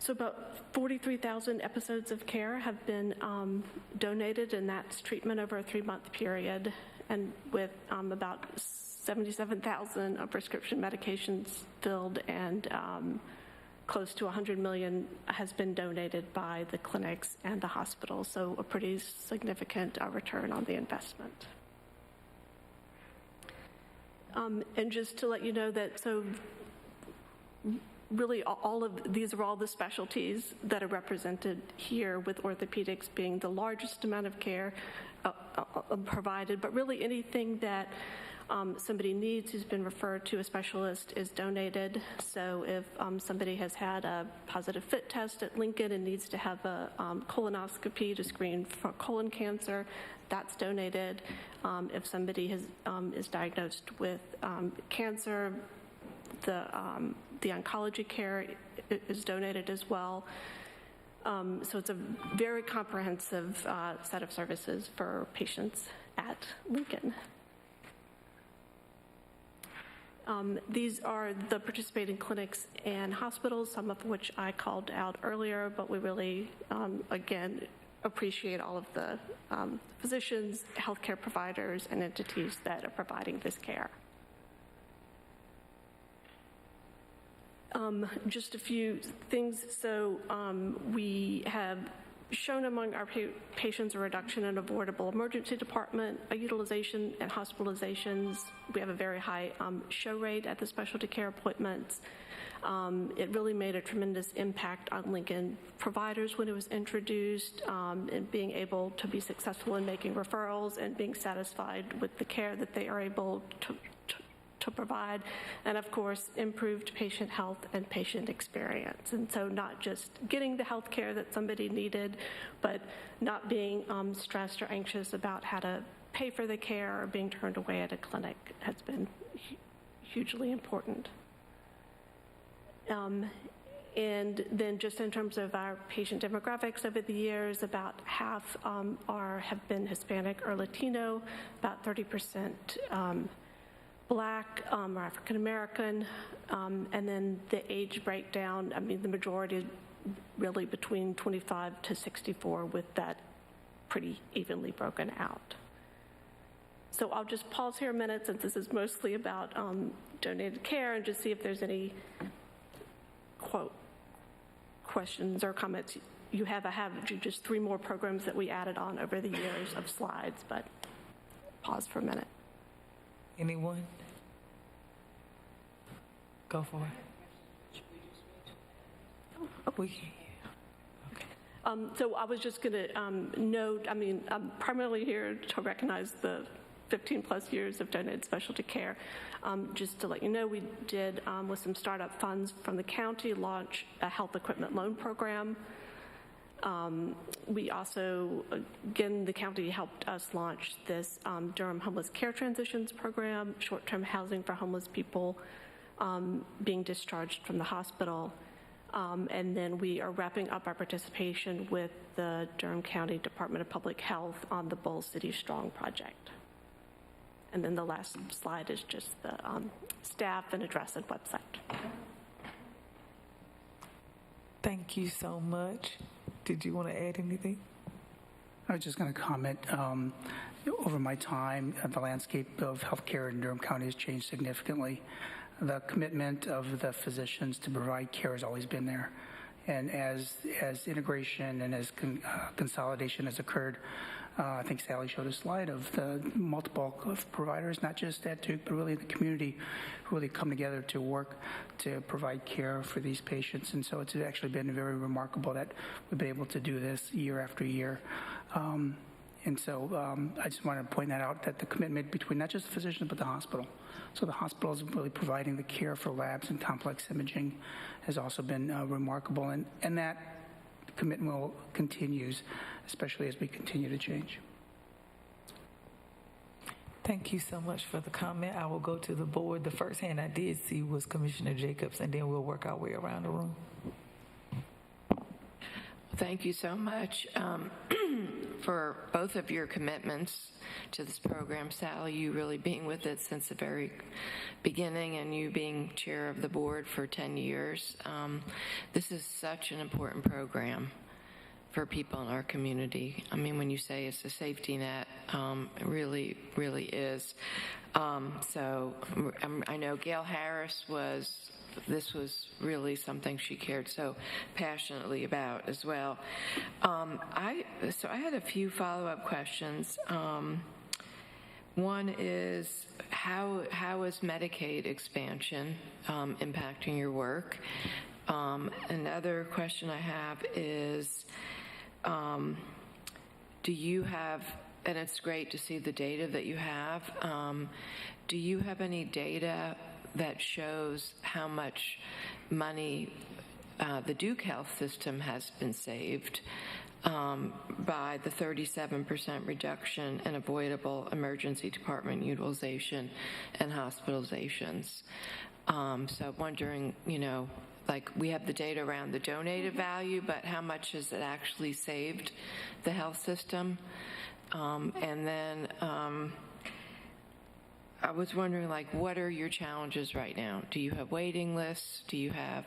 So about 43,000 episodes of care have been donated, and that's treatment over a 3-month period, and with about 77,000 prescription medications filled, and close to 100 million has been donated by the clinics and the hospitals, so a pretty significant return on the investment. And just to let you know that, so really all of these are all the specialties that are represented here, with orthopedics being the largest amount of care provided, but really anything that somebody needs who's been referred to a specialist is donated. So if somebody has had a positive fit test at Lincoln and needs to have a colonoscopy to screen for colon cancer, that's donated. If somebody is diagnosed with cancer, the oncology care is donated as well. So it's a very comprehensive set of services for patients at Lincoln. These are the participating clinics and hospitals, some of which I called out earlier, but we really, again, appreciate all of the physicians, healthcare providers, and entities that are providing this care. Just a few things. So we have shown among our patients a reduction in avoidable emergency department utilization and hospitalizations. We have a very high show rate at the specialty care appointments. It really made a tremendous impact on Lincoln providers when it was introduced, and being able to be successful in making referrals and being satisfied with the care that they are able to to provide, and of course, improved patient health and patient experience. And so not just getting the health care that somebody needed, but not being stressed or anxious about how to pay for the care or being turned away at a clinic has been hugely important. And then just in terms of our patient demographics over the years, about half have been Hispanic or Latino, about 30% Black or African American, and then the age breakdown, I mean, the majority really between 25 to 64, with that pretty evenly broken out. So I'll just pause here a minute, since this is mostly about donated care, and just see if there's any questions or comments you have. I have just 3 more programs that we added on over the years of slides, but pause for a minute. Anyone? Go for it. We can. So I was just going to note, I mean, I'm primarily here to recognize the 15 plus years of donated specialty care. Just to let you know, we did, with some startup funds from the county, launch a health equipment loan program. We also, again, the county helped us launch this Durham Homeless Care Transitions Program, short-term housing for homeless people being discharged from the hospital. And then we are wrapping up our participation with the Durham County Department of Public Health on the Bowl City Strong project. And then the last slide is just the staff and address and website. Thank you so much. Did you want to add anything? I was just going to comment. Over my time, the landscape of healthcare in Durham County has changed significantly. The commitment of the physicians to provide care has always been there. And as integration and as consolidation has occurred, I think Sally showed a slide of the multiple of providers, not just at Duke, but really the community, who really come together to work to provide care for these patients. And so it's actually been very remarkable that we've been able to do this year after year. And so I just want to point that out, that the commitment between not just the physicians, but the hospital. So the hospital is really providing the care for labs and complex imaging has also been remarkable. And that commitment continues, especially as we continue to change. Thank you so much for the comment. I will go to the board. The first hand I did see was Commissioner Jacobs, and then we'll work our way around the room. Thank you so much for both of your commitments to this program. Sally, you really being with it since the very beginning, and you being chair of the board for 10 years. This is such an important program for people in our community. I mean, when you say it's a safety net, it really, really is. So I know Gail Harris this was really something she cared so passionately about as well. So I had a few follow-up questions. One is, how is Medicaid expansion impacting your work? Another question I have is, do you have, and it's great to see the data that you have, do you have any data that shows how much money the Duke Health system has been saved by the 37% reduction in avoidable emergency department utilization and hospitalizations? So I'm wondering, like, we have the data around the donated value, but how much has it actually saved the health system? And then I was wondering, like, what are your challenges right now? Do you have waiting lists? Do you have,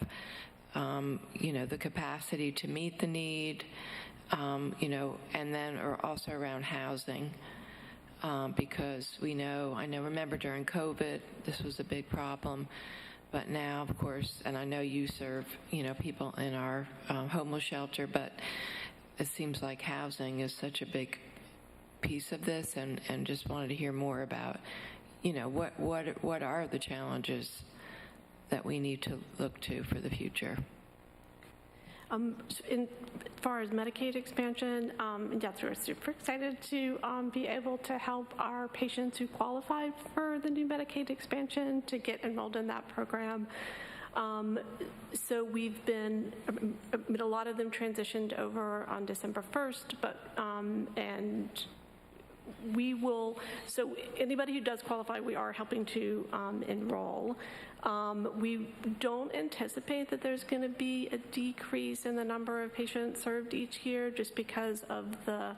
the capacity to meet the need? And then also around housing, because remember during COVID, this was a big problem. But now, of course, and I know you serve, people in our homeless shelter, but it seems like housing is such a big piece of this, and just wanted to hear more about, what are the challenges that we need to look to for the future? far as Medicaid expansion, yes, we're super excited to be able to help our patients who qualify for the new Medicaid expansion to get enrolled in that program. So we've been, a lot of them transitioned over on December 1st, but, and we will, so anybody who does qualify, we are helping to enroll. We don't anticipate that there's going to be a decrease in the number of patients served each year just because of the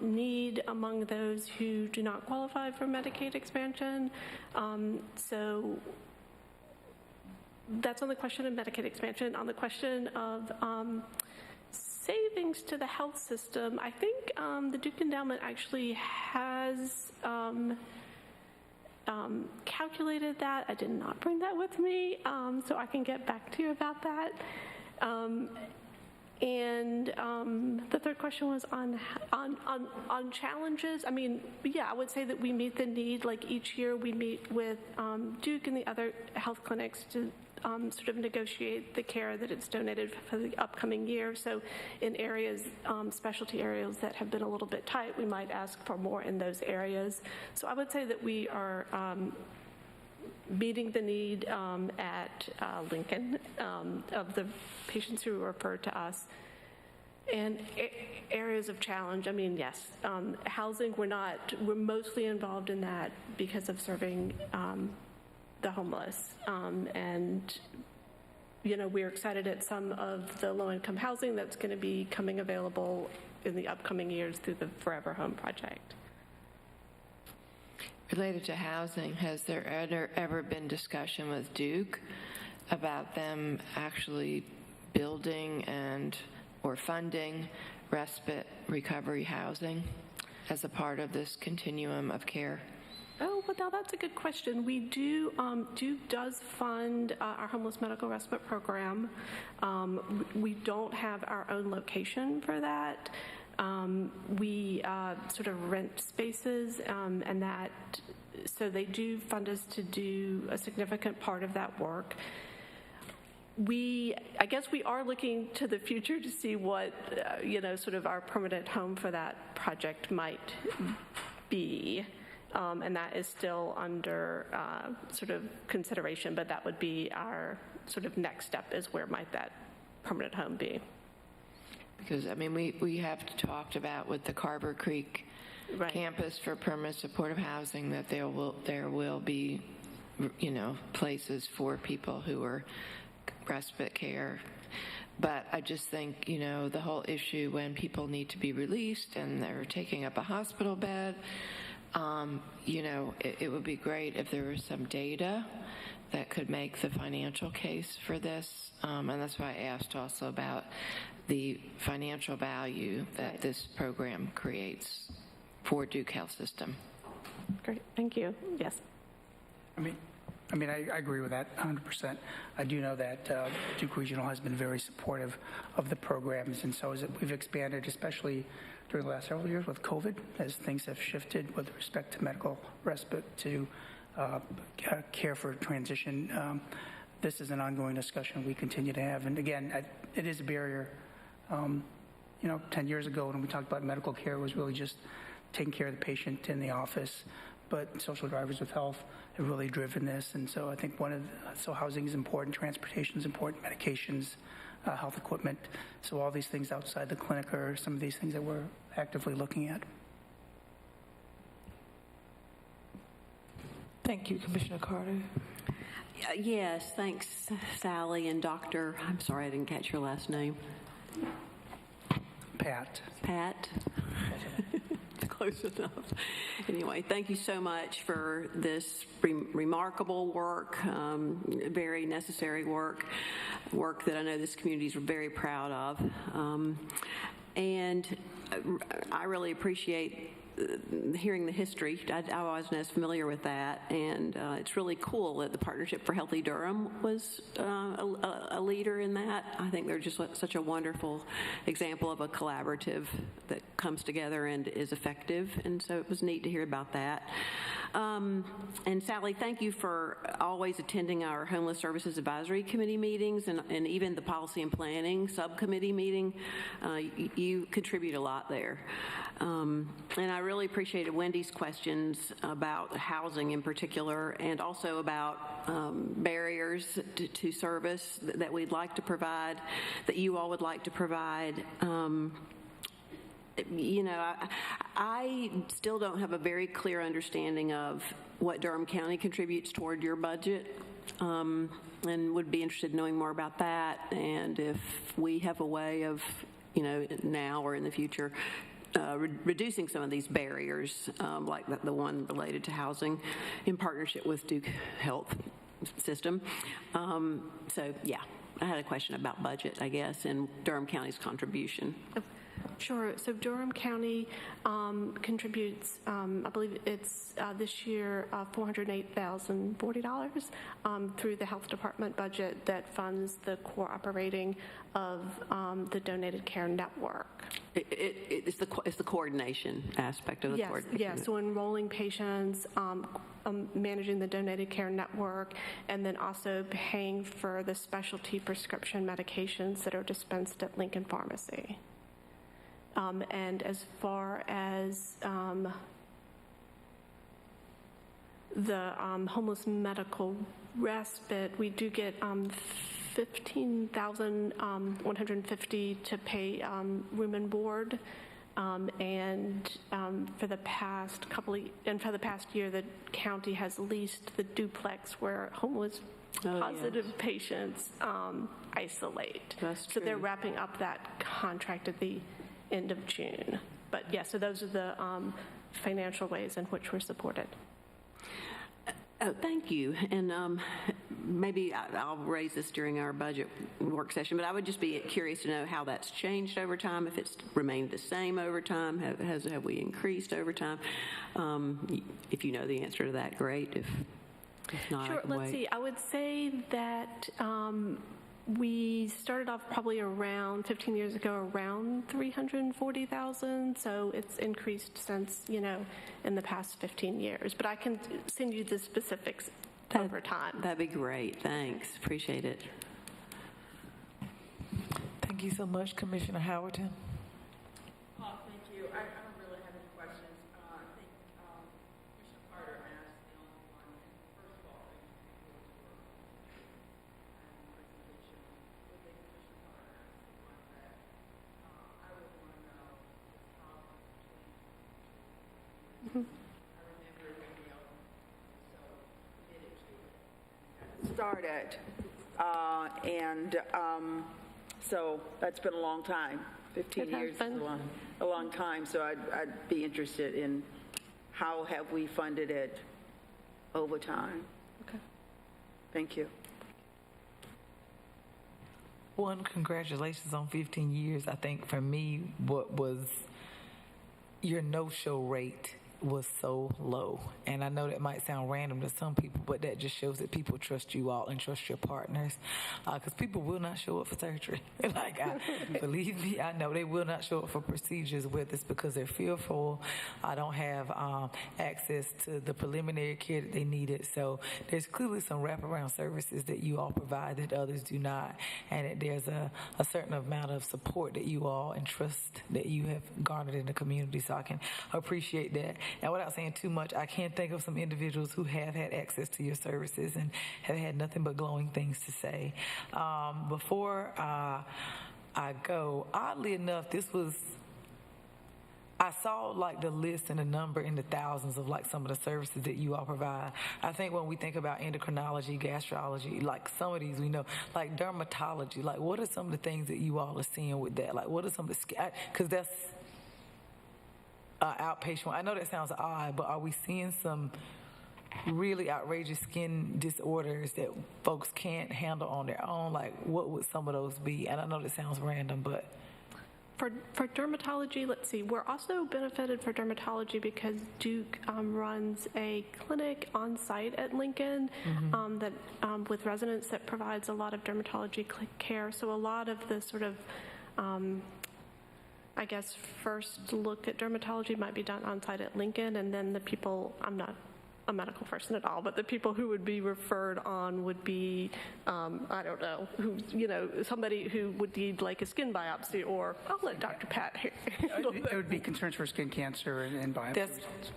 need among those who do not qualify for Medicaid expansion. So that's on the question of Medicaid expansion. On the question of savings to the health system, I think the Duke Endowment actually has calculated that. I did not bring that with me, so I can get back to you about that. And the third question was on challenges. I mean, yeah, I would say that we meet the need. Like each year, we meet with Duke and the other health clinics to sort of negotiate the care that it's donated for the upcoming year. So in areas, specialty areas that have been a little bit tight, we might ask for more in those areas. So I would say that we are meeting the need at Lincoln of the patients who are referred to us. And areas of challenge, I mean, yes, housing, we're mostly involved in that because of serving the homeless. And, you know, we're excited at some of the low-income housing that's going to be coming available in the upcoming years through the Forever Home Project. Related to housing, has there ever been discussion with Duke about them actually building or funding respite recovery housing as a part of this continuum of care? Oh, well, now that's a good question. We do, Duke does fund our homeless medical respite program. We don't have our own location for that. We sort of rent spaces, and that, so they do fund us to do a significant part of that work. I guess we are looking to the future to see what, you know, sort of our permanent home for that project might be. And that is still under sort of consideration, but that would be our sort of next step, is where might that permanent home be? Because, I mean, we have talked about with the Carver Creek campus for permanent supportive housing that there will be, you know, places for people who are respite care. But I just think, you know, the whole issue when people need to be released and they're taking up a hospital bed, you know, it would be great if there was some data that could make the financial case for this. And that's why I asked also about the financial value that this program creates for Duke Health System. Great, thank you. Yes. I mean, I agree with that 100%. I do know that Duke Regional has been very supportive of the programs, and so as we've expanded, especially during the last several years with COVID, as things have shifted with respect to medical respite to care for transition. This is an ongoing discussion we continue to have. And again, it is a barrier. You know, 10 years ago when we talked about medical care, it was really just taking care of the patient in the office. But social drivers of health have really driven this. And so I think so housing is important, transportation is important, medications, health equipment. So all these things outside the clinic are some of these things that we're actively looking at. Thank you, Commissioner Carter. Yes, thanks, Sally and Dr. I'm sorry, I didn't catch your last name. Pat. Close enough. Anyway, thank you so much for this remarkable work, very necessary work that I know this community is very proud of. And I really appreciate hearing the history. I wasn't as familiar with that, and it's really cool that the Partnership for Healthy Durham was a leader in that. I think they're just such a wonderful example of a collaborative that comes together and is effective, and so it was neat to hear about that. And Sally, thank you for always attending our Homeless Services Advisory Committee meetings and even the Policy and Planning Subcommittee meeting. You contribute a lot there. And I really appreciated Wendy's questions about housing in particular, and also about barriers to service that we'd like to provide, that you all would like to provide. You know, I still don't have a very clear understanding of what Durham County contributes toward your budget, and would be interested in knowing more about that, and if we have a way of, you know, now or in the future, reducing some of these barriers, like the one related to housing, in partnership with Duke Health System. So, yeah, I had a question about budget, I guess, and Durham County's contribution. Sure. So Durham County contributes, I believe it's this year, $408,040 through the health department budget that funds the core operating of the donated care network. It's the coordination aspect of the coordination. Yes. So enrolling patients, managing the donated care network, and then also paying for the specialty prescription medications that are dispensed at Lincoln Pharmacy. And as far as the homeless medical respite, we do get $15,150 to pay room and board, and for the past year, the county has leased the duplex where homeless positive patients isolate. That's true. So they're wrapping up that contract at the end of June. But yeah, so those are the financial ways in which we're supported. Oh, thank you. And maybe I'll raise this during our budget work session, but I would just be curious to know how that's changed over time, if it's remained the same over time, have we increased over time? If you know the answer to that, great. If not, sure, let's see. I would say that we started off probably around 15 years ago, around 340,000. So it's increased since, you know, in the past 15 years. But I can send you the specifics over time. That'd be great. Thanks. Appreciate it. Thank you so much, Commissioner Howerton. Thank you. I don't really have any questions. I think Commissioner Carter asked the only one. And first of all, thank you for your presentation. What Commissioner Carter asked the one that I would want to know is how much change. I remember when we all so committed to it. Started, so that's been a long time. 15 years is a long time, so I'd be interested in how have we funded it over time. Okay. Thank you. One, congratulations on 15 years. I think for me, what was your no-show rate was so low. And I know that might sound random to some people, but that just shows that people trust you all and trust your partners. Because people will not show up for surgery. Believe me, I know they will not show up for procedures, whether it's because they're fearful, I don't have access to the preliminary care that they needed. So there's clearly some wraparound services that you all provide that others do not. And that there's a certain amount of support that you all and trust that you have garnered in the community. So I can appreciate that. And without saying too much, I can't think of some individuals who have had access to your services and have had nothing but glowing things to say. Before I go, oddly enough, I saw like the list and the number in the thousands of like some of the services that you all provide. I think when we think about endocrinology, gastrology, like some of these we know, like dermatology, like what are some of the things that you all are seeing with that? Like what are some of the, because that's outpatient. I know that sounds odd, but are we seeing some really outrageous skin disorders that folks can't handle on their own? Like, what would some of those be? And I know that sounds random, but for dermatology, let's see. We're also benefited for dermatology because Duke runs a clinic on site at Lincoln that with residents that provides a lot of dermatology care. So a lot of the sort of I guess first look at dermatology might be done on site at Lincoln, and then the people, I'm not a medical person at all, but the people who would be referred on would be, I don't know, who, somebody who would need like a skin biopsy, or I'll let Dr. Pat handle that. There would be concerns for skin cancer and biopsy results.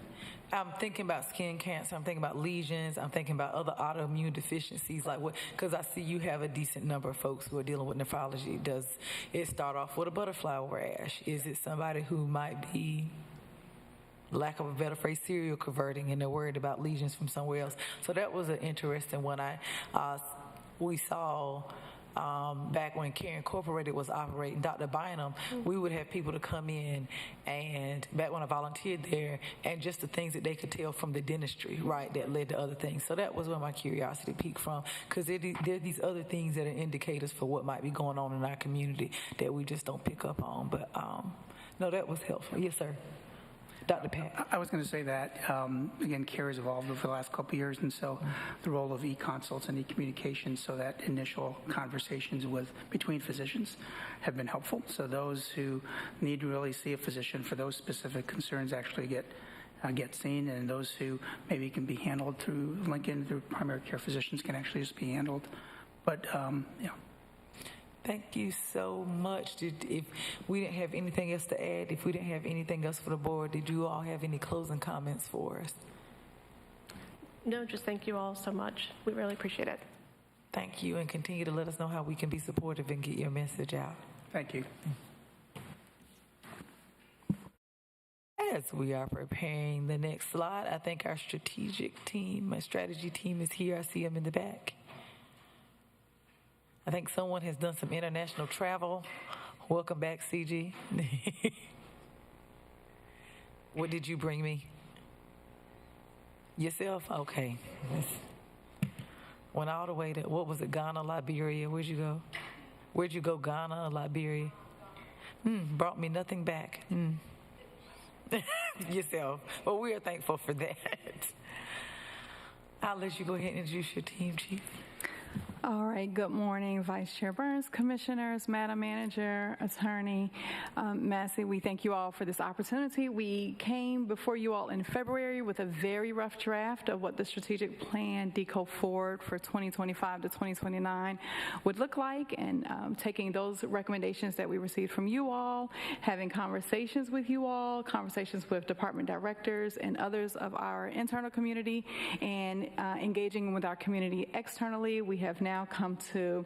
I'm thinking about skin cancer. I'm thinking about lesions. I'm thinking about other autoimmune deficiencies. Like what? Because I see you have a decent number of folks who are dealing with nephrology. Does it start off with a butterfly rash? Is it somebody who might be, lack of a better phrase, serial converting, and they're worried about lesions from somewhere else? So that was an interesting one. We saw. Back when Care Incorporated was operating, Dr. Bynum, we would have people to come in, and back when I volunteered there, and just the things that they could tell from the dentistry, right, that led to other things. So that was where my curiosity peaked from, because there are these other things that are indicators for what might be going on in our community that we just don't pick up on. But no, that was helpful. Yes, sir. Dr. Pat. I was going to say that, again, care has evolved over the last couple of years, and so the role of e-consults and e-communications, so that initial conversations between physicians have been helpful. So those who need to really see a physician for those specific concerns actually get seen, and those who maybe can be handled through Lincoln, through primary care physicians, can actually just be handled. But, yeah. Thank you so much. If we didn't have anything else to add, if we didn't have anything else for the board, did you all have any closing comments for us? No, just thank you all so much. We really appreciate it. Thank you, and continue to let us know how we can be supportive and get your message out. Thank you. As we are preparing the next slide, I think our strategy team is here. I see them in the back. I think someone has done some international travel. Welcome back, CG. What did you bring me? Yourself? Okay. Went all the way to, what was it, Ghana, Liberia? Where'd you go? Where'd you go, Ghana or Liberia? Brought me nothing back. Yourself. Well, we are thankful for that. I'll let you go ahead and introduce your team, Chief. All right, good morning, Vice Chair Burns, Commissioners, Madam Manager, Attorney Massey. We thank you all for this opportunity. We came before you all in February with a very rough draft of what the strategic plan Deco Forward for 2025 to 2029 would look like, and taking those recommendations that we received from you all, having conversations with you all, conversations with department directors and others of our internal community, and engaging with our community externally. We have now come to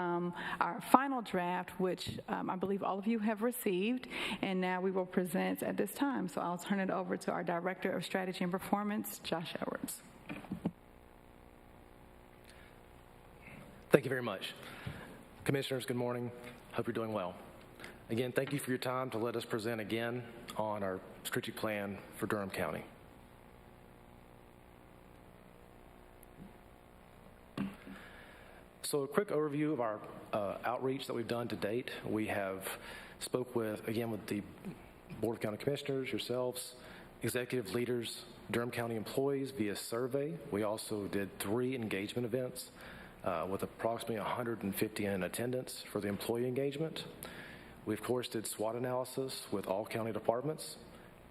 our final draft, which I believe all of you have received, and now we will present at this time. So I'll turn it over to our Director of Strategy and Performance, Josh Edwards. Thank you very much. Commissioners, good morning. Hope you're doing well. Again, thank you for your time to let us present again on our strategic plan for Durham County. So a quick overview of our outreach that we've done to date. We have spoke with the Board of County Commissioners, yourselves, executive leaders, Durham County employees via survey. We also did 3 engagement events with approximately 150 in attendance for the employee engagement. We, of course, did SWOT analysis with all county departments,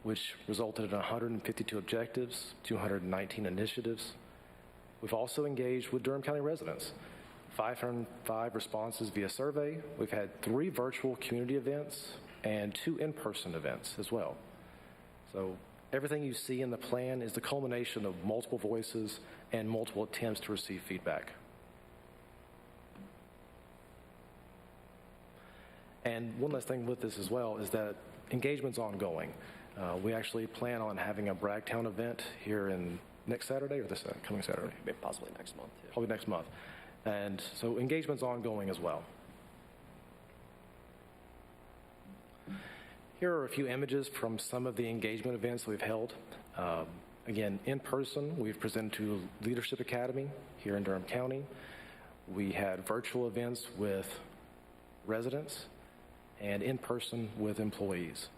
which resulted in 152 objectives, 219 initiatives. We've also engaged with Durham County residents. 505 responses via survey. We've had 3 virtual community events and 2 in-person events as well. So everything you see in the plan is the culmination of multiple voices and multiple attempts to receive feedback. And one last thing with this as well is that engagement's ongoing. We actually plan on having a Bragtown event here in next Saturday or this coming Saturday? Possibly next month. Yeah. Probably next month. And so engagement's ongoing as well. Here are a few images from some of the engagement events we've held. Again, in person, we've presented to Leadership Academy here in Durham County. We had virtual events with residents and in person with employees.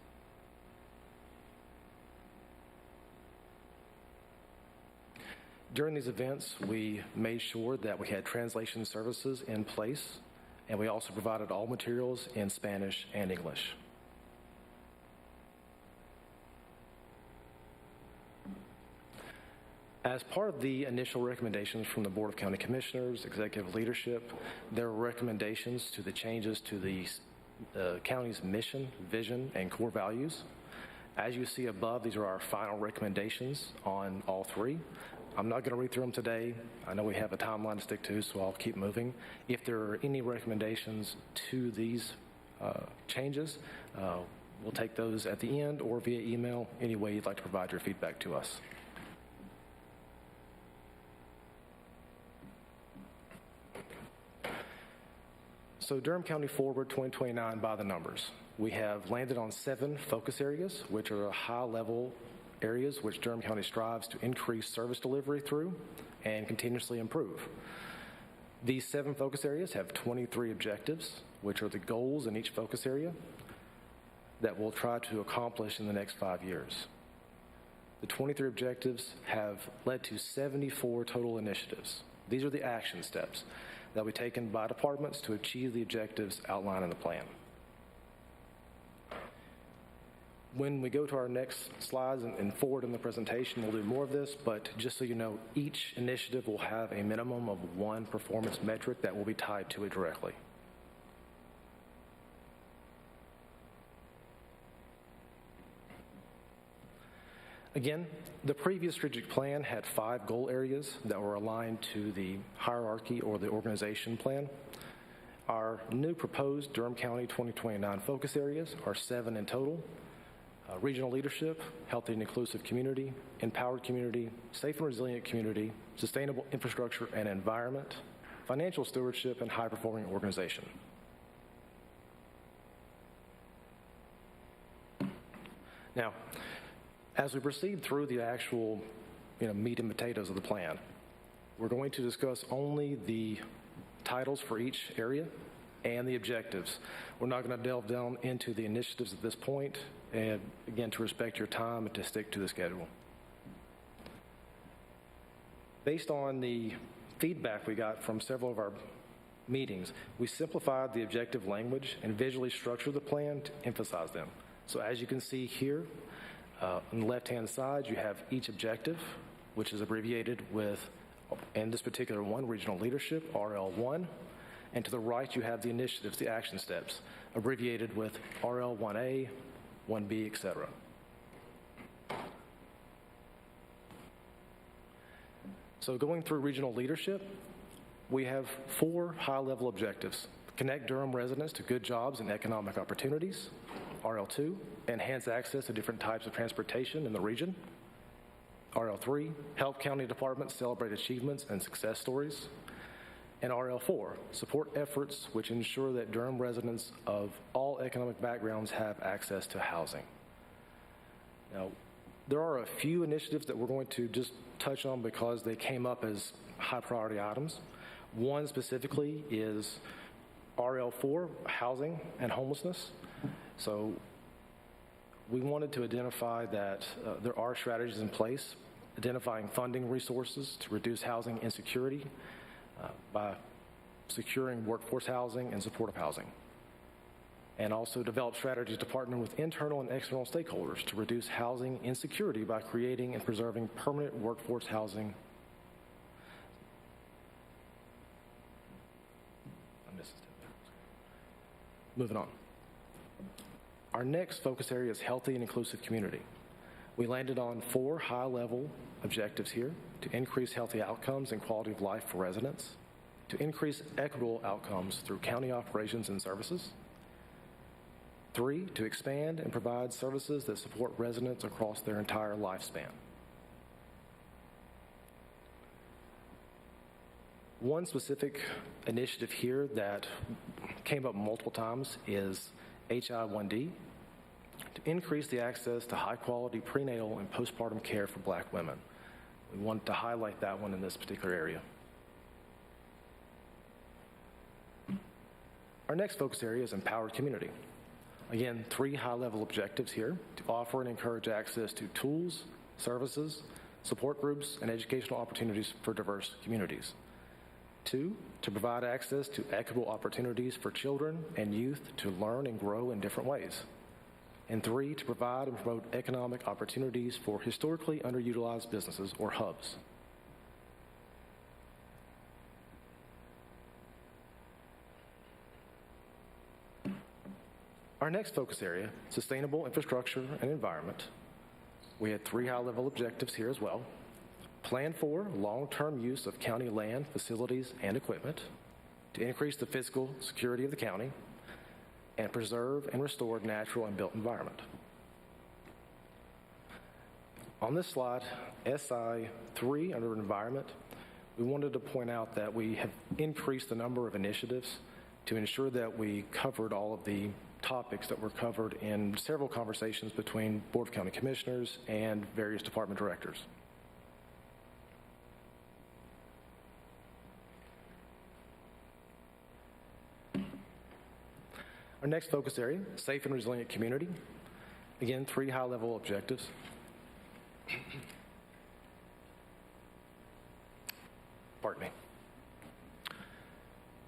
During these events, we made sure that we had translation services in place, and we also provided all materials in Spanish and English. As part of the initial recommendations from the Board of County Commissioners, executive leadership, there are recommendations to the changes to the county's mission, vision, and core values. As you see above, these are our final recommendations on all three. I'm not going to read through them today. I know we have a timeline to stick to, so I'll keep moving. If there are any recommendations to these changes, we'll take those at the end or via email, any way you'd like to provide your feedback to us. So Durham County Forward 2029 by the numbers. We have landed on 7 focus areas, which are high-level areas which Durham County strives to increase service delivery through and continuously improve. These 7 focus areas have 23 objectives, which are the goals in each focus area that we'll try to accomplish in the next 5 years. The 23 objectives have led to 74 total initiatives. These are the action steps that will be taken by departments to achieve the objectives outlined in the plan. When we go to our next slides and forward in the presentation, we'll do more of this, but just so you know, each initiative will have a minimum of 1 performance metric that will be tied to it directly. Again, the previous strategic plan had 5 goal areas that were aligned to the hierarchy or the organization plan. Our new proposed Durham County 2029 focus areas are 7 in total. Regional leadership, healthy and inclusive community, empowered community, safe and resilient community, sustainable infrastructure and environment, financial stewardship, and high-performing organization. Now, as we proceed through the actual meat and potatoes of the plan, we're going to discuss only the titles for each area and the objectives. We're not going to delve down into the initiatives at this point, and again, to respect your time and to stick to the schedule. Based on the feedback we got from several of our meetings, we simplified the objective language and visually structured the plan to emphasize them. So as you can see here, on the left-hand side, you have each objective, which is abbreviated with, in this particular one, regional leadership, RL1. And to the right, you have the initiatives, the action steps, abbreviated with RL1A, 1B, etc. So going through regional leadership, we have 4 high-level objectives. Connect Durham residents to good jobs and economic opportunities. RL2, enhance access to different types of transportation in the region. RL3, help county departments celebrate achievements and success stories. And RL4, support efforts which ensure that Durham residents of all economic backgrounds have access to housing. Now, there are a few initiatives that we're going to just touch on because they came up as high priority items. One specifically is RL4, housing and homelessness. So we wanted to identify that there are strategies in place, identifying funding resources to reduce housing insecurity by securing workforce housing and supportive housing, and also develop strategies to partner with internal and external stakeholders to reduce housing insecurity by creating and preserving permanent workforce housing. Moving on. Our next focus area is healthy and inclusive community. We landed on 4 high-level objectives here: to increase healthy outcomes and quality of life for residents, to increase equitable outcomes through county operations and services. 3, to expand and provide services that support residents across their entire lifespan. One specific initiative here that came up multiple times is HI1D, to increase the access to high-quality prenatal and postpartum care for Black women. We wanted to highlight that one in this particular area. Our next focus area is empowered community. Again, 3 high-level objectives here: to offer and encourage access to tools, services, support groups, and educational opportunities for diverse communities. 2, to provide access to equitable opportunities for children and youth to learn and grow in different ways. And 3, to provide and promote economic opportunities for historically underutilized businesses, or hubs. Our next focus area, sustainable infrastructure and environment. We had 3 high-level objectives here as well. Plan for long-term use of county land, facilities, and equipment to increase the physical security of the county and preserve and restore natural and built environment. On this slide, SI 3 under environment, we wanted to point out that we have increased the number of initiatives to ensure that we covered all of the topics that were covered in several conversations between Board of County Commissioners and various department directors. Our next focus area, safe and resilient community. Again, 3 high-level objectives. Pardon me.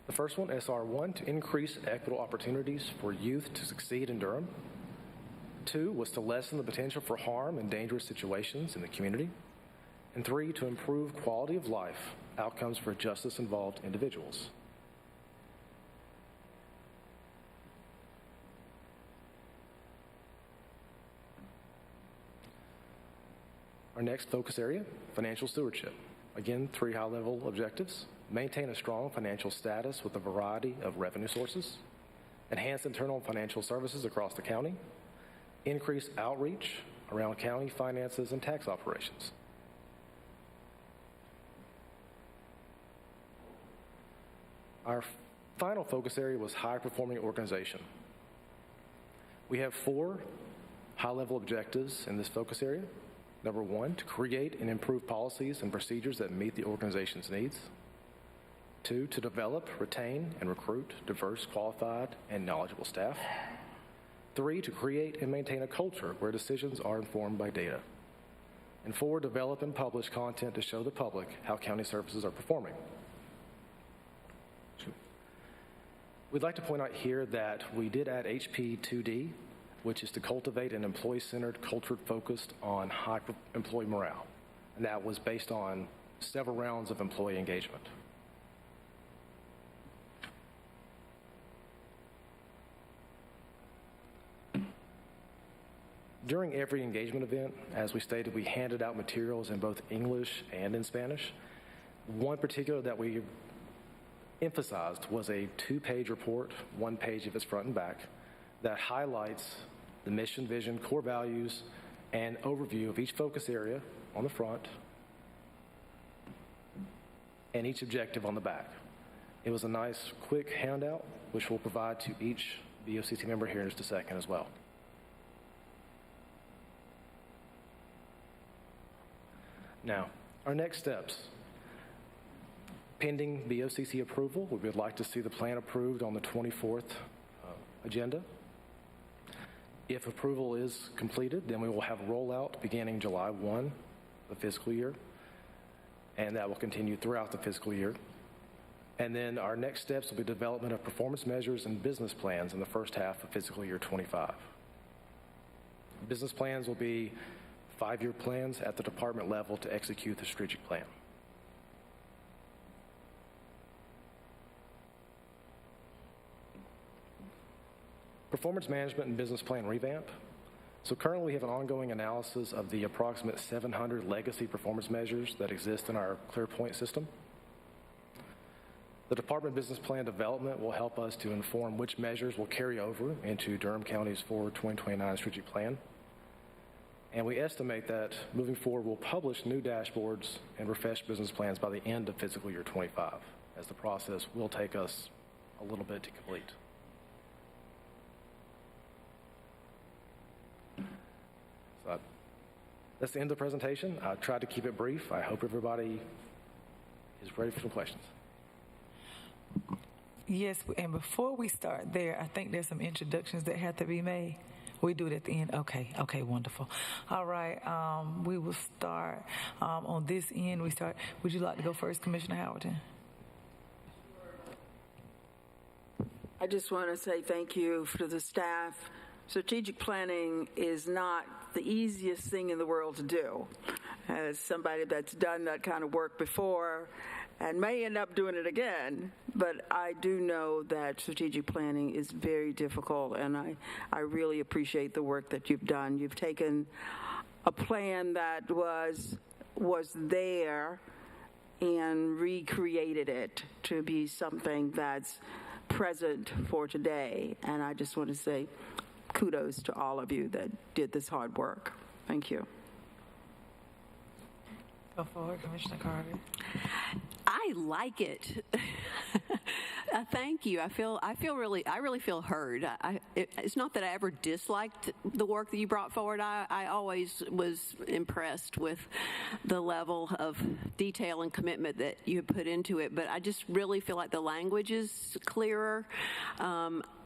The first one, SR1, to increase equitable opportunities for youth to succeed in Durham. 2 was to lessen the potential for harm and dangerous situations in the community. And 3, to improve quality of life outcomes for justice-involved individuals. Our next focus area, financial stewardship. Again, 3 high-level objectives. Maintain a strong financial status with a variety of revenue sources. Enhance internal financial services across the county. Increase outreach around county finances and tax operations. Our final focus area was high-performing organization. We have 4 high-level objectives in this focus area. Number 1, to create and improve policies and procedures that meet the organization's needs. 2, to develop, retain, and recruit diverse, qualified, and knowledgeable staff. 3, to create and maintain a culture where decisions are informed by data. And 4, develop and publish content to show the public how county services are performing. We'd like to point out here that we did add HP 2D, which is to cultivate an employee-centered culture focused on high employee morale. And that was based on several rounds of employee engagement. During every engagement event, as we stated, we handed out materials in both English and in Spanish. One particular that we emphasized was a 2-page report, 1 page of its front and back, that highlights the mission, vision, core values, and overview of each focus area on the front and each objective on the back. It was a nice, quick handout, which we'll provide to each BOCC member here in just a second as well. Now, our next steps. Pending BOCC approval, we would like to see the plan approved on the 24th agenda. If approval is completed, then we will have rollout beginning July 1 of the fiscal year, and that will continue throughout the fiscal year. And then our next steps will be development of performance measures and business plans in the first half of fiscal year 25. Business plans will be 5-year plans at the department level to execute the strategic plan. Performance management and business plan revamp. So currently we have an ongoing analysis of the approximate 700 legacy performance measures that exist in our ClearPoint system. The department business plan development will help us to inform which measures will carry over into Durham County's forward 2029 strategic plan. And we estimate that moving forward, we'll publish new dashboards and refreshed business plans by the end of fiscal year 25, as the process will take us a little bit to complete. So that's the end of the presentation. I tried to keep it brief. I hope everybody is ready for some questions. Yes, and before we start there, I think there's some introductions that have to be made. We do it at the end? Okay, wonderful. All right, we will start on this end. Would you like to go first, Commissioner Howerton? I just want to say thank you to the staff. Strategic planning is not the easiest thing in the world to do. As somebody that's done that kind of work before, and may end up doing it again, but I do know that strategic planning is very difficult, and I really appreciate the work that you've done. You've taken a plan that was there and recreated it to be something that's present for today, and I just want to say kudos to all of you that did this hard work. Thank you. Go forward, Commissioner Carter. I like it. Thank you. I really feel heard. It's not that I ever disliked the work that you brought forward. I always was impressed with the level of detail and commitment that you put into it, but I just really feel like the language is clearer.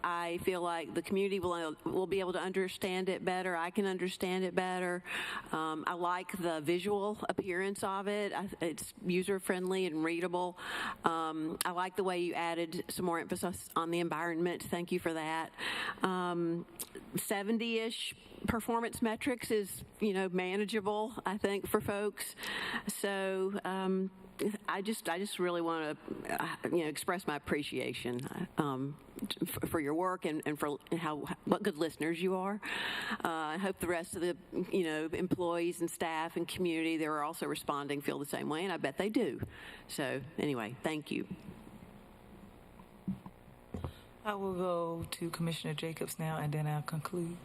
I feel like the community will be able to understand it better. I can understand it better. I like the visual appearance of it. It's user-friendly and readable. I like the way you added some more emphasis on the environment. Thank you for that. 70-ish performance metrics is, manageable, I think, for folks. So I just really want to, express my appreciation for your work and for what good listeners you are. I hope the rest of the, employees and staff and community that are also responding feel the same way, and I bet they do. So anyway, thank you. I will go to Commissioner Jacobs now, and then I'll conclude.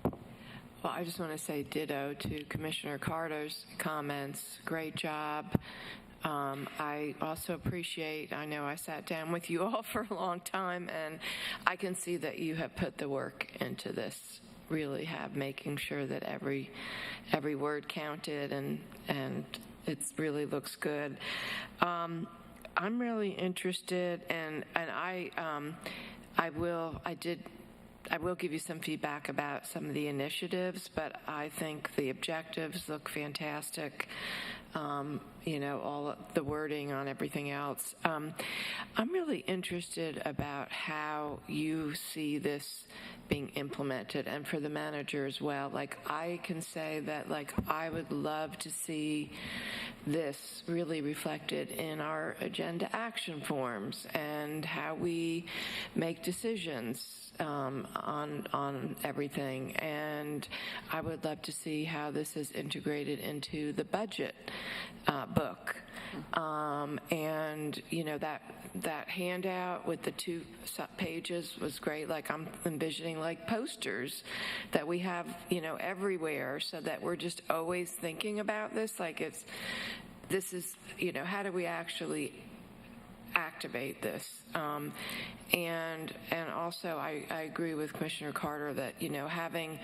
Well, I just want to say ditto to Commissioner Carter's comments. Great job. I also appreciate, I know I sat down with you all for a long time, and I can see that you have put the work into this, really have, making sure that every word counted, and it really looks good. I'm really interested, and I will give you some feedback about some of the initiatives, but I think the objectives look fantastic. All the wording on everything else. I'm really interested about how you see this being implemented, and for the manager as well. I can say that, I would love to see this really reflected in our agenda action forms and how we make decisions on everything. And I would love to see how this is integrated into the budget book. And that handout with the 2 pages was great. I'm envisioning posters that we have everywhere, so that we're just always thinking about this. This is how do we actually activate this? And also I agree with Commissioner Carter that having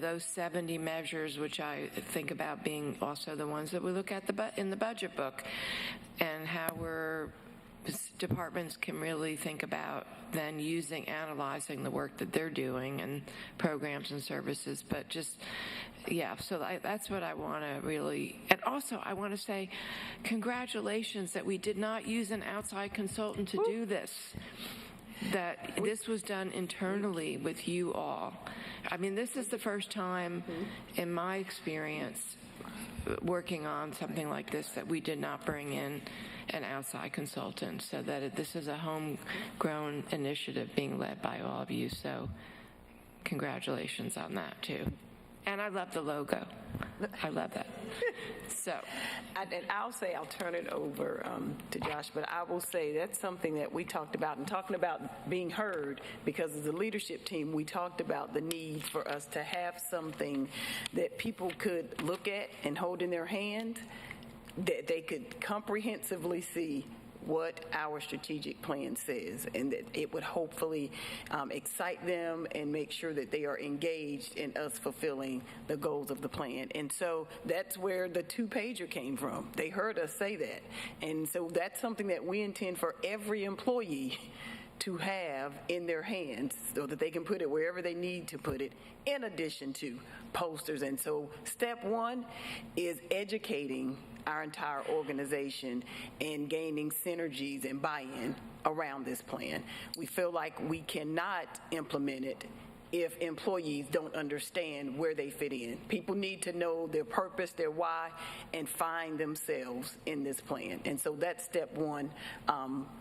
those 70 measures, which I think about being also the ones that we look at in the budget book, and how departments can really think about then analyzing the work that they're doing and programs and services. But so that's what I want to really, and also I want to say congratulations that we did not use an outside consultant to do this. That this was done internally with you all. I mean, this is the first time in my experience working on something like this that we did not bring in an outside consultant, so that this is a homegrown initiative being led by all of you. So congratulations on that too. And I love the logo. I love that. So, and I'll turn it over to Josh, but I will say that's something that we talked about, and talking about being heard, because as a leadership team, we talked about the need for us to have something that people could look at and hold in their hand, that they could comprehensively see what our strategic plan says, and that it would hopefully excite them and make sure that they are engaged in us fulfilling the goals of the plan. And so that's where the 2-pager came from. They heard us say that. And so that's something that we intend for every employee to have in their hands, so that they can put it wherever they need to put it, in addition to posters. And so step 1 is educating our entire organization and gaining synergies and buy-in around this plan. We feel like we cannot implement it if employees don't understand where they fit in. People need to know their purpose, their why, and find themselves in this plan. And so that's step one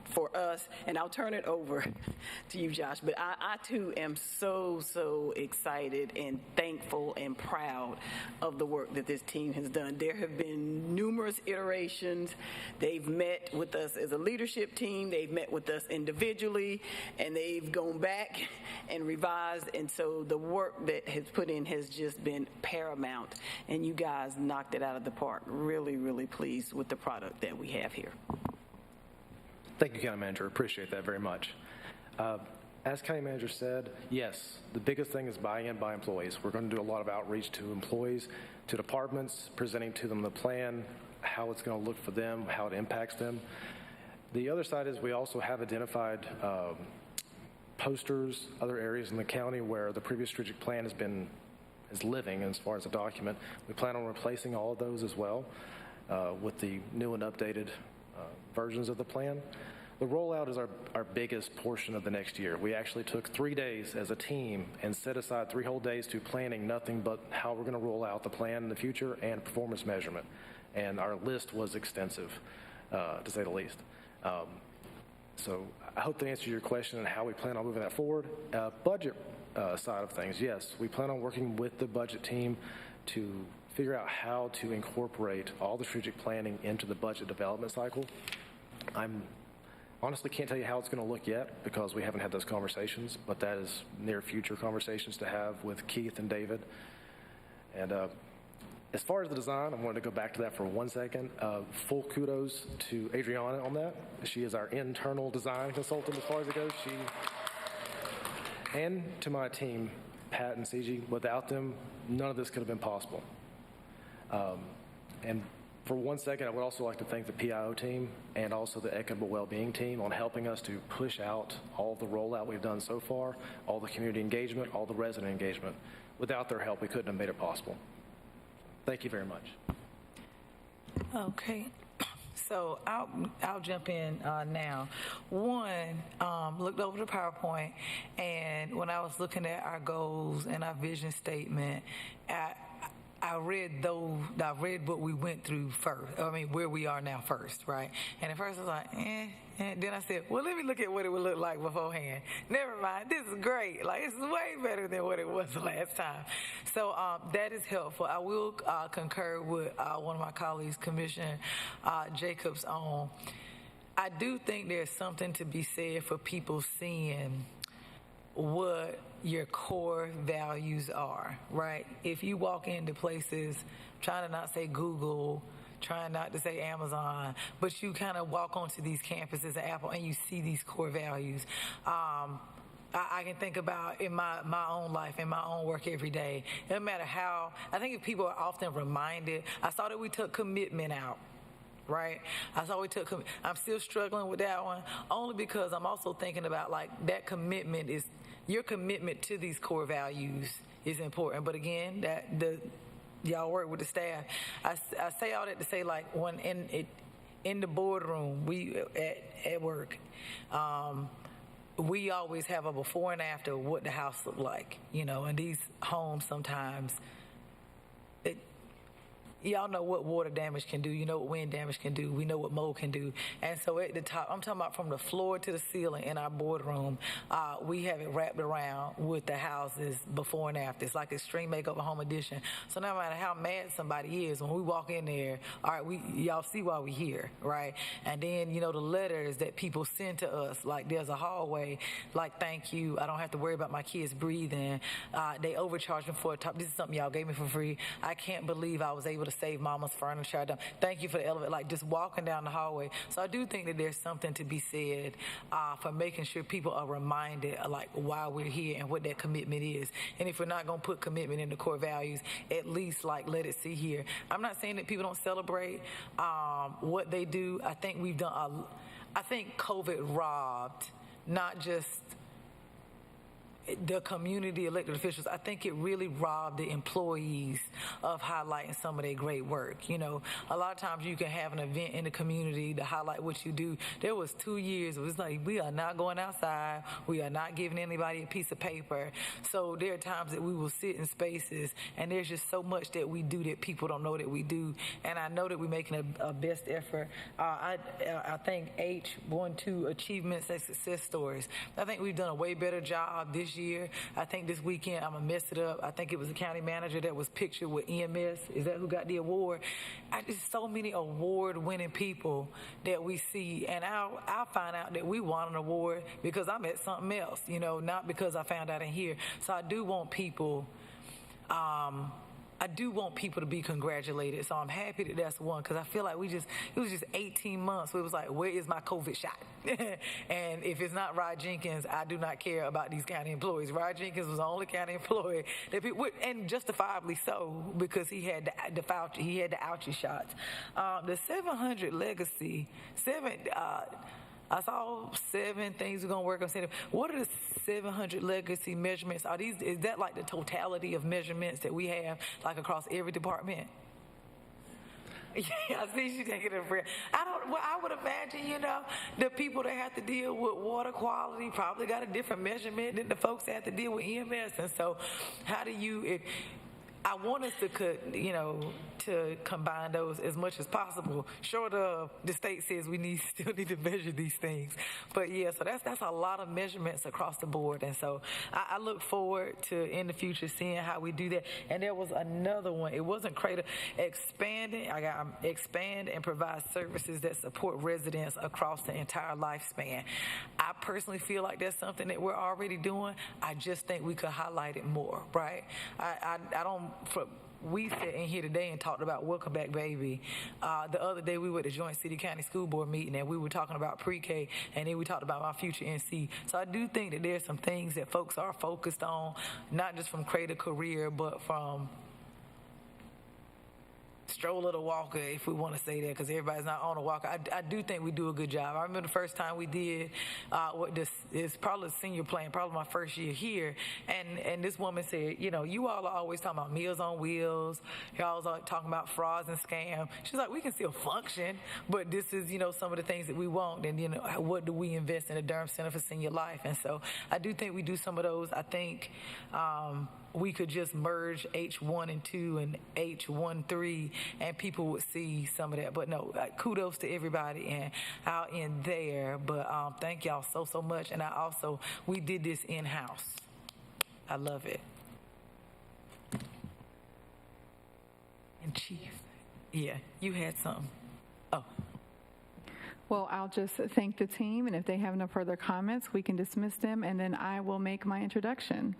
for us. And I'll turn it over to you, Josh. But I too am so excited and thankful and proud of the work that this team has done. There have been numerous iterations. They've met with us as a leadership team. They've met with us individually, and they've gone back and revised. And so the work that has put in has just been paramount. And you guys knocked it out of the park. Really pleased with the product that we have here. Thank you, County Manager. Appreciate that very much. As County Manager said, yes, the biggest thing is buy-in by employees. We're going to do a lot of outreach to employees, to departments, presenting to them the plan, how it's going to look for them, how it impacts them. The other side is we also have identified posters, other areas in the county where the previous strategic plan is living as far as a document. We plan on replacing all of those as well with the new and updated versions of the plan. The rollout is our biggest portion of the next year. We actually took 3 days as a team and set aside 3 whole days to planning nothing but how we're going to roll out the plan in the future and performance measurement. And our list was extensive, to say the least. So I hope that answers your question on how we plan on moving that forward. Budget side of things, yes, we plan on working with the budget team to figure out how to incorporate all the strategic planning into the budget development cycle. Honestly can't tell you how it's going to look yet because we haven't had those conversations, but that is near future conversations to have with Keith and David. And as far as the design, I wanted to go back to that for 1 second. Full kudos to Adriana on that. She is our internal design consultant as far as it goes. And to my team, Pat and CG, without them, none of this could have been possible. And for 1 second, I would also like to thank the PIO team and also the Equitable Wellbeing team on helping us to push out all the rollout we've done so far, all the community engagement, all the resident engagement. Without their help, we couldn't have made it possible. Thank you very much. Okay. So I'll jump in now. One, looked over the PowerPoint, and when I was looking at our goals and our vision statement, I read what we went through first. I mean, where we are now first, right? And at first I was like, And then I said, well, let me look at what it would look like beforehand. Never mind. This is great. Like, this is way better than what it was the last time. So that is helpful. I will concur with one of my colleagues, Commissioner Jacobs, on. I do think there's something to be said for people seeing what your core values are, right? If you walk into places, trying to not say Google, trying not to say Amazon, but you kind of walk onto these campuses at Apple and you see these core values. I can think about in my own life, in my own work every day, no matter how, I think if people are often reminded, I saw that we took commitment out. Right? I saw we took, I'm still struggling with that one, only because I'm also thinking about like that commitment is, your commitment to these core values is important. But again, y'all work with the staff. I say all that to say, like, when in the boardroom, we at work, we always have a before and after what the house looked like, you know, and these homes sometimes, y'all know what water damage can do. You know what wind damage can do. We know what mold can do. And so at the top, I'm talking about from the floor to the ceiling in our boardroom, we have it wrapped around with the houses before and after. It's like Extreme Makeover Home Edition. So no matter how mad somebody is, when we walk in there, all right, y'all see why we're here, right? And then, you know, the letters that people send to us, like there's a hallway, like, thank you, I don't have to worry about my kids breathing. They overcharge them for a top. This is something y'all gave me for free. I can't believe I was able to save mama's furniture. Thank you for the elevator, like just walking down the hallway. So I do think that there's something to be said for making sure people are reminded of like why we're here and what that commitment is. And if we're not going to put commitment in the core values, at least like let it see here. I'm not saying that people don't celebrate what they do. I think we've done, I think COVID robbed not just the community elected officials, I think it really robbed the employees of highlighting some of their great work. You know, a lot of times you can have an event in the community to highlight what you do. There was 2 years, it was like, we are not going outside, we are not giving anybody a piece of paper. So there are times that we will sit in spaces, and there's just so much that we do that people don't know that we do. And I know that we're making a best effort. I think H12 achievements and success stories. I think we've done a way better job this year. I think this weekend, I'm going to mess it up. I think it was the county manager that was pictured with EMS. Is that who got the award? There's so many award-winning people that we see, and I'll find out that we won an award because I'm at something else, you know, not because I found out in here. So I do want people to be congratulated. So I'm happy that that's one, because I feel like it was just 18 months where it was like, where is my COVID shot? And if it's not Rod Jenkins, I do not care about these county employees. Rod Jenkins was the only county employee that people, and justifiably so, because he had the ouchie shots. The 700 legacy, I saw 7 things we're going to work on. What are the 700 legacy measurements? Is that like the totality of measurements that we have, like across every department? Yeah, I see you taking a breath. I would imagine, you know, the people that have to deal with water quality probably got a different measurement than the folks that have to deal with EMS. And so how do you, I want us to combine those as much as possible, short of the state says we still need to measure these things. But yeah, so that's a lot of measurements across the board. And so I look forward to, in the future, seeing how we do that. And there was another one. It wasn't Crater. Expand and provide services that support residents across the entire lifespan. I personally feel like that's something that we're already doing. I just think we could highlight it more, right? We sat in here today and talked about Welcome Back Baby. The other day we were at the Joint City County School Board meeting, and we were talking about pre-K, and then we talked about My Future NC. So I do think that there's some things that folks are focused on, not just from Cradle Career, but from stroller to walker, if we want to say that, because everybody's not on a walker. I do think we do a good job. I remember the first time we did it's probably a senior plan, probably my first year here, and this woman said, you know, you all are always talking about Meals on Wheels, you're always talking about frauds and scams. She's like, we can still function, but this is, you know, some of the things that we want, and, you know, what do we invest in the Durham Center for Senior Life? And so I do think we do some of those. I think we could just merge H1 and 2 and H1, 3, and people would see some of that. But no, kudos to everybody, and I'll end there. But thank y'all so much. And we did this in-house. I love it. And Chief, yeah, you had something. Oh. Well, I'll just thank the team, and if they have no further comments, we can dismiss them, and then I will make my introduction.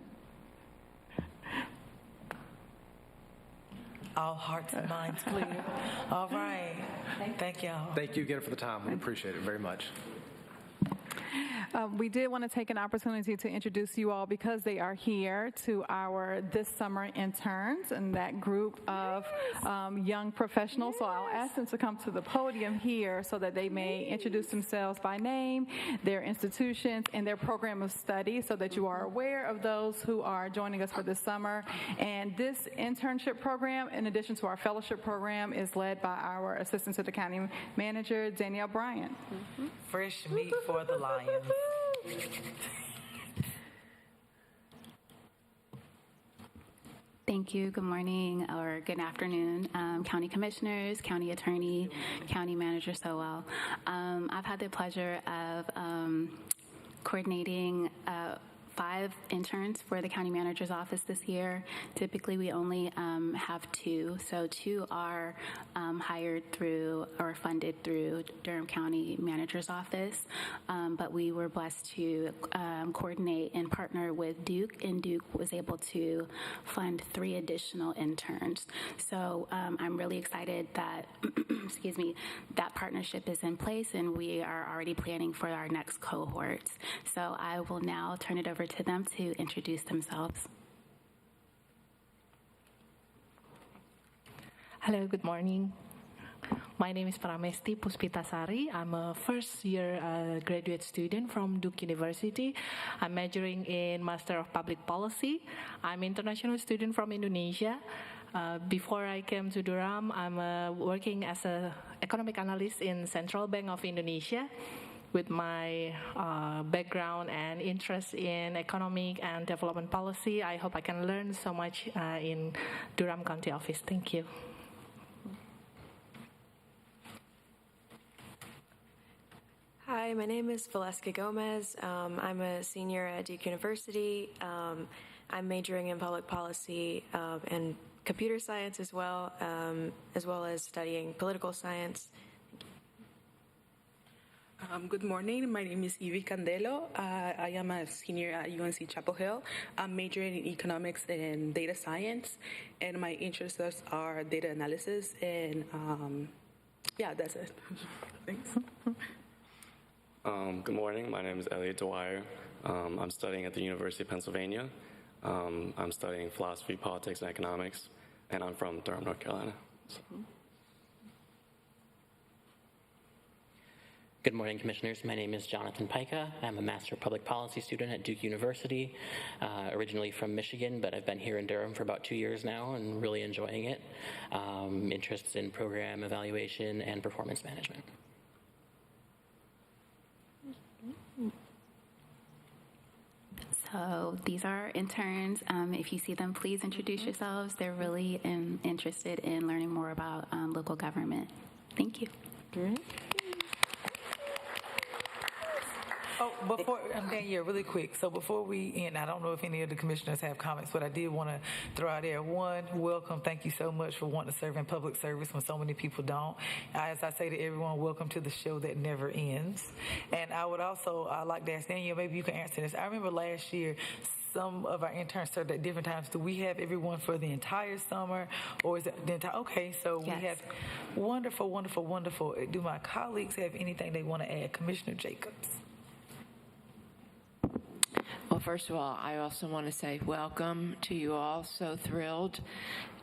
All hearts and minds clear. All right. Thank y'all. Thank you again for the time. We appreciate it very much. We did want to take an opportunity to introduce you all, because they are here, to our this summer interns and that group of young professionals. So I'll ask them to come to the podium here so that they may introduce themselves by name, their institutions, and their program of study, so that you are aware of those who are joining us for this summer. And this internship program, in addition to our fellowship program, is led by our Assistant to the County Manager, Danielle Bryant. Mm-hmm. Fresh meat for the Lions. Thank you. Good morning or good afternoon, County Commissioners, County Attorney, County Manager Sowell. I've had the pleasure of coordinating 5 interns for the county manager's office this year. Typically, we only have 2. So 2 are hired through or funded through Durham County Manager's Office. But we were blessed to coordinate and partner with Duke, and Duke was able to fund 3 additional interns. So I'm really excited that, excuse me, that partnership is in place, and we are already planning for our next cohorts. So I will now turn it over to them to introduce themselves. Hello, good morning. My name is Pramesti Puspitasari. I'm a first-year graduate student from Duke University. I'm majoring in Master of Public Policy. I'm an international student from Indonesia. Before I came to Durham, I'm working as an economic analyst in Central Bank of Indonesia. With my background and interest in economic and development policy, I hope I can learn so much in Durham County Office. Thank you. Hi, my name is Valeska Gomez. I'm a senior at Duke University. I'm majoring in public policy and computer science as well as studying political science. Good morning. My name is Ivy Candelo. I am a senior at UNC Chapel Hill. I'm majoring in economics and data science, and my interests are data analysis. And that's it. Thanks. Good morning. My name is Elliot Dwyer. I'm studying at the University of Pennsylvania. I'm studying philosophy, politics, and economics, and I'm from Durham, North Carolina. So. Good morning, Commissioners. My name is Jonathan Pica. I'm a Master of Public Policy student at Duke University, originally from Michigan, but I've been here in Durham for about 2 years now and really enjoying it. Interests in program evaluation and performance management. So these are interns. If you see them, please introduce yourselves. They're really interested in learning more about local government. Thank you. Great. Really quick. So before we end, I don't know if any of the commissioners have comments, but I did want to throw out there, one, welcome. Thank you so much for wanting to serve in public service when so many people don't. As I say to everyone, welcome to the show that never ends. And I would also like to ask Danielle, maybe you can answer this. I remember last year, some of our interns served at different times. Do we have everyone for the entire summer, or is it the entire? Okay, so yes. We have wonderful, wonderful, wonderful. Do my colleagues have anything they want to add? Commissioner Jacobs. Well, first of all, I also want to say welcome to you all. So thrilled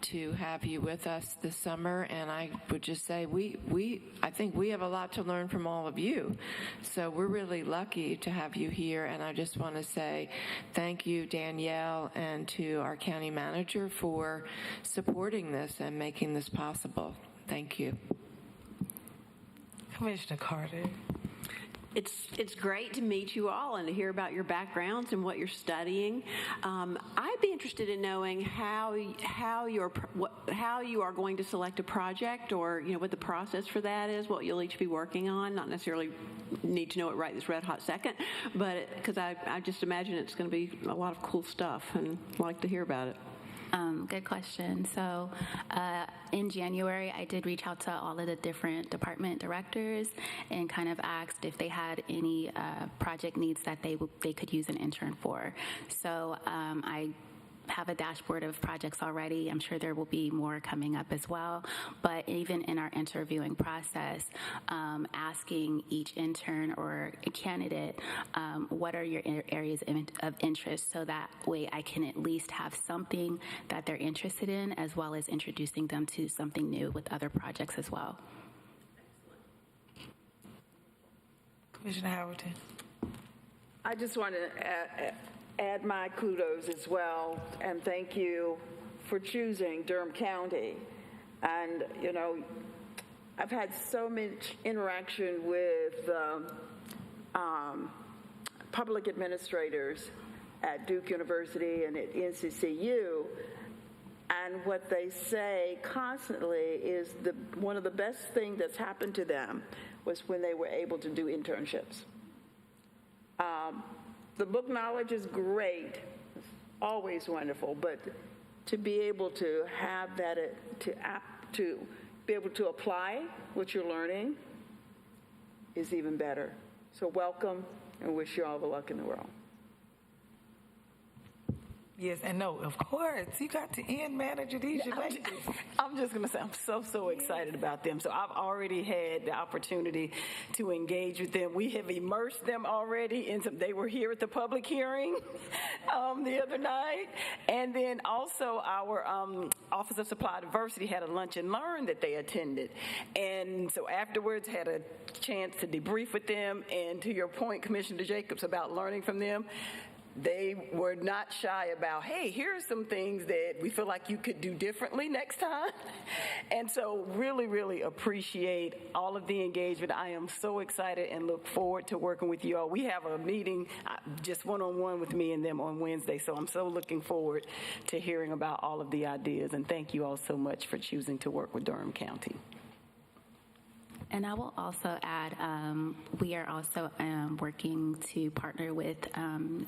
to have you with us this summer. And I would just say I think we have a lot to learn from all of you. So we're really lucky to have you here. And I just want to say thank you, Danielle, and to our county manager for supporting this and making this possible. Thank you. Commissioner Carter. It's great to meet you all and to hear about your backgrounds and what you're studying. I'd be interested in knowing how you are going to select a project, or what the process for that is, what you'll each be working on. Not necessarily need to know it right this red hot second, but because I just imagine it's going to be a lot of cool stuff, and I'd like to hear about it. Good question. So in January, I did reach out to all of the different department directors and kind of asked if they had any project needs that they could use an intern for. So I have a dashboard of projects already. I'm sure there will be more coming up as well. But even in our interviewing process, asking each intern or a candidate, what are your areas of interest, so that way I can at least have something that they're interested in, as well as introducing them to something new with other projects as well. Commissioner Howerton. I just want to add my kudos as well, and thank you for choosing Durham County. And, I've had so much interaction with public administrators at Duke University and at NCCU, and what they say constantly is one of the best things that's happened to them was when they were able to do internships. The book knowledge is great, it's always wonderful, but to be able to have that, to be able to apply what you're learning is even better. So welcome, and wish you all the luck in the world. Yes, and no, of course, you got to end manager these your babies. I'm just going to say I'm so excited about them. So I've already had the opportunity to engage with them. We have immersed them already in some. They were here at the public hearing the other night, and then also our Office of Supply Diversity had a lunch and learn that they attended, and so afterwards had a chance to debrief with them. And to your point, Commissioner Jacobs, about learning from them. They were not shy about, hey, here are some things that we feel like you could do differently next time. And so really appreciate all of the engagement. I am so excited and look forward to working with you all. We have a meeting just one-on-one with me and them on Wednesday, so I'm so looking forward to hearing about all of the ideas. And thank you all so much for choosing to work with Durham County. And I will also add, we are also working to partner with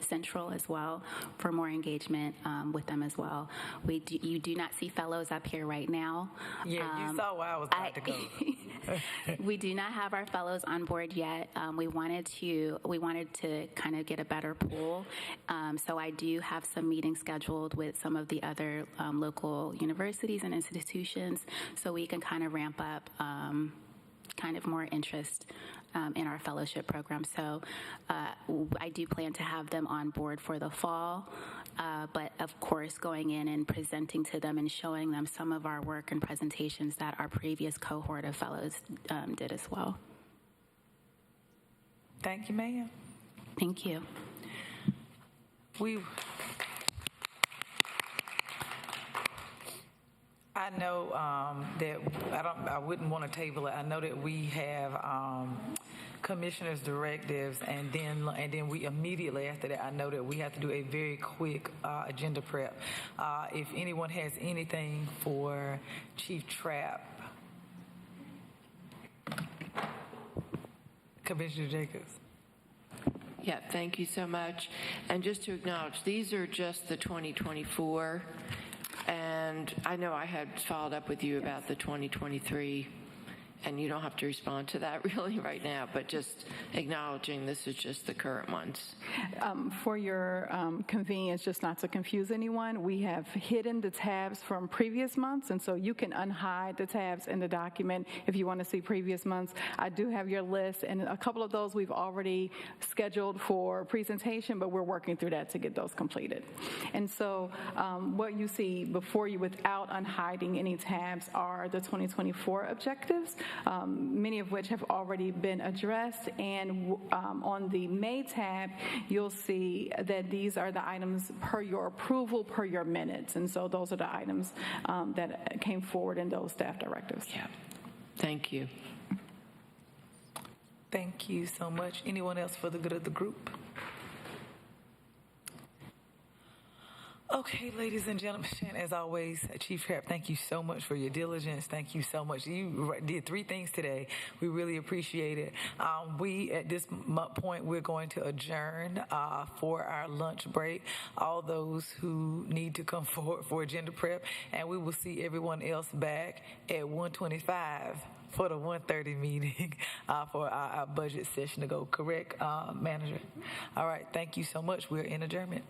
Central as well for more engagement with them as well. You do not see fellows up here right now. Yeah, you saw where I was about to go. We do not have our fellows on board yet. We wanted to kind of get a better pool. So I do have some meetings scheduled with some of the other local universities and institutions, so we can kind of ramp up kind of more interest in our fellowship program. So I do plan to have them on board for the fall, but of course going in and presenting to them and showing them some of our work and presentations that our previous cohort of fellows did as well. Thank you, ma'am. Thank you. I know that I wouldn't want to table it. I know that we have commissioners' directives, and then we immediately after that, I know that we have to do a very quick agenda prep. If anyone has anything for Chief Trapp, Commissioner Jacobs. Yeah, thank you so much. And just to acknowledge, these are just the 2024. And I know I had followed up with you about the 2023, and you don't have to respond to that really right now, but just acknowledging this is just the current ones. For your convenience, just not to confuse anyone, we have hidden the tabs from previous months, and so you can unhide the tabs in the document if you want to see previous months. I do have your list, and a couple of those we've already scheduled for presentation, but we're working through that to get those completed. And so what you see before you without unhiding any tabs are the 2024 objectives. Many of which have already been addressed. And on the May tab, you'll see that these are the items per your approval, per your minutes. And so those are the items that came forward in those staff directives. Yeah. Thank you. Thank you so much. Anyone else for the good of the group? Okay, ladies and gentlemen, as always, Chief Trapp, thank you so much for your diligence. Thank you so much. You did 3 things today. We really appreciate it. We, at this point, we're going to adjourn for our lunch break. All those who need to come forward for agenda prep, and we will see everyone else back at 1:25 for the 1:30 meeting for our budget session to go. Correct, Manager? All right, thank you so much. We're in adjournment.